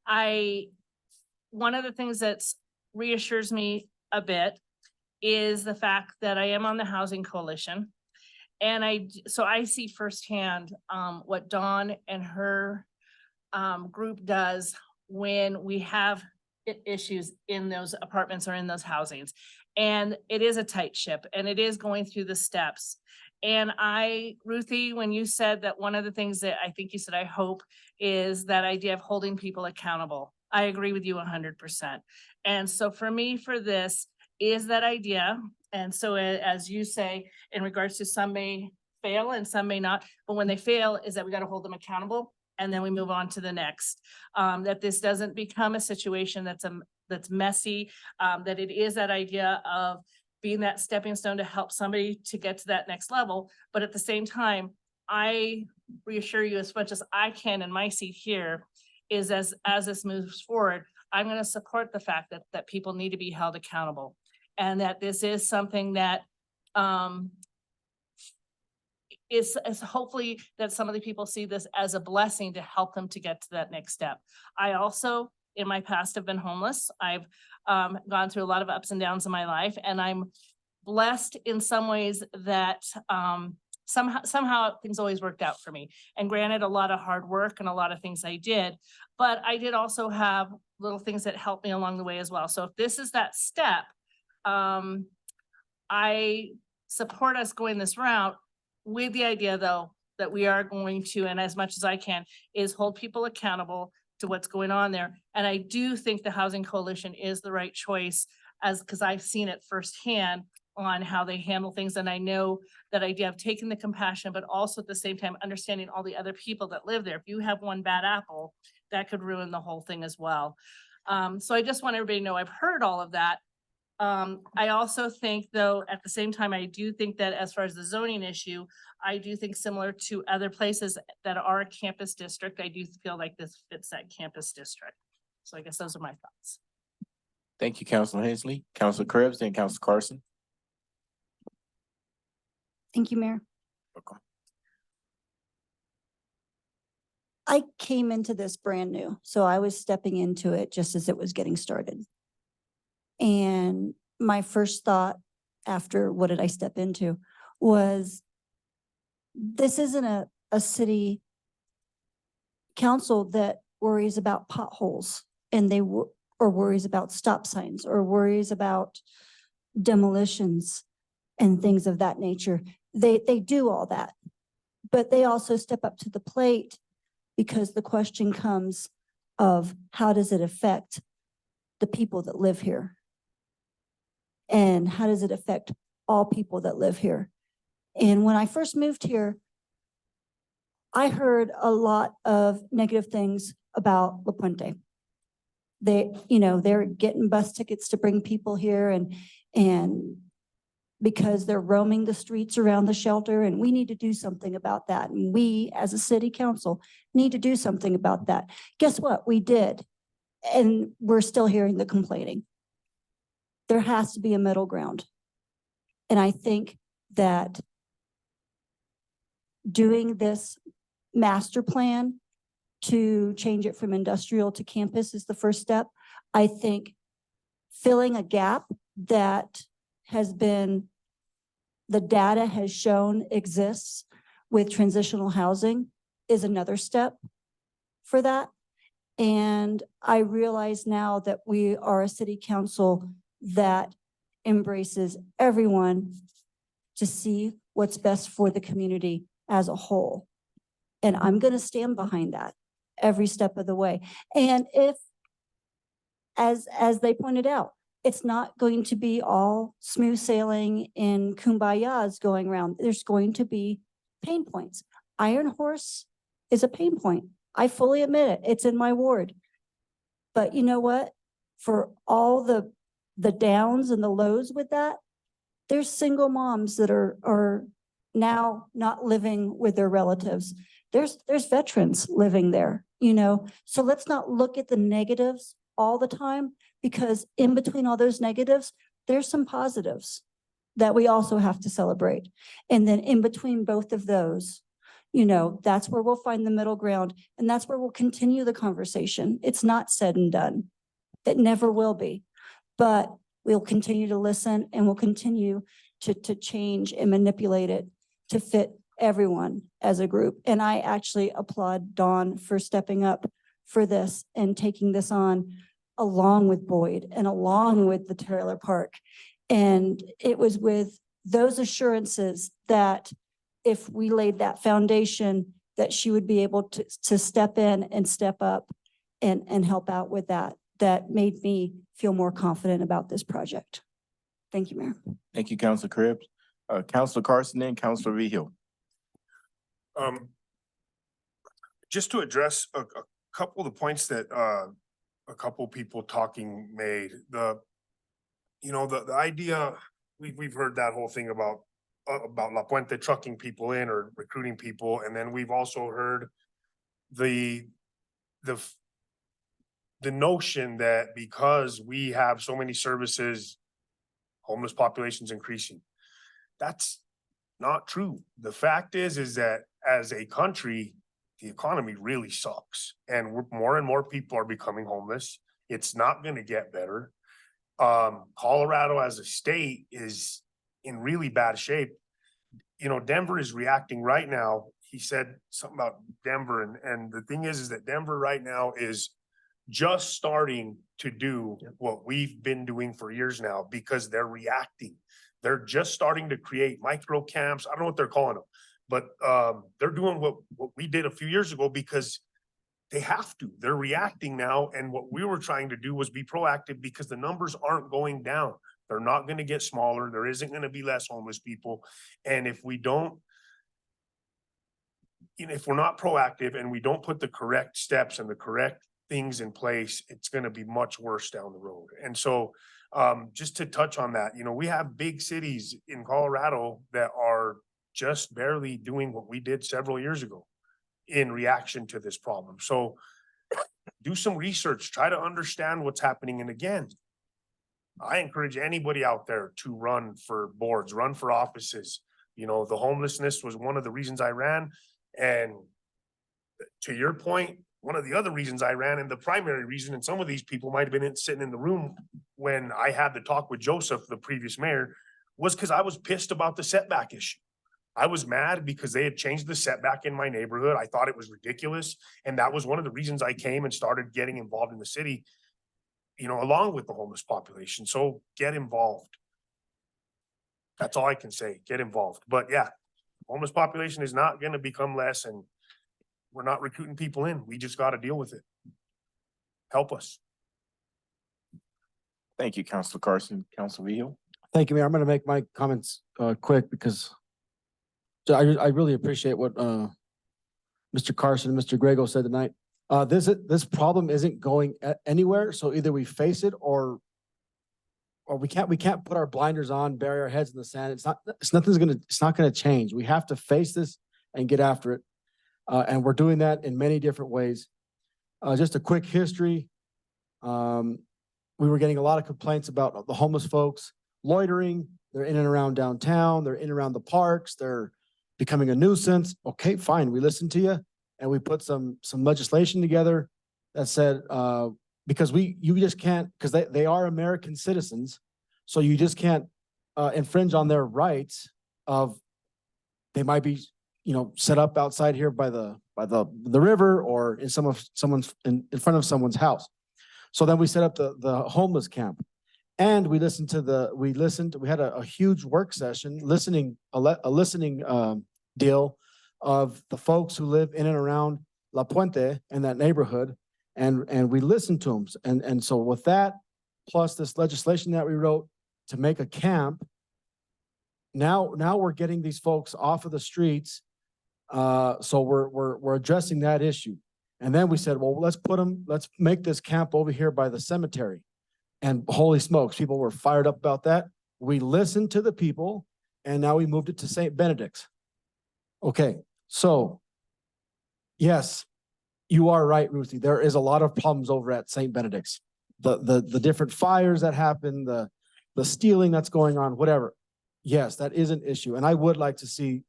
One of the things that reassures me a bit is the fact that I am on the Housing Coalition. And so I see firsthand what Dawn and her group does when we have issues in those apartments or in those housings. And it is a tight ship, and it is going through the steps. And Ruthie, when you said that, one of the things that I think you said, I hope, is that idea of holding people accountable. I agree with you 100%. And so for me, for this is that idea. And so as you say, in regards to some may fail and some may not, but when they fail is that we got to hold them accountable. And then we move on to the next, that this doesn't become a situation that's messy, that it is that idea of being that stepping stone to help somebody to get to that next level. But at the same time, I reassure you as much as I can in my seat here is as this moves forward, I'm going to support the fact that people need to be held accountable, and that this is something that is hopefully that some of the people see this as a blessing to help them to get to that next step. I also, in my past, have been homeless. I've gone through a lot of ups and downs in my life, and I'm blessed in some ways that somehow things always worked out for me. And granted, a lot of hard work and a lot of things I did, but I did also have little things that helped me along the way as well. So if this is that step, I support us going this route, with the idea though, that we are going to, and as much as I can, is hold people accountable to what's going on there. And I do think the Housing Coalition is the right choice, because I've seen it firsthand on how they handle things. And I know that idea of taking the compassion, but also at the same time, understanding all the other people that live there. If you have one bad apple, that could ruin the whole thing as well. So I just want everybody to know I've heard all of that. I also think, though, at the same time, I do think that as far as the zoning issue, I do think similar to other places that are a campus district, I do feel like this fits that campus district. So I guess those are my thoughts. Thank you, Councilor Hensley, Councilor Krebs, then Councilor Carson. Thank you, Mayor. Okay. I came into this brand new, so I was stepping into it just as it was getting started. And my first thought after what did I step into was, this isn't a city council that worries about potholes and or worries about stop signs or worries about demolitions and things of that nature. They do all that, but they also step up to the plate, because the question comes of how does it affect the people that live here? And how does it affect all people that live here? And when I first moved here, I heard a lot of negative things about La Puente. They're getting bus tickets to bring people here, and because they're roaming the streets around the shelter, and we need to do something about that. And we, as a city council, need to do something about that. Guess what? We did. And we're still hearing the complaining. There has to be a middle ground. And I think that doing this master plan to change it from industrial to campus is the first step. I think filling a gap that has been, the data has shown exists with transitional housing is another step for that. And I realize now that we are a city council that embraces everyone to see what's best for the community as a whole. And I'm going to stand behind that every step of the way. And if, as they pointed out, it's not going to be all smooth sailing and kumbayas going around. There's going to be pain points. Iron Horse is a pain point. I fully admit it. It's in my ward. But you know what? For all the downs and the lows with that, there's single moms that are now not living with their relatives. There's veterans living there, you know? So let's not look at the negatives all the time, because in between all those negatives, there's some positives that we also have to celebrate. And then in between both of those, you know, that's where we'll find the middle ground, and that's where we'll continue the conversation. It's not said and done. It never will be, but we'll continue to listen, and we'll continue to change and manipulate it to fit everyone as a group. And I actually applaud Dawn for stepping up for this and taking this on along with Boyd and along with the trailer park. And it was with those assurances that if we laid that foundation, that she would be able to step in and step up and help out with that, that made me feel more confident about this project. Thank you, Mayor. Thank you, Councilor Cribbs. Councilor Carson, then Councilor Vigil. Just to address a couple of the points that a couple people talking made, the idea, we've heard that whole thing about La Puente trucking people in or recruiting people, and then we've also heard the notion that because we have so many services, homeless population's increasing. That's not true. The fact is that as a country, the economy really sucks, and more and more people are becoming homeless. It's not going to get better. Colorado as a state is in really bad shape. You know, Denver is reacting right now. He said something about Denver, and the thing is that Denver right now is just starting to do what we've been doing for years now, because they're reacting. They're just starting to create micro camps. I don't know what they're calling them, but they're doing what we did a few years ago because they have to. They're reacting now. And what we were trying to do was be proactive, because the numbers aren't going down. They're not going to get smaller. There isn't going to be less homeless people. And if we don't, if we're not proactive and we don't put the correct steps and the correct things in place, it's going to be much worse down the road. And so just to touch on that, we have big cities in Colorado that are just barely doing what we did several years ago in reaction to this problem. So do some research, try to understand what's happening. And again, I encourage anybody out there to run for boards, run for offices. The homelessness was one of the reasons I ran. And to your point, one of the other reasons I ran, and the primary reason, and some of these people might have been sitting in the room when I had the talk with Joseph, the previous mayor, was because I was pissed about the setback issue. I was mad because they had changed the setback in my neighborhood. I thought it was ridiculous. And that was one of the reasons I came and started getting involved in the city, along with the homeless population. So get involved. That's all I can say. Get involved. But yeah, homeless population is not going to become less, and we're not recruiting people in. We just got to deal with it. Help us. Thank you, Councilor Carson. Councilor Vigil. Thank you, Mayor. I'm going to make my comments quick, because I really appreciate what Mr. Carson and Mr. Grego said tonight. This problem isn't going anywhere, so either we face it or or we can't put our blinders on, bury our heads in the sand. It's not gonna change. We have to face this and get after it. And we're doing that in many different ways. Just a quick history. We were getting a lot of complaints about the homeless folks loitering. They're in and around downtown. They're in and around the parks. They're becoming a nuisance. Okay, fine. We listened to you and we put some legislation together that said, because you just can't, because they are American citizens. So you just can't infringe on their rights of, they might be, set up outside here by the river or in in front of someone's house. So then we set up the homeless camp, and we listened. We had a huge work session, a listening deal of the folks who live in and around La Puente and that neighborhood, and we listened to them. And so with that, plus this legislation that we wrote to make a camp, now we're getting these folks off of the streets. So we're addressing that issue. And then we said, well, let's make this camp over here by the cemetery. And holy smokes, people were fired up about that. We listened to the people, and now we moved it to St. Benedict's. Okay, so yes, you are right, Ruthie. There is a lot of problems over at St. Benedict's. The different fires that happen, the stealing that's going on, whatever. Yes, that is an issue. And I would like to see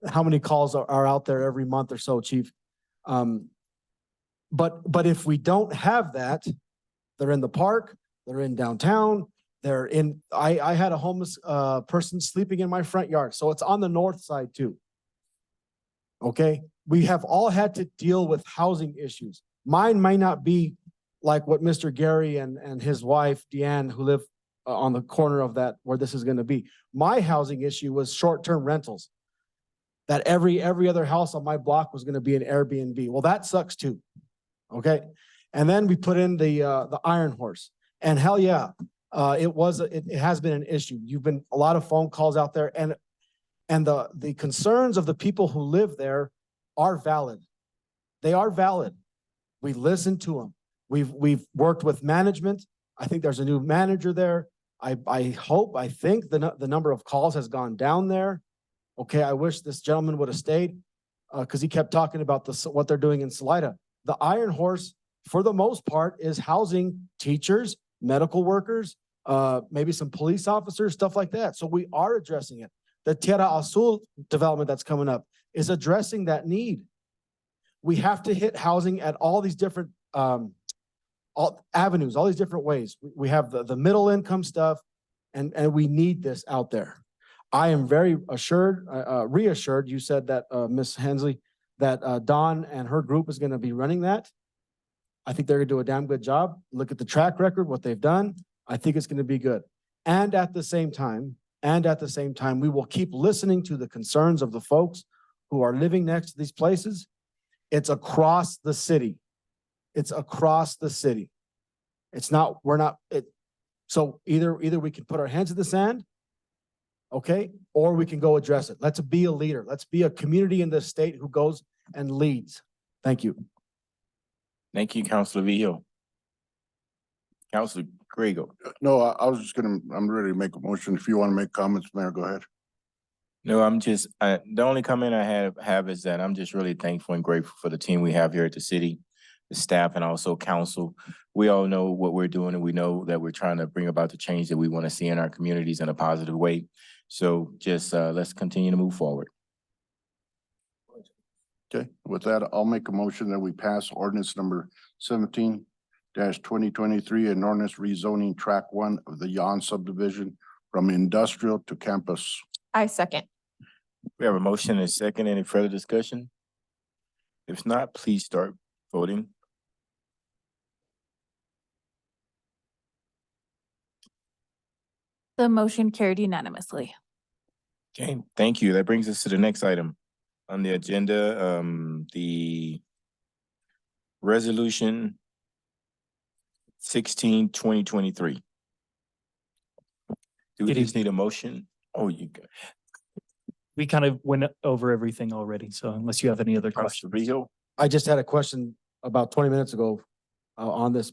how many calls are out there every month or so, Chief. But if we don't have that, they're in the park, they're in downtown, I had a homeless person sleeping in my front yard. So it's on the north side too. Okay, we have all had to deal with housing issues. Mine might not be like what Mr. Gary and his wife, Deanne, who live on the corner of that, where this is gonna be. My housing issue was short-term rentals. That every other house on my block was gonna be an Airbnb. Well, that sucks too. Okay, and then we put in the Iron Horse, and hell yeah, it has been an issue. You've been a lot of phone calls out there, and the concerns of the people who live there are valid. They are valid. We listened to them. We've worked with management. I think there's a new manager there. I think the number of calls has gone down there. Okay, I wish this gentleman would have stayed because he kept talking about what they're doing in Salida. The Iron Horse, for the most part, is housing teachers, medical workers, maybe some police officers, stuff like that. So we are addressing it. The Tierra Azul development that's coming up is addressing that need. We have to hit housing at all these different avenues, all these different ways. We have the middle income stuff, and we need this out there. I am very reassured, you said that, Ms. Hensley, that Dawn and her group is going to be running that. I think they're going to do a damn good job. Look at the track record, what they've done. I think it's going to be good. And at the same time, we will keep listening to the concerns of the folks who are living next to these places. It's across the city. It's across the city. So either we can put our hands in the sand, okay, or we can go address it. Let's be a leader. Let's be a community in this state who goes and leads. Thank you. Thank you, Councilor Vio. Councilor Grego. No, I'm ready to make a motion. If you want to make comments, Mayor, go ahead. No, I'm just, the only comment I have is that I'm just really thankful and grateful for the team we have here at the city, the staff, and also council. We all know what we're doing, and we know that we're trying to bring about the change that we want to see in our communities in a positive way. So just let's continue to move forward. Okay, with that, I'll make a motion that we pass ordinance number 17-2023, an ordinance rezoning track 1 of the Yon subdivision from industrial to campus. I second. We have a motion and a second. Any further discussion? If not, please start voting. The motion carried unanimously. Okay, thank you. That brings us to the next item on the agenda, the resolution 16-2023. Do we just need a motion? Oh, you got. We kind of went over everything already, so unless you have any other questions. I just had a question about 20 minutes ago on this.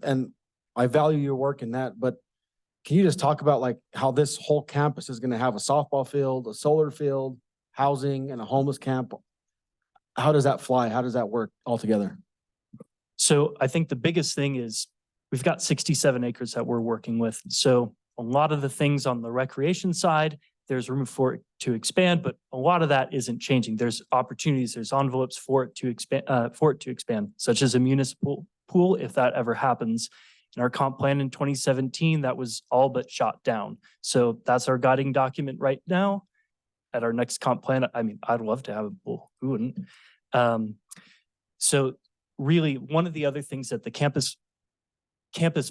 And I value your work in that, but Can you just talk about like how this whole campus is gonna have a softball field, a solar field, housing and a homeless camp? How does that fly? How does that work altogether? So I think the biggest thing is we've got 67 acres that we're working with. So a lot of the things on the recreation side, there's room for it to expand, but a lot of that isn't changing. There's opportunities, there's envelopes for it to expand, such as a municipal pool, if that ever happens. In our comp plan in 2017, that was all but shot down. So that's our guiding document right now. At our next comp plan, I mean, I'd love to have a pool. Who wouldn't? So really, one of the other things that the campus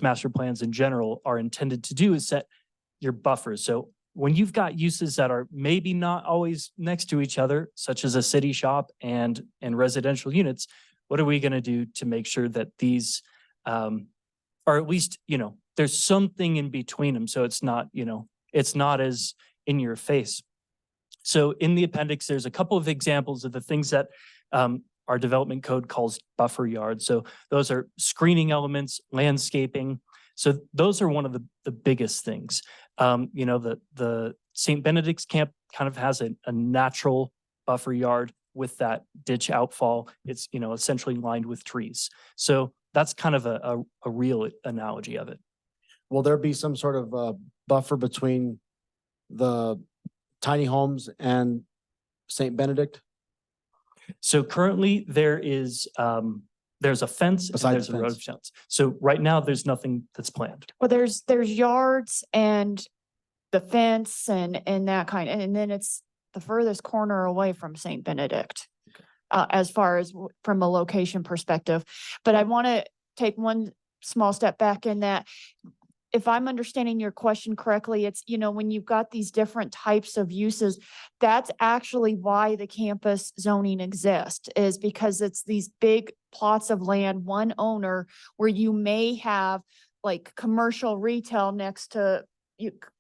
master plans in general are intended to do is set your buffers. So when you've got uses that are maybe not always next to each other, such as a city shop and residential units, what are we going to do to make sure that these or at least, there's something in between them. So it's not, it's not as in your face. So in the appendix, there's a couple of examples of the things that our development code calls buffer yards. So those are screening elements, landscaping. So those are one of the biggest things. The St. Benedict's camp kind of has a natural buffer yard with that ditch outfall. It's, essentially lined with trees. So that's kind of a real analogy of it. Will there be some sort of buffer between the tiny homes and St. Benedict? So currently there is, there's a fence and Besides there's the a road fence. fence. So right now there's nothing that's planned. Well, there's yards and the fence and that kind, and then it's the furthest corner away from St. Benedict. As far as from a location perspective. But I want to take one small step back in that if I'm understanding your question correctly, it's, when you've got these different types of uses, that's actually why the campus zoning exists, is because it's these big plots of land, one owner, where you may have like commercial retail next to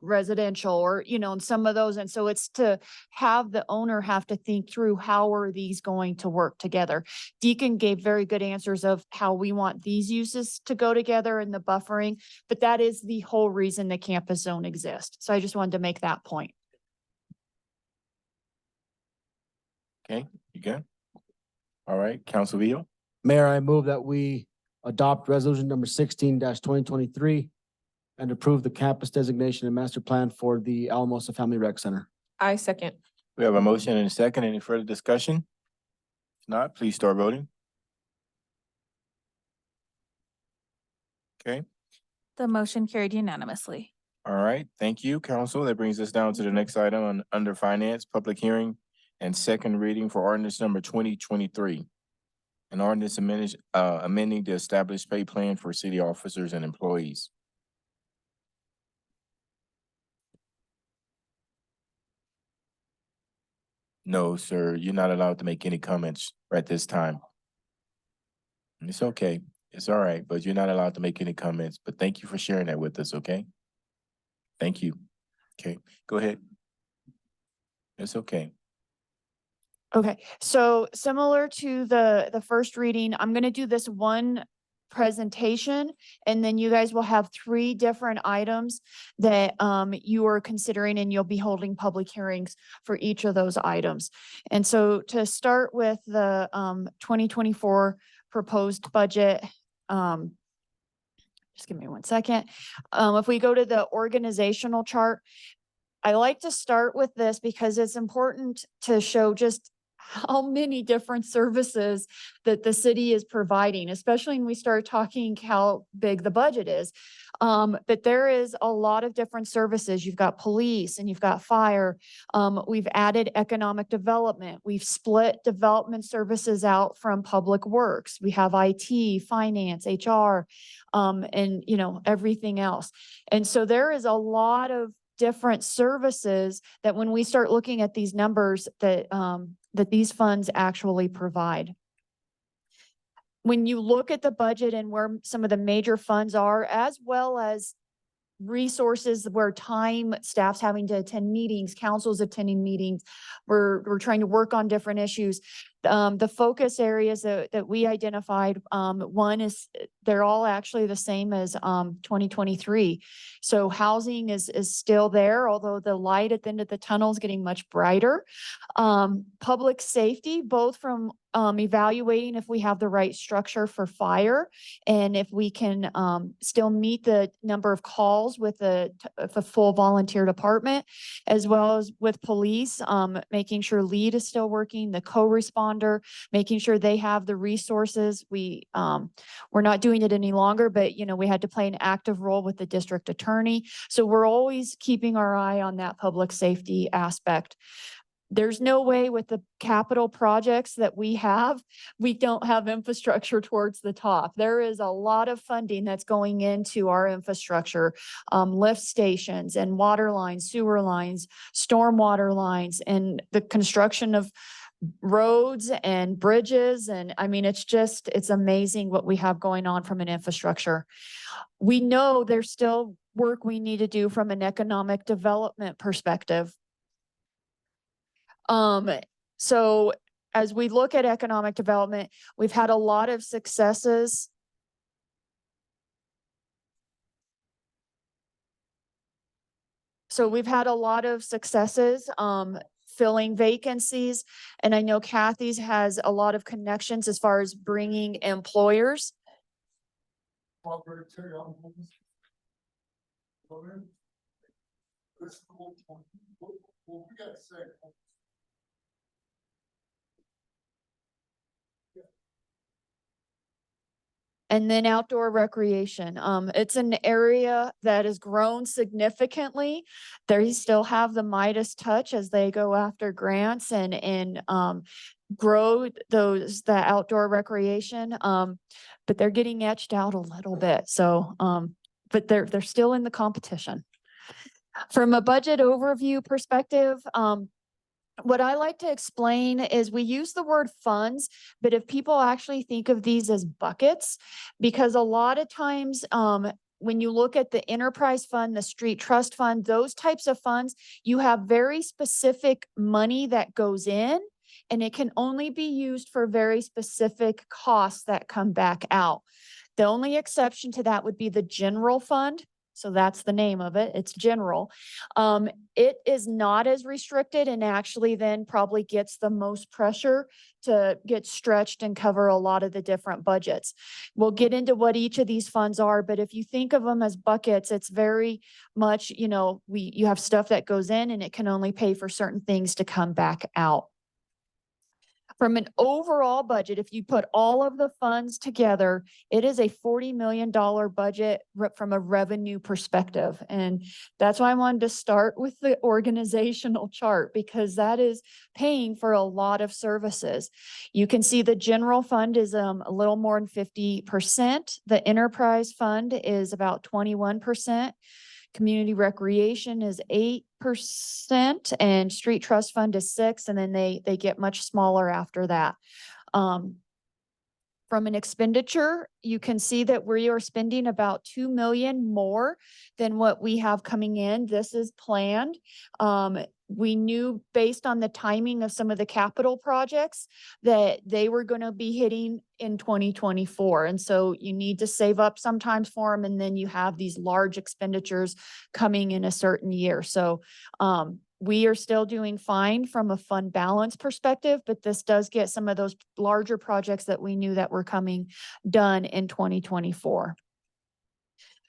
residential or, and some of those. And so it's to have the owner have to think through how are these going to work together. Deacon gave very good answers of how we want these uses to go together and the buffering, but that is the whole reason the campus zone exists. So I just wanted to make that point. Okay, you good? All right, Council Vio. Mayor, I move that we adopt resolution number 16-2023 and approve the campus designation and master plan for the Alamosa Family Rec Center. I second. We have a motion and a second. Any further discussion? If not, please start voting. Okay, The motion carried unanimously. all right, thank you, council. That brings us down to the next item on under finance, public hearing and second reading for ordinance number 2023. An ordinance amending the established pay plan for city officers and employees. No, sir, you're not allowed to make any comments at this time. It's okay. It's all right, but you're not allowed to make any comments, but thank you for sharing that with us, okay? Thank you. Okay, go ahead. It's okay. Okay, so similar to the first reading, I'm gonna do this one presentation, and then you guys will have 3 different items that you are considering, and you'll be holding public hearings for each of those items. And so to start with the 2024 proposed budget, just give me one second. If we go to the organizational chart, I like to start with this because it's important to show just how many different services that the city is providing, especially when we start talking how big the budget is. But there is a lot of different services. You've got police and you've got fire. We've added economic development. We've split development services out from public works. We have IT, finance, HR, and everything else. And so there is a lot of different services that when we start looking at these numbers that these funds actually provide. When you look at the budget and where some of the major funds are, as well as resources where time, staff's having to attend meetings, council's attending meetings. We're trying to work on different issues. The focus areas that we identified, one is, they're all actually the same as 2023. So housing is still there, although the light at the end of the tunnel is getting much brighter. Public safety, both from evaluating if we have the right structure for fire and if we can still meet the number of calls with a full volunteer department, as well as with police, making sure lead is still working, the co-responder, making sure they have the resources. We're not doing it any longer, but we had to play an active role with the district attorney. So we're always keeping our eye on that public safety aspect. There's no way with the capital projects that we don't have infrastructure towards the top. There is a lot of funding that's going into our infrastructure, lift stations and water lines, sewer lines, stormwater lines, and the construction of roads and bridges. And I mean, it's amazing what we have going on from an infrastructure. We know there's still work we need to do from an economic development perspective. So as we look at economic development, we've had a lot of successes. So we've had a lot of successes, filling vacancies. And I know Kathy's has a lot of connections as far as bringing employers. And then outdoor recreation. It's an area that has grown significantly. They still have the Midas touch as they go after grants and grow the outdoor recreation. But they're getting etched out a little bit. So, but they're still in the competition. From a budget overview perspective, what I like to explain is we use the word funds, but if people actually think of these as buckets, because a lot of times when you look at the enterprise fund, the street trust fund, those types of funds, you have very specific money that goes in, and it can only be used for very specific costs that come back out. The only exception to that would be the general fund. So that's the name of it. It's general. It is not as restricted and actually then probably gets the most pressure to get stretched and cover a lot of the different budgets. We'll get into what each of these funds are, but if you think of them as buckets, it's very much, you have stuff that goes in and it can only pay for certain things to come back out. From an overall budget, if you put all of the funds together, it is a $40 million budget from a revenue perspective. And that's why I wanted to start with the organizational chart, because that is paying for a lot of services. You can see the general fund is a little more than 50%. The enterprise fund is about 21%. Community recreation is 8%, and street trust fund is 6%, and then they get much smaller after that. From an expenditure, you can see that we are spending about 2 million more than what we have coming in. This is planned. We knew based on the timing of some of the capital projects that they were going to be hitting in 2024. And so you need to save up sometimes for them. And then you have these large expenditures coming in a certain year. So we are still doing fine from a fund balance perspective, but this does get some of those larger projects that we knew that were coming done in 2024.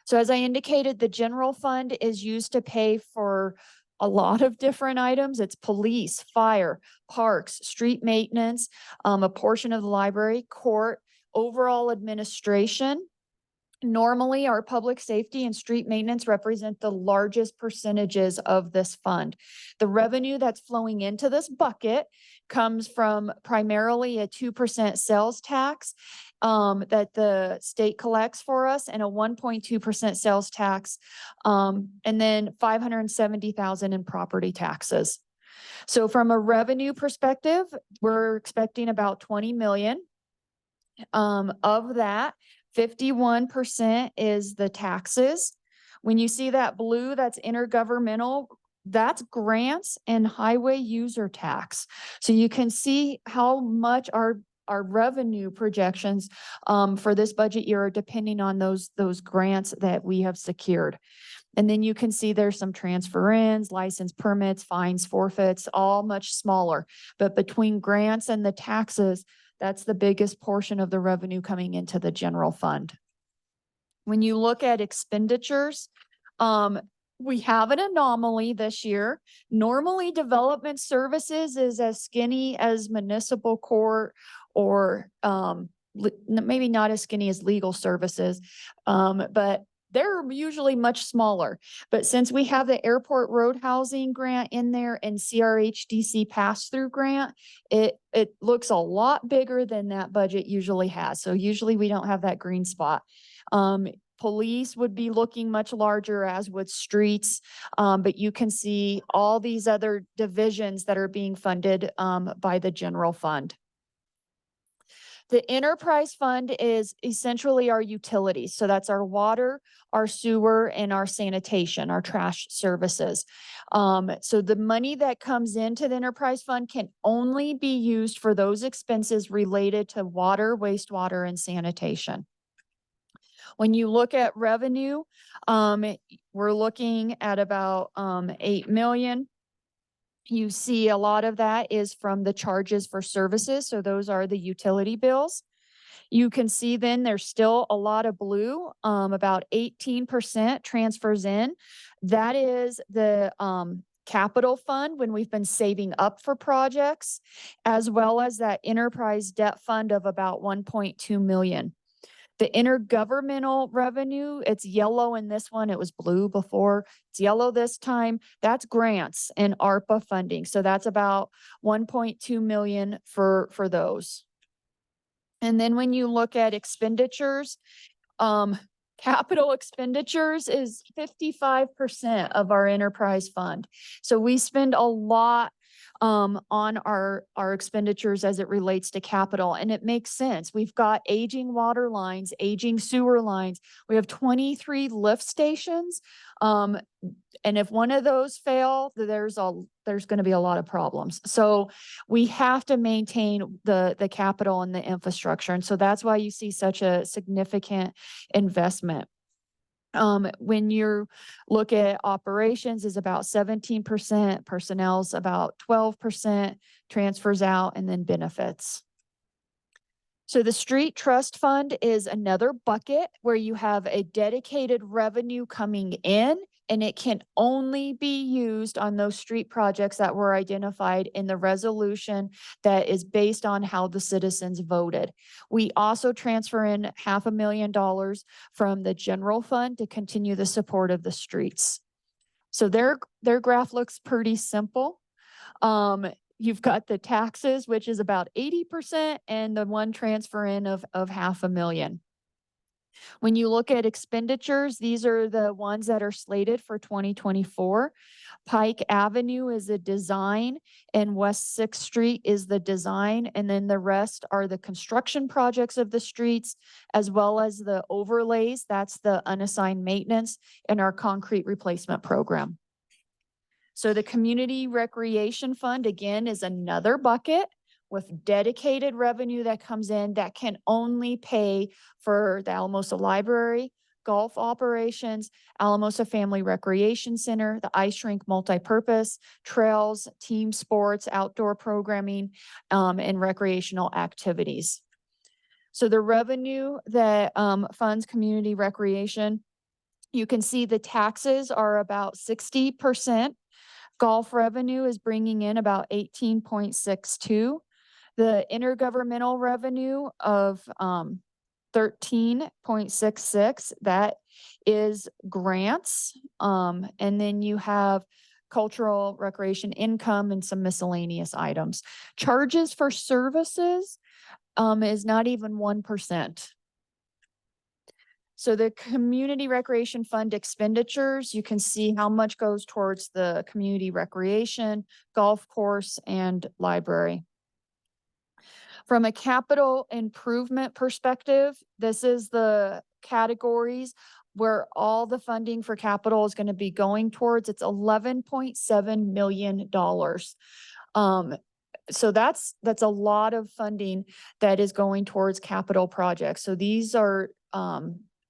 So as I indicated, the general fund is used to pay for a lot of different items. It's police, fire, parks, street maintenance, a portion of the library, court, overall administration. Normally, our public safety and street maintenance represent the largest percentages of this fund. The revenue that's flowing into this bucket comes from primarily a 2% sales tax that the state collects for us, and a 1.2% sales tax, and then $570,000 in property taxes. So from a revenue perspective, we're expecting about 20 million. Of that, 51% is the taxes. When you see that blue, that's intergovernmental, that's grants and highway user tax. So you can see how much our revenue projections for this budget year are depending on those grants that we have secured. And then you can see there's some transfer ins, license permits, fines, forfeits, all much smaller. But between grants and the taxes, that's the biggest portion of the revenue coming into the general fund. When you look at expenditures, we have an anomaly this year. Normally, development services is as skinny as municipal court or maybe not as skinny as legal services, but they're usually much smaller. But since we have the airport road housing grant in there and CRHDC pass-through grant, it looks a lot bigger than that budget usually has. So usually we don't have that green spot. Police would be looking much larger, as would streets, but you can see all these other divisions that are being funded by the general fund. The enterprise fund is essentially our utilities. So that's our water, our sewer, and our sanitation, our trash services. So the money that comes into the enterprise fund can only be used for those expenses related to water, wastewater, and sanitation. When you look at revenue, we're looking at about 8 million. You see a lot of that is from the charges for services. So those are the utility bills. You can see then there's still a lot of blue, about 18% transfers in. That is the capital fund when we've been saving up for projects, as well as that enterprise debt fund of about 1.2 million. The intergovernmental revenue, it's yellow in this one. It was blue before. It's yellow this time. That's grants and ARPA funding. So that's about 1.2 million for those. And then when you look at expenditures, capital expenditures is 55% of our enterprise fund. So we spend a lot on our expenditures as it relates to capital, and it makes sense. We've got aging water lines, aging sewer lines. We have 23 lift stations. And if one of those fail, there's going to be a lot of problems. So we have to maintain the capital and the infrastructure. And so that's why you see such a significant investment. When you look at operations is about 17%, personnel's about 12%, transfers out, and then benefits. So the street trust fund is another bucket where you have a dedicated revenue coming in, and it can only be used on those street projects that were identified in the resolution that is based on how the citizens voted. We also transfer in $500,000 from the general fund to continue the support of the streets. So their graph looks pretty simple. You've got the taxes, which is about 80%, and the one transfer in of $500,000. When you look at expenditures, these are the ones that are slated for 2024. Pike Avenue is a design, and West 6th Street is the design, and then the rest are the construction projects of the streets, as well as the overlays. That's the unassigned maintenance and our concrete replacement program. So the Community Recreation Fund, again, is another bucket with dedicated revenue that comes in that can only pay for the Alamosa Library, golf operations, Alamosa Family Recreation Center, the ice rink multipurpose, trails, team sports, outdoor programming, and recreational activities. So the revenue that funds community recreation, you can see the taxes are about 60%. Golf revenue is bringing in about 18.62. The intergovernmental revenue of 13.66, that is grants. And then you have cultural recreation income and some miscellaneous items. Charges for services is not even 1%. So the Community Recreation Fund expenditures, you can see how much goes towards the community recreation, golf course, and library. From a capital improvement perspective, this is the categories where all the funding for capital is going to be going towards. It's $11.7 million. So that's a lot of funding that is going towards capital projects. So these are,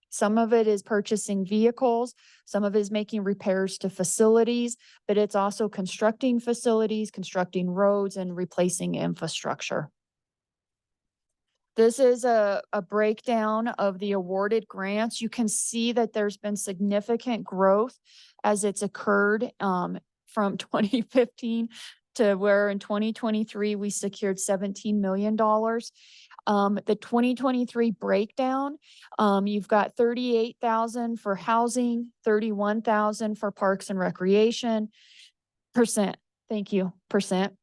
some of it is purchasing vehicles, some of it is making repairs to facilities, but it's also constructing facilities, constructing roads, and replacing infrastructure. This is a breakdown of the awarded grants. You can see that there's been significant growth as it's occurred from 2015 to where in 2023 we secured $17 million. The 2023 breakdown, you've got 38,000 for housing, 31,000 for parks and recreation. Thank you, percent.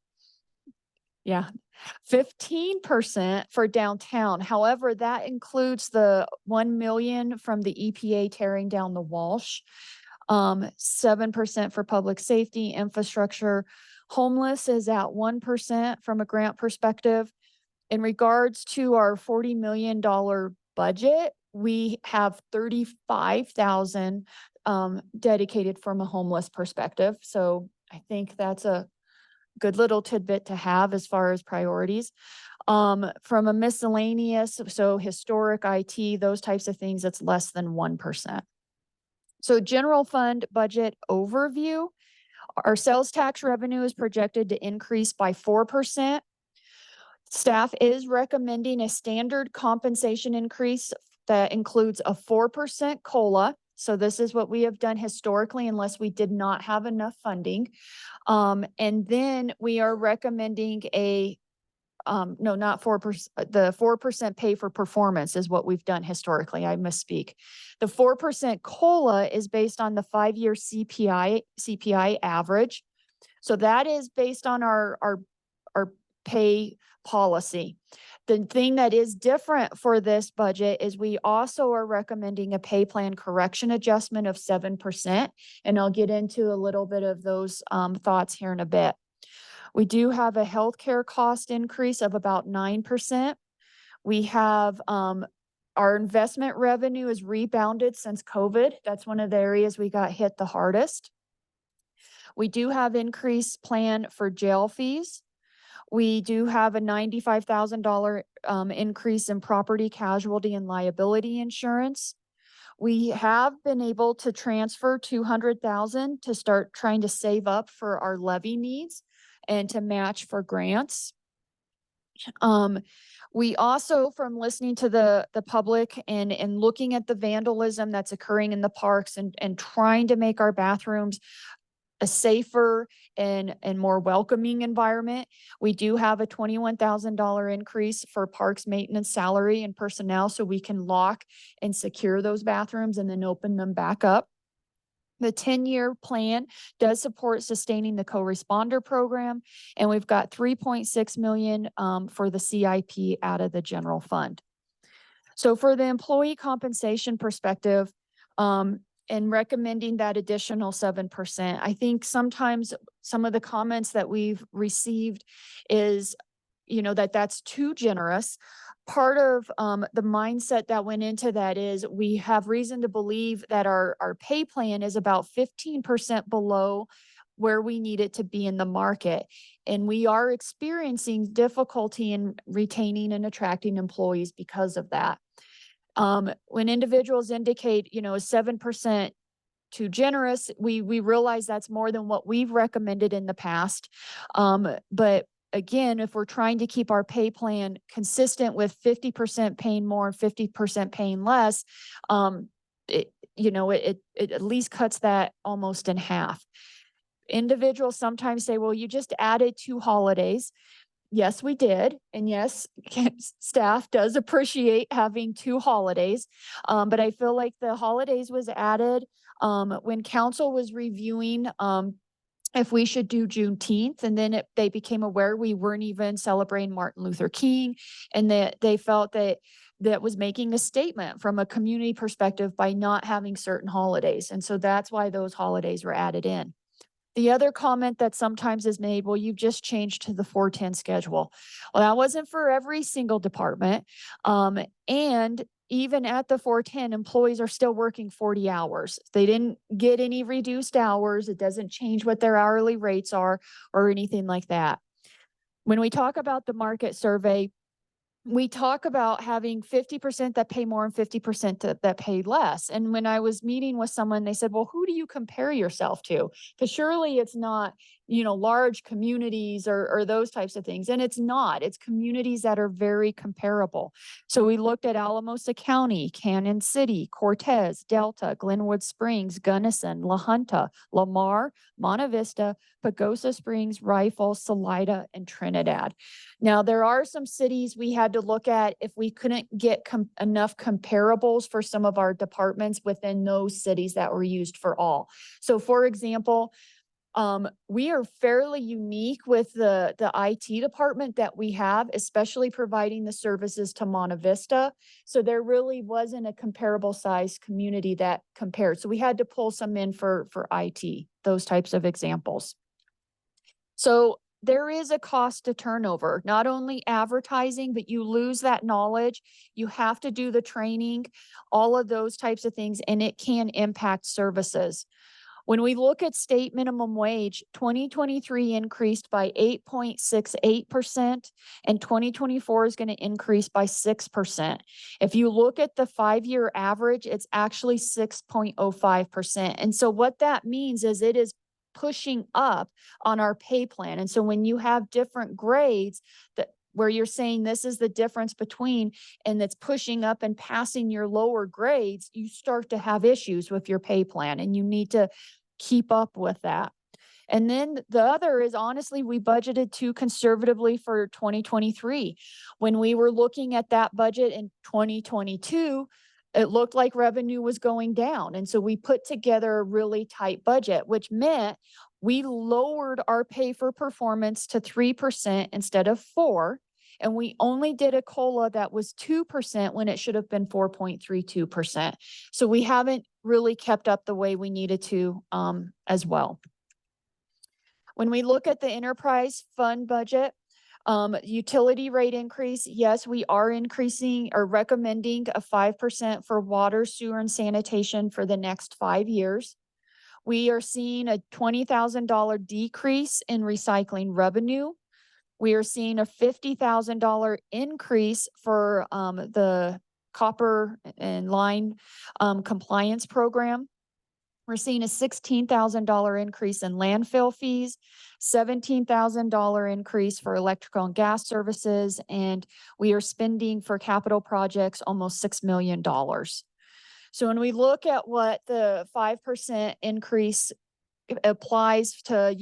Yeah, 15% for downtown. However, that includes the 1 million from the EPA tearing down the Walsh. 7% for public safety, infrastructure. Homeless is at 1% from a grant perspective. In regards to our $40 million budget, we have 35,000 dedicated from a homeless perspective. So I think that's a good little tidbit to have as far as priorities. From a miscellaneous, so historic IT, those types of things, it's less than 1%. So general fund budget overview, our sales tax revenue is projected to increase by 4%. Staff is recommending a standard compensation increase that includes a 4% COLA. So this is what we have done historically unless we did not have enough funding. And then we are recommending a, no, not 4%, the 4% pay for performance is what we've done historically. I misspeak. The 4% COLA is based on the 5-year CPI average. So that is based on our pay policy. The thing that is different for this budget is we also are recommending a pay plan correction adjustment of 7%. And I'll get into a little bit of those thoughts here in a bit. We do have a healthcare cost increase of about 9%. We have our investment revenue is rebounded since COVID. That's one of the areas we got hit the hardest. We do have increased plan for jail fees. We do have a $95,000 increase in property casualty and liability insurance. We have been able to transfer $200,000 to start trying to save up for our levy needs and to match for grants. We also, from listening to the public and looking at the vandalism that's occurring in the parks and trying to make our bathrooms a safer and more welcoming environment, we do have a $21,000 increase for parks maintenance salary and personnel so we can lock and secure those bathrooms and then open them back up. The 10-year plan does support sustaining the co-responder program, and we've got $3.6 million for the CIP out of the general fund. So for the employee compensation perspective, and recommending that additional 7%. I think sometimes some of the comments that we've received is, that's too generous. Part of the mindset that went into that is we have reason to believe that our pay plan is about 15% below where we need it to be in the market. And we are experiencing difficulty in retaining and attracting employees because of that. When individuals indicate, 7% too generous, we realize that's more than what we've recommended in the past. But again, if we're trying to keep our pay plan consistent with 50% paying more and 50% paying less, it at least cuts that almost in half. Individuals sometimes say, well, you just added 2 holidays. Yes, we did. And yes, staff does appreciate having 2 holidays. But I feel like the holidays was added when council was reviewing if we should do Juneteenth. And then they became aware we weren't even celebrating Martin Luther King. And that they felt that was making a statement from a community perspective by not having certain holidays. And so that's why those holidays were added in. The other comment that sometimes is made, well, you've just changed to the 410 schedule. Well, that wasn't for every single department. And even at the 410, employees are still working 40 hours. They didn't get any reduced hours. It doesn't change what their hourly rates are or anything like that. When we talk about the market survey, we talk about having 50% that pay more and 50% that pay less. And when I was meeting with someone, they said, well, who do you compare yourself to? Because surely it's not, large communities or those types of things. And it's not. It's communities that are very comparable. So we looked at Alamosa County, Cannon City, Cortez, Delta, Glenwood Springs, Gunnison, La Junta, Lamar, Monte Vista, Pagosa Springs, Rifle, Salida, and Trinidad. Now, there are some cities we had to look at if we couldn't get enough comparables for some of our departments within those cities that were used for all. So for example, we are fairly unique with the IT department that we have, especially providing the services to Monte Vista. So there really wasn't a comparable size community that compared. So we had to pull some in for IT, those types of examples. So there is a cost to turnover, not only advertising, but you lose that knowledge. You have to do the training, all of those types of things, and it can impact services. When we look at state minimum wage, 2023 increased by 8.68% and 2024 is going to increase by 6%. If you look at the 5-year average, it's actually 6.05%. And so what that means is it is pushing up on our pay plan. And so when you have different grades where you're saying this is the difference between, and it's pushing up and passing your lower grades, you start to have issues with your pay plan and you need to keep up with that. And then the other is, honestly, we budgeted too conservatively for 2023. When we were looking at that budget in 2022, it looked like revenue was going down. And so we put together a really tight budget, which meant we lowered our pay for performance to 3% instead of 4%. And we only did a COLA that was 2% when it should have been 4.32%. So we haven't really kept up the way we needed to as well. When we look at the enterprise fund budget, utility rate increase, yes, we are increasing or recommending a 5% for water, sewer, and sanitation for the next 5 years. We are seeing a $20,000 decrease in recycling revenue. We are seeing a $50,000 increase for the copper and line compliance program. We're seeing a $16,000 increase in landfill fees, $17,000 increase for electrical and gas services, and we are spending for capital projects almost $6 million. So when we look at what the 5% increase applies to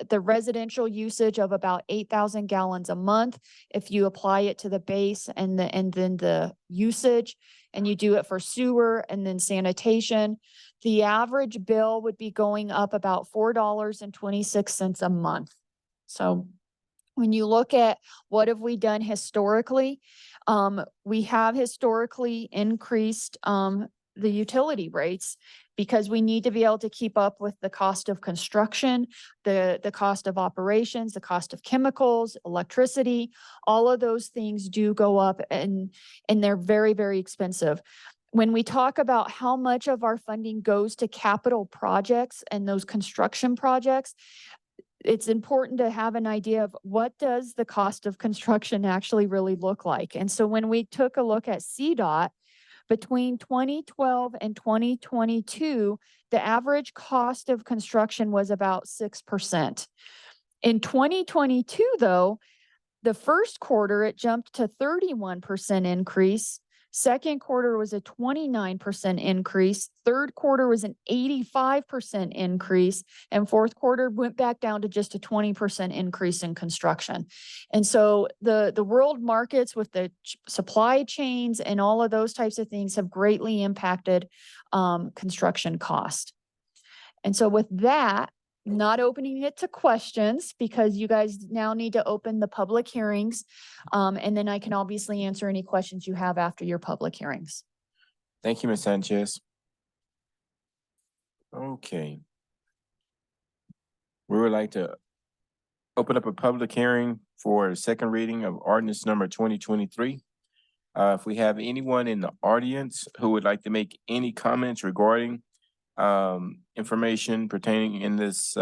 the residential usage of about 8,000 gallons a month, if you apply it to the base and then the usage, and you do it for sewer and then sanitation, the average bill would be going up about $4.26 a month. So when you look at what have we done historically, we have historically increased the utility rates because we need to be able to keep up with the cost of construction, the cost of operations, the cost of chemicals, electricity. All of those things do go up and they're very, very expensive. When we talk about how much of our funding goes to capital projects and those construction projects, it's important to have an idea of what does the cost of construction actually really look like. And so when we took a look at CDOT, between 2012 and 2022, the average cost of construction was about 6%. In 2022, though, the first quarter, it jumped to 31% increase. Second quarter was a 29% increase. Third quarter was an 85% increase. And fourth quarter went back down to just a 20% increase in construction. And so the world markets with the supply chains and all of those types of things have greatly impacted construction cost. And so with that, not opening it to questions because you guys now need to open the public hearings. And then I can obviously answer any questions you have after your public hearings. Thank you, Ms. Sanchez. Okay. We would like to open up a public hearing for second reading of ordinance number 2023. If we have anyone in the audience who would like to make any comments regarding information pertaining in this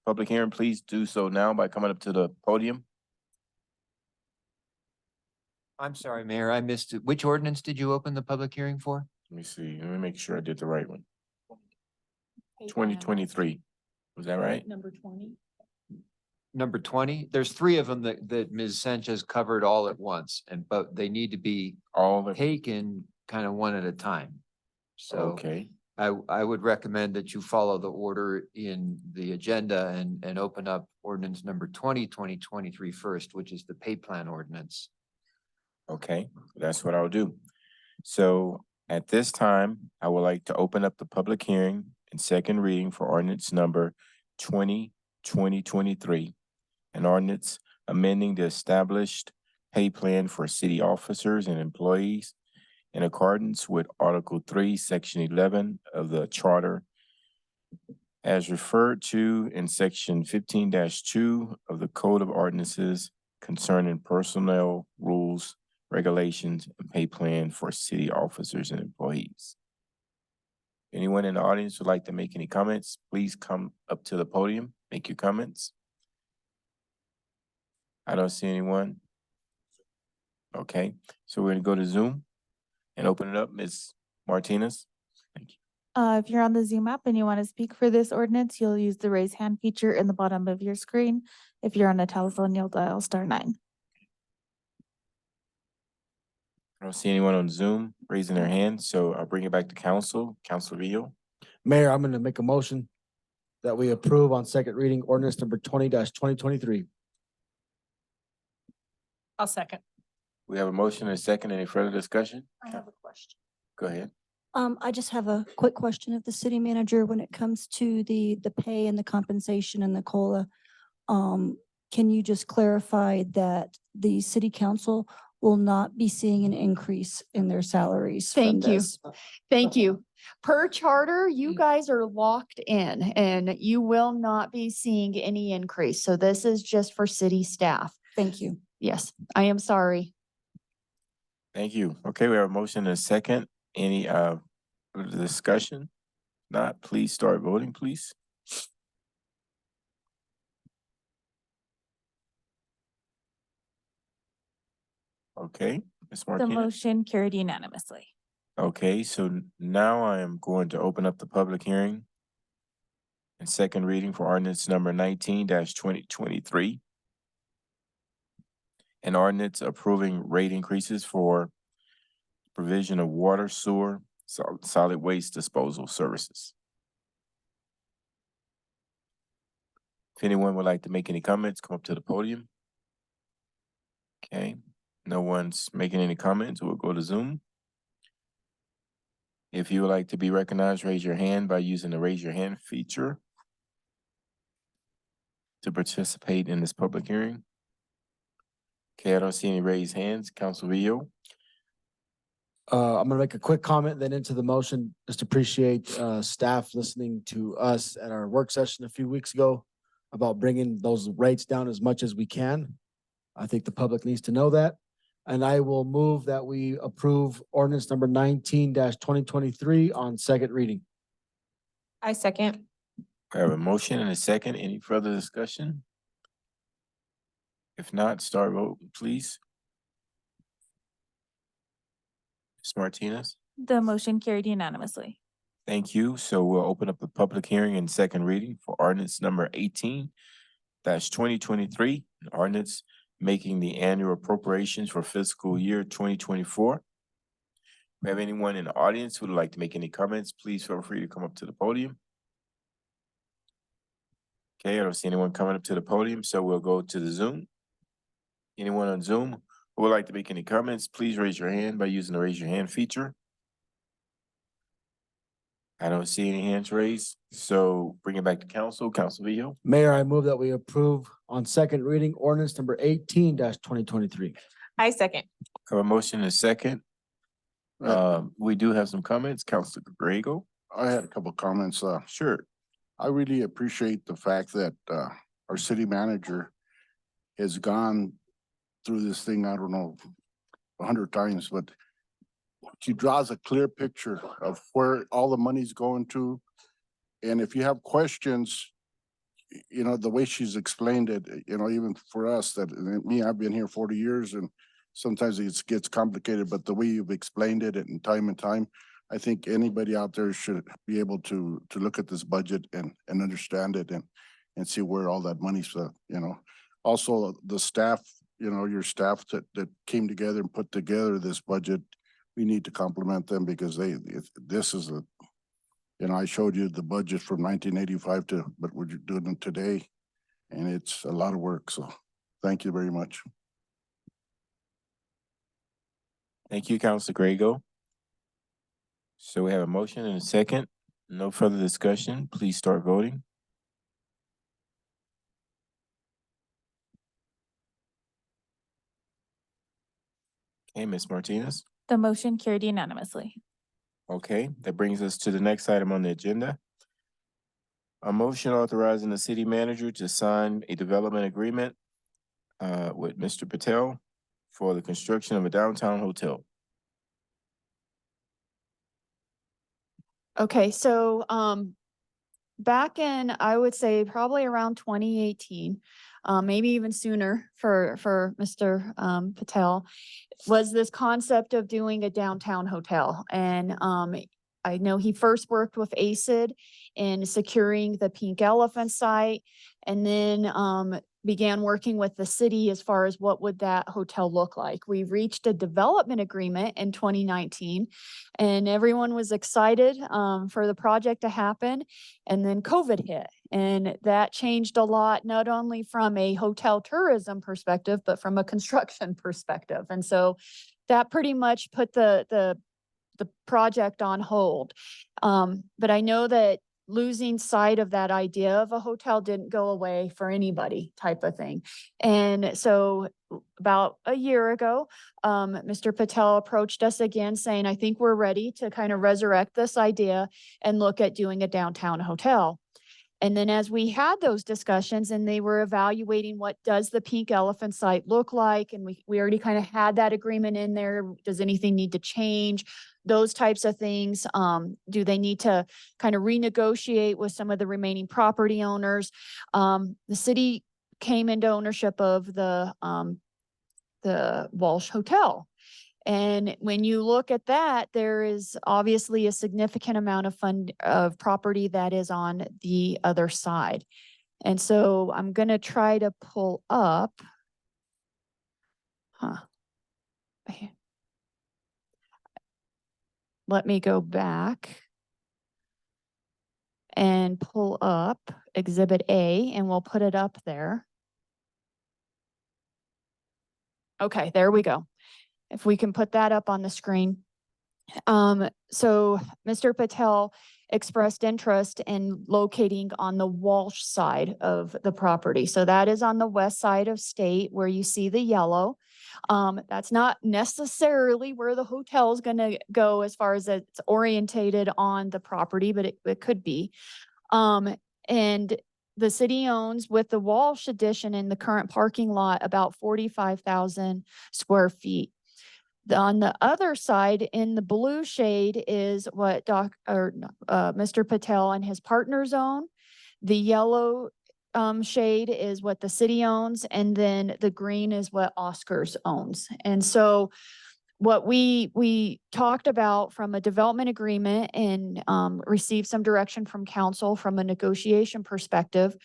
public hearing, please do so now by coming up to the podium. I'm sorry, Mayor, I missed it. Which ordinance did you open the public hearing for? Let me see, let me make sure I did the right one. 2023, was that right? Number 20. Number 20? There's three of them that Ms. Sanchez covered all at once, but they need to be All of, taken kind of one at a time. So okay, I would recommend that you follow the order in the agenda and open up ordinance number 2023 first, which is the pay plan ordinance. okay, that's what I'll do. So at this time, I would like to open up the public hearing and second reading for ordinance number 2023, an ordinance amending the established pay plan for city officers and employees in accordance with Article 3, Section 11 of the Charter as referred to in Section 15-2 of the Code of Ordinances concerning personnel rules, regulations, and pay plan for city officers and employees. Anyone in the audience would like to make any comments, please come up to the podium, make your comments. I don't see anyone. Okay, so we're gonna go to Zoom and open it up. Ms. Martinez. Thank you. If you're on the Zoom app and you want to speak for this ordinance, you'll use the raise hand feature in the bottom of your screen. If you're on a telephone, you'll dial *9. I don't see anyone on Zoom raising their hand, so I'll bring it back to council. Councilor Vio. Mayor, I'm gonna make a motion that we approve on second reading ordinance number 20-2023. I'll second. We have a motion and a second. Any further discussion? I have a question. Go ahead. I just have a quick question of the city manager when it comes to the pay and the compensation and the COLA. Can you just clarify that the city council will not be seeing an increase in their salaries from Thank you. this? Thank you. Per charter, you guys are locked in and you will not be seeing any increase. So this is just for city staff. Thank you. Yes, I am sorry. Thank you. Okay, we have a motion and a second. Any discussion? Not, please start voting, please. Okay, Ms. The Martinez. motion carried unanimously. Okay, so now I am going to open up the public hearing and second reading for ordinance number 19-2023. An ordinance approving rate increases for provision of water, sewer, solid waste disposal services. If anyone would like to make any comments, come up to the podium. Okay, no one's making any comments. We'll go to Zoom. If you would like to be recognized, raise your hand by using the raise your hand feature to participate in this public hearing. Okay, I don't see any raised hands. Council Vio. I'm gonna make a quick comment then into the motion. Just appreciate staff listening to us at our work session a few weeks ago about bringing those rates down as much as we can. I think the public needs to know that. And I will move that we approve ordinance number 19-2023 on second reading. I second. I have a motion and a second. Any further discussion? If not, start vote, please. Ms. Martinez. The motion carried unanimously. Thank you. So we'll open up the public hearing and second reading for ordinance number 18-2023, an ordinance making the annual appropriations for fiscal year 2024. If we have anyone in the audience who would like to make any comments, please feel free to come up to the podium. Okay, I don't see anyone coming up to the podium, so we'll go to the Zoom. Anyone on Zoom who would like to make any comments, please raise your hand by using the raise your hand feature. I don't see any hands raised, so bring it back to council. Council Vio. Mayor, I move that we approve on second reading ordinance number 18-2023. I second. Have a motion and a second. We do have some comments. Councilor Grego. I had a couple of comments. Sure. I really appreciate the fact that our city manager has gone through this thing, I don't know, 100 times, but she draws a clear picture of where all the money's going to. And if you have questions, you know, the way she's explained it, you know, even for us that, I've been here 40 years and sometimes it gets complicated, but the way you've explained it and time, I think anybody out there should be able to look at this budget and understand it and see where all that money's, you know. Also, the staff, you know, your staff that came together and put together this budget, we need to compliment them because this is a, you know, I showed you the budget from 1985 to, but we're doing it today. And it's a lot of work. So thank you very much. Thank you, Councilor Grego. So we have a motion and a second. No further discussion. Please start voting. Okay, Ms. Martinez. The motion carried unanimously. Okay, that brings us to the next item on the agenda. A motion authorizing the city manager to sign a development agreement with Mr. Patel for the construction of a downtown hotel. Okay, so back in, I would say probably around 2018, maybe even sooner for Mr. Patel, was this concept of doing a downtown hotel. And I know he first worked with ACID in securing the Pink Elephant site, and then began working with the city as far as what would that hotel look like. We reached a development agreement in 2019, and everyone was excited for the project to happen. And then COVID hit, and that changed a lot, not only from a hotel tourism perspective, but from a construction perspective. And so that pretty much put the project on hold. But I know that losing sight of that idea of a hotel didn't go away for anybody, type of thing. And so about a year ago, Mr. Patel approached us again saying, I think we're ready to kind of resurrect this idea and look at doing a downtown hotel. And then as we had those discussions and they were evaluating what does the Pink Elephant site look like, and we already kind of had that agreement in there. Does anything need to change? Those types of things. Do they need to kind of renegotiate with some of the remaining property owners? The city came into ownership of the Walsh Hotel. And when you look at that, there is obviously a significant amount of property that is on the other side. And so I'm going to try to pull up. Let me go back and pull up Exhibit A, and we'll put it up there. Okay, there we go. If we can put that up on the screen. So Mr. Patel expressed interest in locating on the Walsh side of the property. So that is on the west side of State where you see the yellow. That's not necessarily where the hotel is going to go as far as it's orientated on the property, but it could be. And the city owns, with the Walsh addition in the current parking lot, about 45,000 square feet. On the other side, in the blue shade, is what Mr. Patel and his partners own. The yellow shade is what the city owns, and then the green is what Oscars owns. And so what we talked about from a development agreement and received some direction from council from a negotiation perspective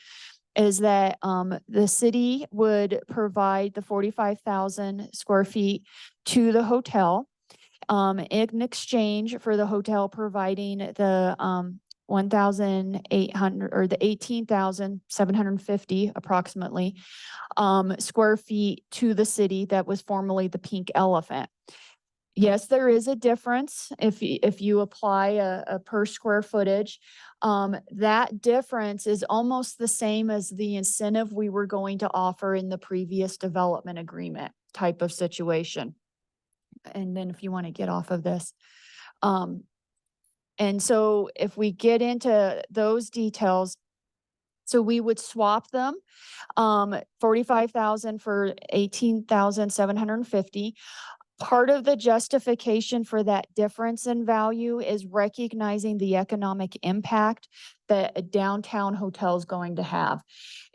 is that the city would provide the 45,000 square feet to the hotel in exchange for the hotel providing the 1,800 or the 18,750 approximately square feet to the city that was formerly the Pink Elephant. Yes, there is a difference if you apply a per square footage. That difference is almost the same as the incentive we were going to offer in the previous development agreement type of situation. And then if you want to get off of this. And so if we get into those details, so we would swap them, 45,000 for 18,750. Part of the justification for that difference in value is recognizing the economic impact that a downtown hotel is going to have.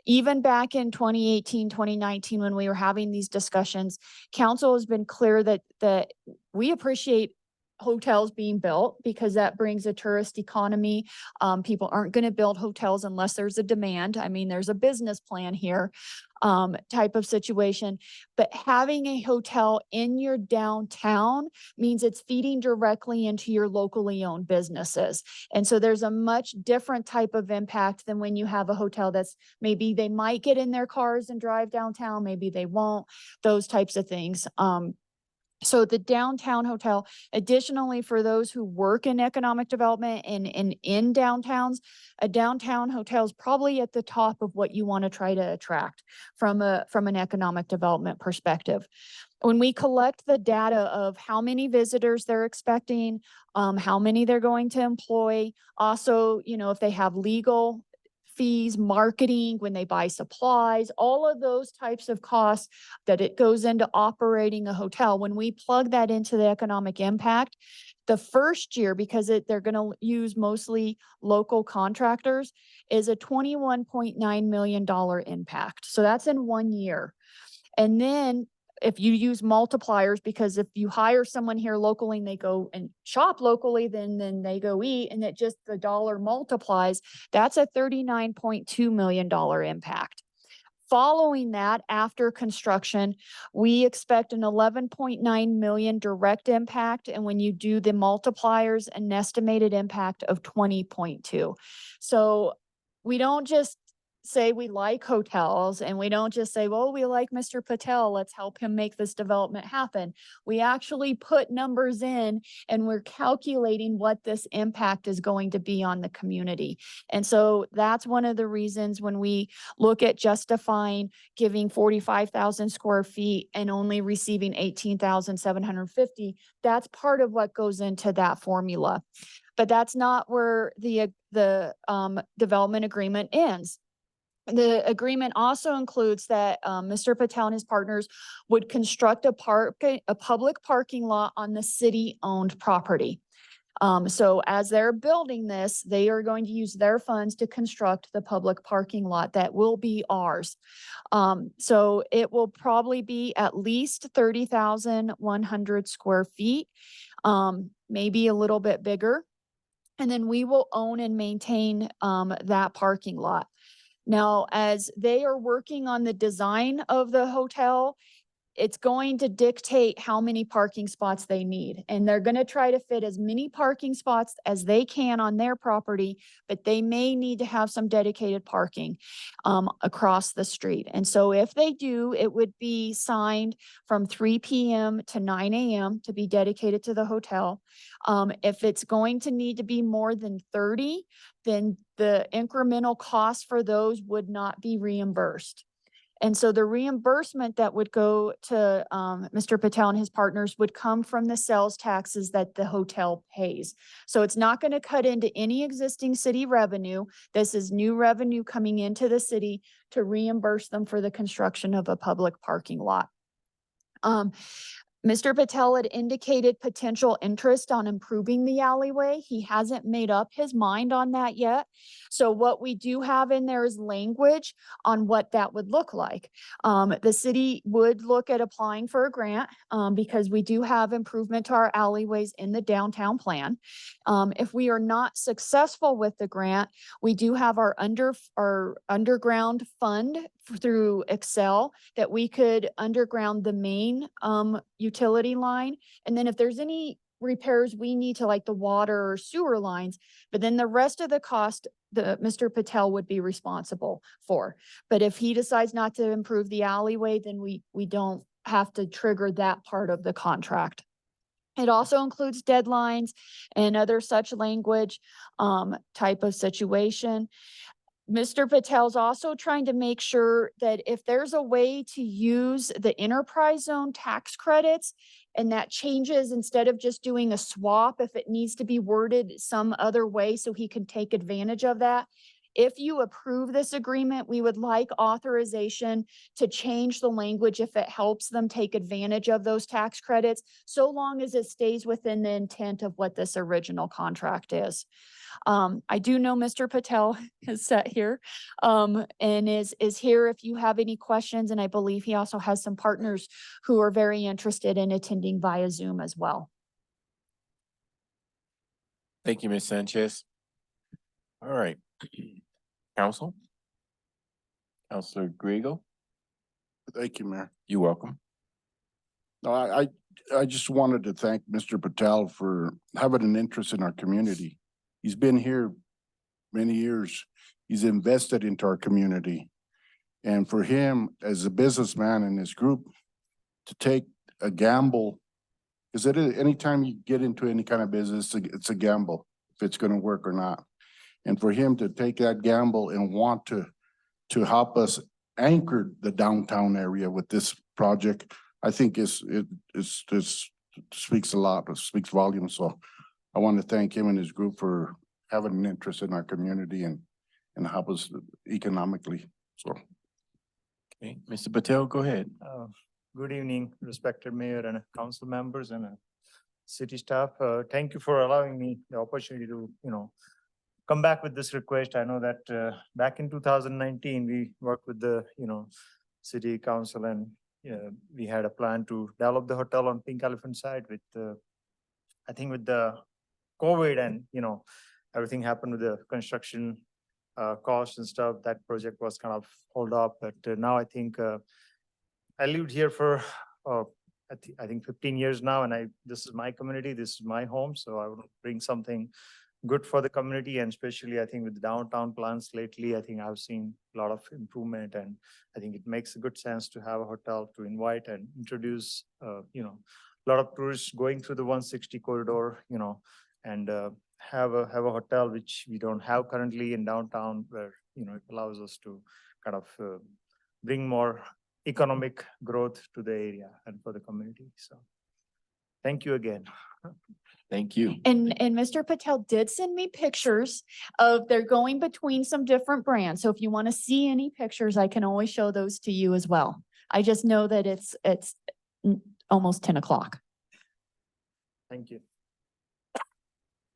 Even back in 2018, 2019, when we were having these discussions, council has been clear that we appreciate hotels being built because that brings a tourist economy. People aren't going to build hotels unless there's a demand. I mean, there's a business plan here, type of situation. But having a hotel in your downtown means it's feeding directly into your locally owned businesses. And so there's a much different type of impact than when you have a hotel that's maybe they might get in their cars and drive downtown, maybe they won't, those types of things. So the downtown hotel, additionally, for those who work in economic development and in downtowns, a downtown hotel is probably at the top of what you want to try to attract from an economic development perspective. When we collect the data of how many visitors they're expecting, how many they're going to employ, also, if they have legal fees, marketing, when they buy supplies, all of those types of costs that it goes into operating a hotel. When we plug that into the economic impact, the first year, because they're going to use mostly local contractors, is a $21.9 million impact. So that's in 1 year. And then if you use multipliers, because if you hire someone here locally and they go and shop locally, then they go eat and it just the dollar multiplies, that's a $39.2 million impact. Following that, after construction, we expect an 11.9 million direct impact. And when you do the multipliers, an estimated impact of 20.2. So we don't just say we like hotels and we don't just say, well, we like Mr. Patel, let's help him make this development happen. We actually put numbers in and we're calculating what this impact is going to be on the community. And so that's one of the reasons when we look at justifying giving 45,000 square feet and only receiving 18,750, that's part of what goes into that formula. But that's not where the development agreement ends. The agreement also includes that Mr. Patel and his partners would construct a public parking lot on the city-owned property. So as they're building this, they are going to use their funds to construct the public parking lot that will be ours. So it will probably be at least 30,100 square feet, maybe a little bit bigger. And then we will own and maintain that parking lot. Now, as they are working on the design of the hotel, it's going to dictate how many parking spots they need. And they're going to try to fit as many parking spots as they can on their property, but they may need to have some dedicated parking across the street. And so if they do, it would be signed from 3 p.m. to 9 a.m. to be dedicated to the hotel. If it's going to need to be more than 30, then the incremental cost for those would not be reimbursed. And so the reimbursement that would go to Mr. Patel and his partners would come from the sales taxes that the hotel pays. So it's not going to cut into any existing city revenue. This is new revenue coming into the city to reimburse them for the construction of a public parking lot. Mr. Patel had indicated potential interest on improving the alleyway. He hasn't made up his mind on that yet. So what we do have in there is language on what that would look like. The city would look at applying for a grant because we do have improvement to our alleyways in the downtown plan. If we are not successful with the grant, we do have our underground fund through Excel that we could underground the main utility line. And then if there's any repairs we need to, like the water or sewer lines, but then the rest of the cost, Mr. Patel would be responsible for. But if he decides not to improve the alleyway, then we don't have to trigger that part of the contract. It also includes deadlines and other such language type of situation. Mr. Patel's also trying to make sure that if there's a way to use the enterprise zone tax credits and that changes instead of just doing a swap, if it needs to be worded some other way so he can take advantage of that, If you approve this agreement, we would like authorization to change the language if it helps them take advantage of those tax credits, so long as it stays within the intent of what this original contract is. I do know Mr. Patel is sat here, and is here if you have any questions, and I believe he also has some partners who are very interested in attending via Zoom as well. Thank you, Ms. Sanchez. All right. Council? Counselor Griego, Thank you, Mayor. you're welcome. No, I just wanted to thank Mr. Patel for having an interest in our community. He's been here many years. He's invested into our community. And for him, as a businessman in his group, to take a gamble, because anytime you get into any kind of business, it's a gamble, if it's gonna work or not. And for him to take that gamble and want to help us anchor the downtown area with this project, I think it speaks a lot, it speaks volumes. So I want to thank him and his group for having an interest in our community and help us economically. So. Okay, Mr. Patel, go ahead. Good evening, respected mayor and council members and city staff. Thank you for allowing me the opportunity to, come back with this request. I know that back in 2019, we worked with the, city council and we had a plan to develop the hotel on Pink Elephant side with I think with the COVID and, everything happened with the construction costs and stuff, that project was kind of hold up. But now I think I lived here for I think 15 years now, and this is my community, this is my home, so I would bring something good for the community, and especially I think with the downtown plans lately, I think I've seen a lot of improvement, and I think it makes a good sense to have a hotel to invite and introduce, a lot of tourists going through the 160 corridor, and have a hotel which we don't have currently in downtown, where it allows us to kind of bring more economic growth to the area and for the community. So thank you again. Thank you. And Mr. Patel did send me pictures of they're going between some different brands. So if you want to see any pictures, I can always show those to you as well. I just know that it's almost 10 o'clock. Thank you.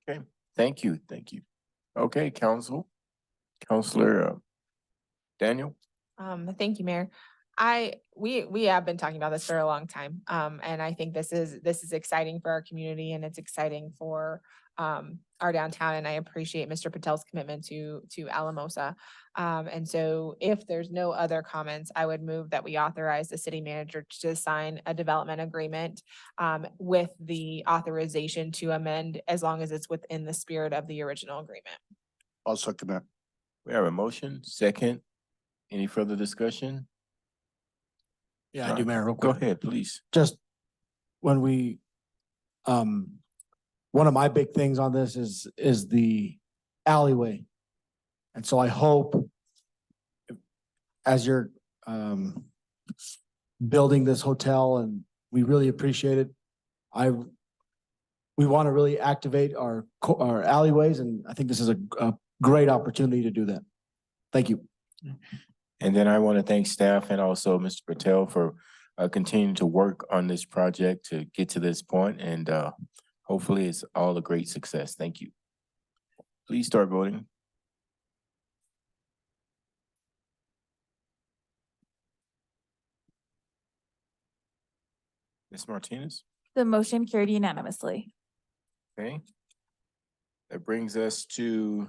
Okay, thank you. Okay, Counselor Daniel? Thank you, Mayor. We have been talking about this for a long time. And I think this is exciting for our community, and it's exciting for our downtown. And I appreciate Mr. Patel's commitment to Alamosa. And so if there's no other comments, I would move that we authorize the city manager to sign a development agreement with the authorization to amend, as long as it's within the spirit of the original agreement. I'll second that. We have a motion, second. Any further discussion? Yeah, I do, Mayor, real Go quick. ahead, please. Just when we, one of my big things on this is the alleyway. And so I hope as you're building this hotel, and we really appreciate it, we want to really activate our alleyways, and I think this is a great opportunity to do that. Thank you. And then I want to thank staff and also Mr. Patel for continuing to work on this project to get to this point, and hopefully it's all a great success. Thank you. Please start voting. Ms. Martinez? The motion carried unanimously. Okay. That brings us to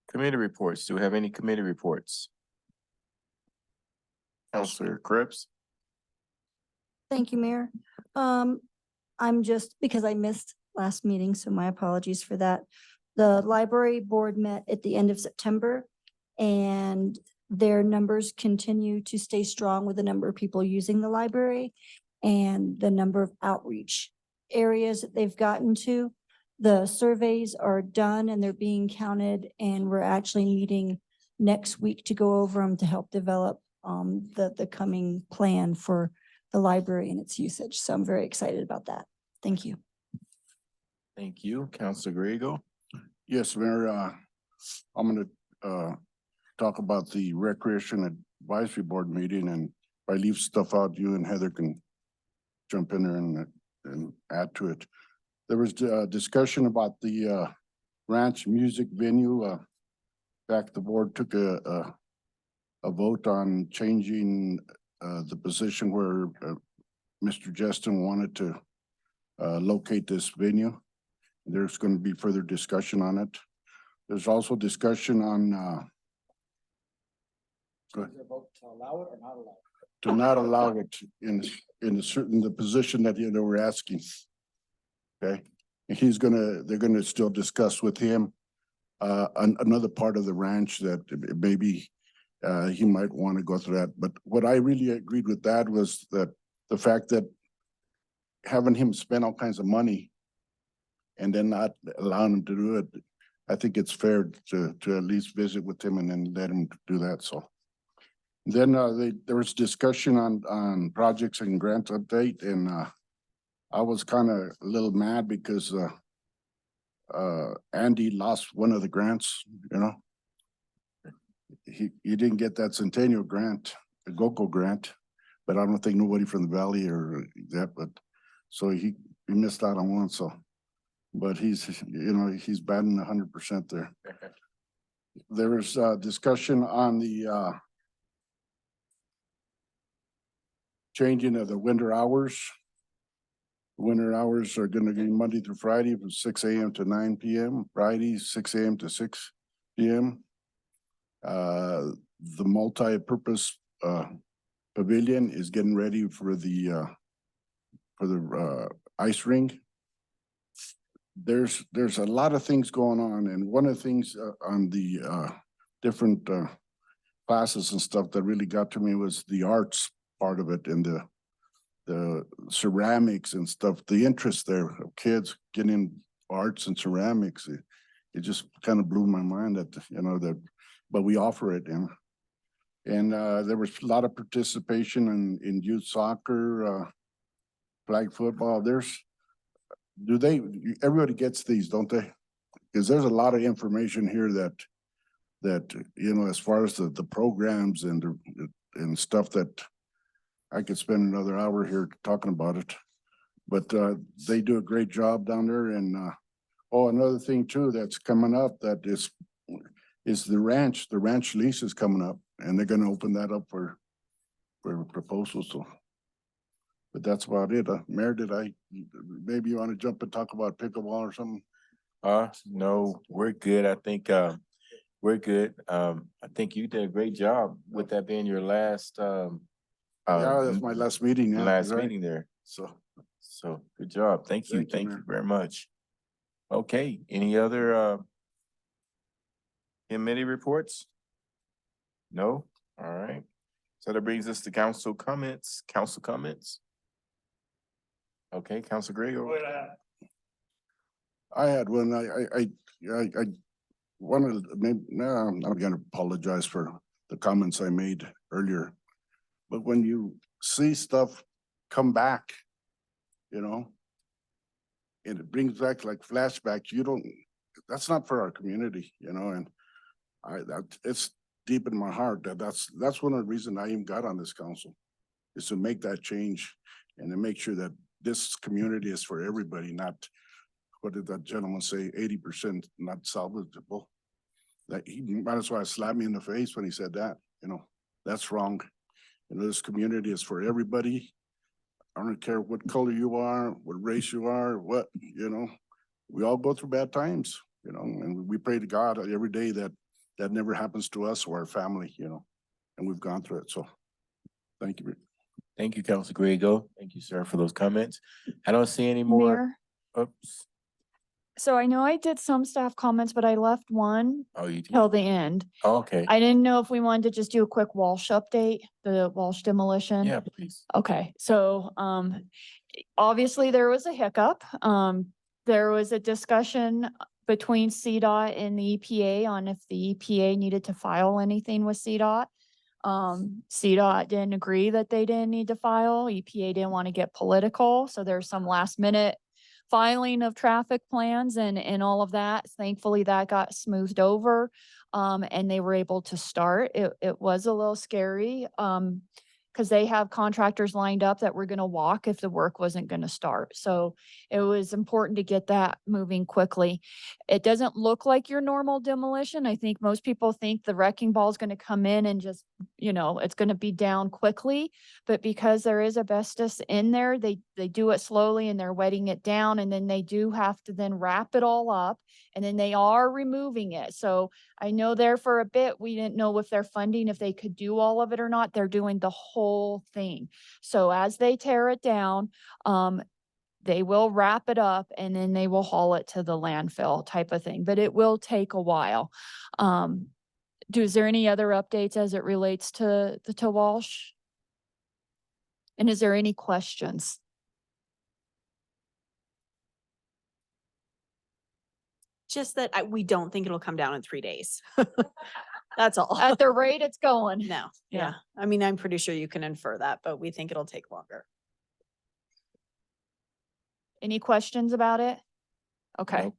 committee reports. Do we have any committee reports? Counselor Krebs? Thank you, Mayor. I'm just, because I missed last meeting, so my apologies for that. The library board met at the end of September, and their numbers continue to stay strong with the number of people using the library and the number of outreach areas that they've gotten to. The surveys are done and they're being counted, and we're actually meeting next week to go over them to help develop the coming plan for the library and its usage. So I'm very excited about that. Thank you. Thank you. Counselor Griego? Yes, Mayor, I'm gonna, talk about the Recreation Advisory Board meeting, and if I leave stuff out, you and Heather can jump in there and add to it. There was a discussion about the, ranch music venue. In fact, the board took a vote on changing, the position where, Mr. Justin wanted to, locate this venue. There's going to be further discussion on it. There's also discussion on, go ahead. To allow it or not allow it? To not allow it in the certain, the position that they were asking. Okay, and they're gonna still discuss with him, another part of the ranch that maybe, he might want to go through that. But what I really agreed with that was that the fact that having him spend all kinds of money and then not allowing him to do it, I think it's fair to at least visit with him and then let him do that, so. Then, there was discussion on projects and grant update, and, I was kind of a little mad because, Andy lost one of the grants, you know. He didn't get that Centennial grant, the GOCO grant, but I don't think nobody from the valley or that, but, so he missed out on one, so. But he's batting 100% there. There was, discussion on the, changing of the winter hours. Winter hours are gonna be Monday through Friday from 6 AM to 9 PM, Friday, 6 AM to 6 PM. The multi-purpose, pavilion is getting ready for the, ice rink. There's a lot of things going on, and one of the things, on the, different, classes and stuff that really got to me was the arts part of it, and the ceramics and stuff, the interest there of kids getting arts and ceramics. It just kind of blew my mind that, but we offer it, and there was a lot of participation in youth soccer, flag football. Everybody gets these, don't they? Because there's a lot of information here that, as far as the programs and stuff that I could spend another hour here talking about it. But they do a great job down there. And another thing too that's coming up that is the ranch. The ranch lease is coming up, and they're going to open that up for proposals. So, but that's about it. Mayor, maybe you want to jump and talk about pickleball or something? No, we're good. I think we're good. I think you did a great job with that being your last Yeah, that's my last meeting. Yeah, last right. meeting there. So So good job. Thank you. Thank you, Thank you Mayor. very much. Okay, any other committee reports? No? All right. So that brings us to council comments. Council comments? Okay, Council Grego. I had one. I wanted I'm not gonna apologize for the comments I made earlier. But when you see stuff come back, and it brings back like flashbacks, that's not for our community, and it's deep in my heart that's one of the reasons I even got on this council, is to make that change and to make sure that this community is for everybody, not, what did that gentleman say, 80% not salvageable. That he might as well slap me in the face when he said that, that's wrong. This community is for everybody. I don't care what color you are, what race you are, we all go through bad times, and we pray to God every day that never happens to us or our family, and we've gone through it. So thank you. Thank you, Council Grego. Thank you, sir, for those comments. I don't see any more. Mayor, Oops. so I know I did some staff comments, but I left one Oh, you did. till the end. Oh, okay. I didn't know if we wanted to just do a quick Walsh update, the Walsh demolition. Yeah, please. Okay, so obviously there was a hiccup. There was a discussion between CDOT and the EPA on if the EPA needed to file anything with CDOT. CDOT didn't agree that they didn't need to file. EPA didn't want to get political, so there's some last minute filing of traffic plans and all of that. Thankfully, that got smoothed over. And they were able to start. It was a little scary. Because they have contractors lined up that were gonna walk if the work wasn't gonna start. So it was important to get that moving quickly. It doesn't look like your normal demolition. I think most people think the wrecking ball is gonna come in and just, it's gonna be down quickly. But because there is asbestos in there, they do it slowly and they're wetting it down, and then they do have to then wrap it all up, and then they are removing it. So I know there for a bit, we didn't know if they're funding, if they could do all of it or not. They're doing the whole thing. So as they tear it down, they will wrap it up and then they will haul it to the landfill type of thing, but it will take a while. Is there any other updates as it relates to the Walsh? And is there any questions? Just that we don't think it'll come down in 3 days. That's all. At the rate it's going. No, Yeah. yeah. I mean, I'm pretty sure you can infer that, but we think it'll take longer. Any questions about it? Okay. Nope.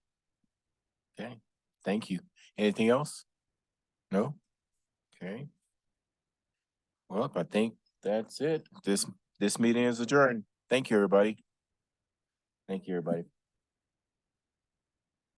Okay, thank you. Anything else? No? Okay. Well, I think that's it. This meeting is adjourned. Thank you, everybody. Thank you, everybody.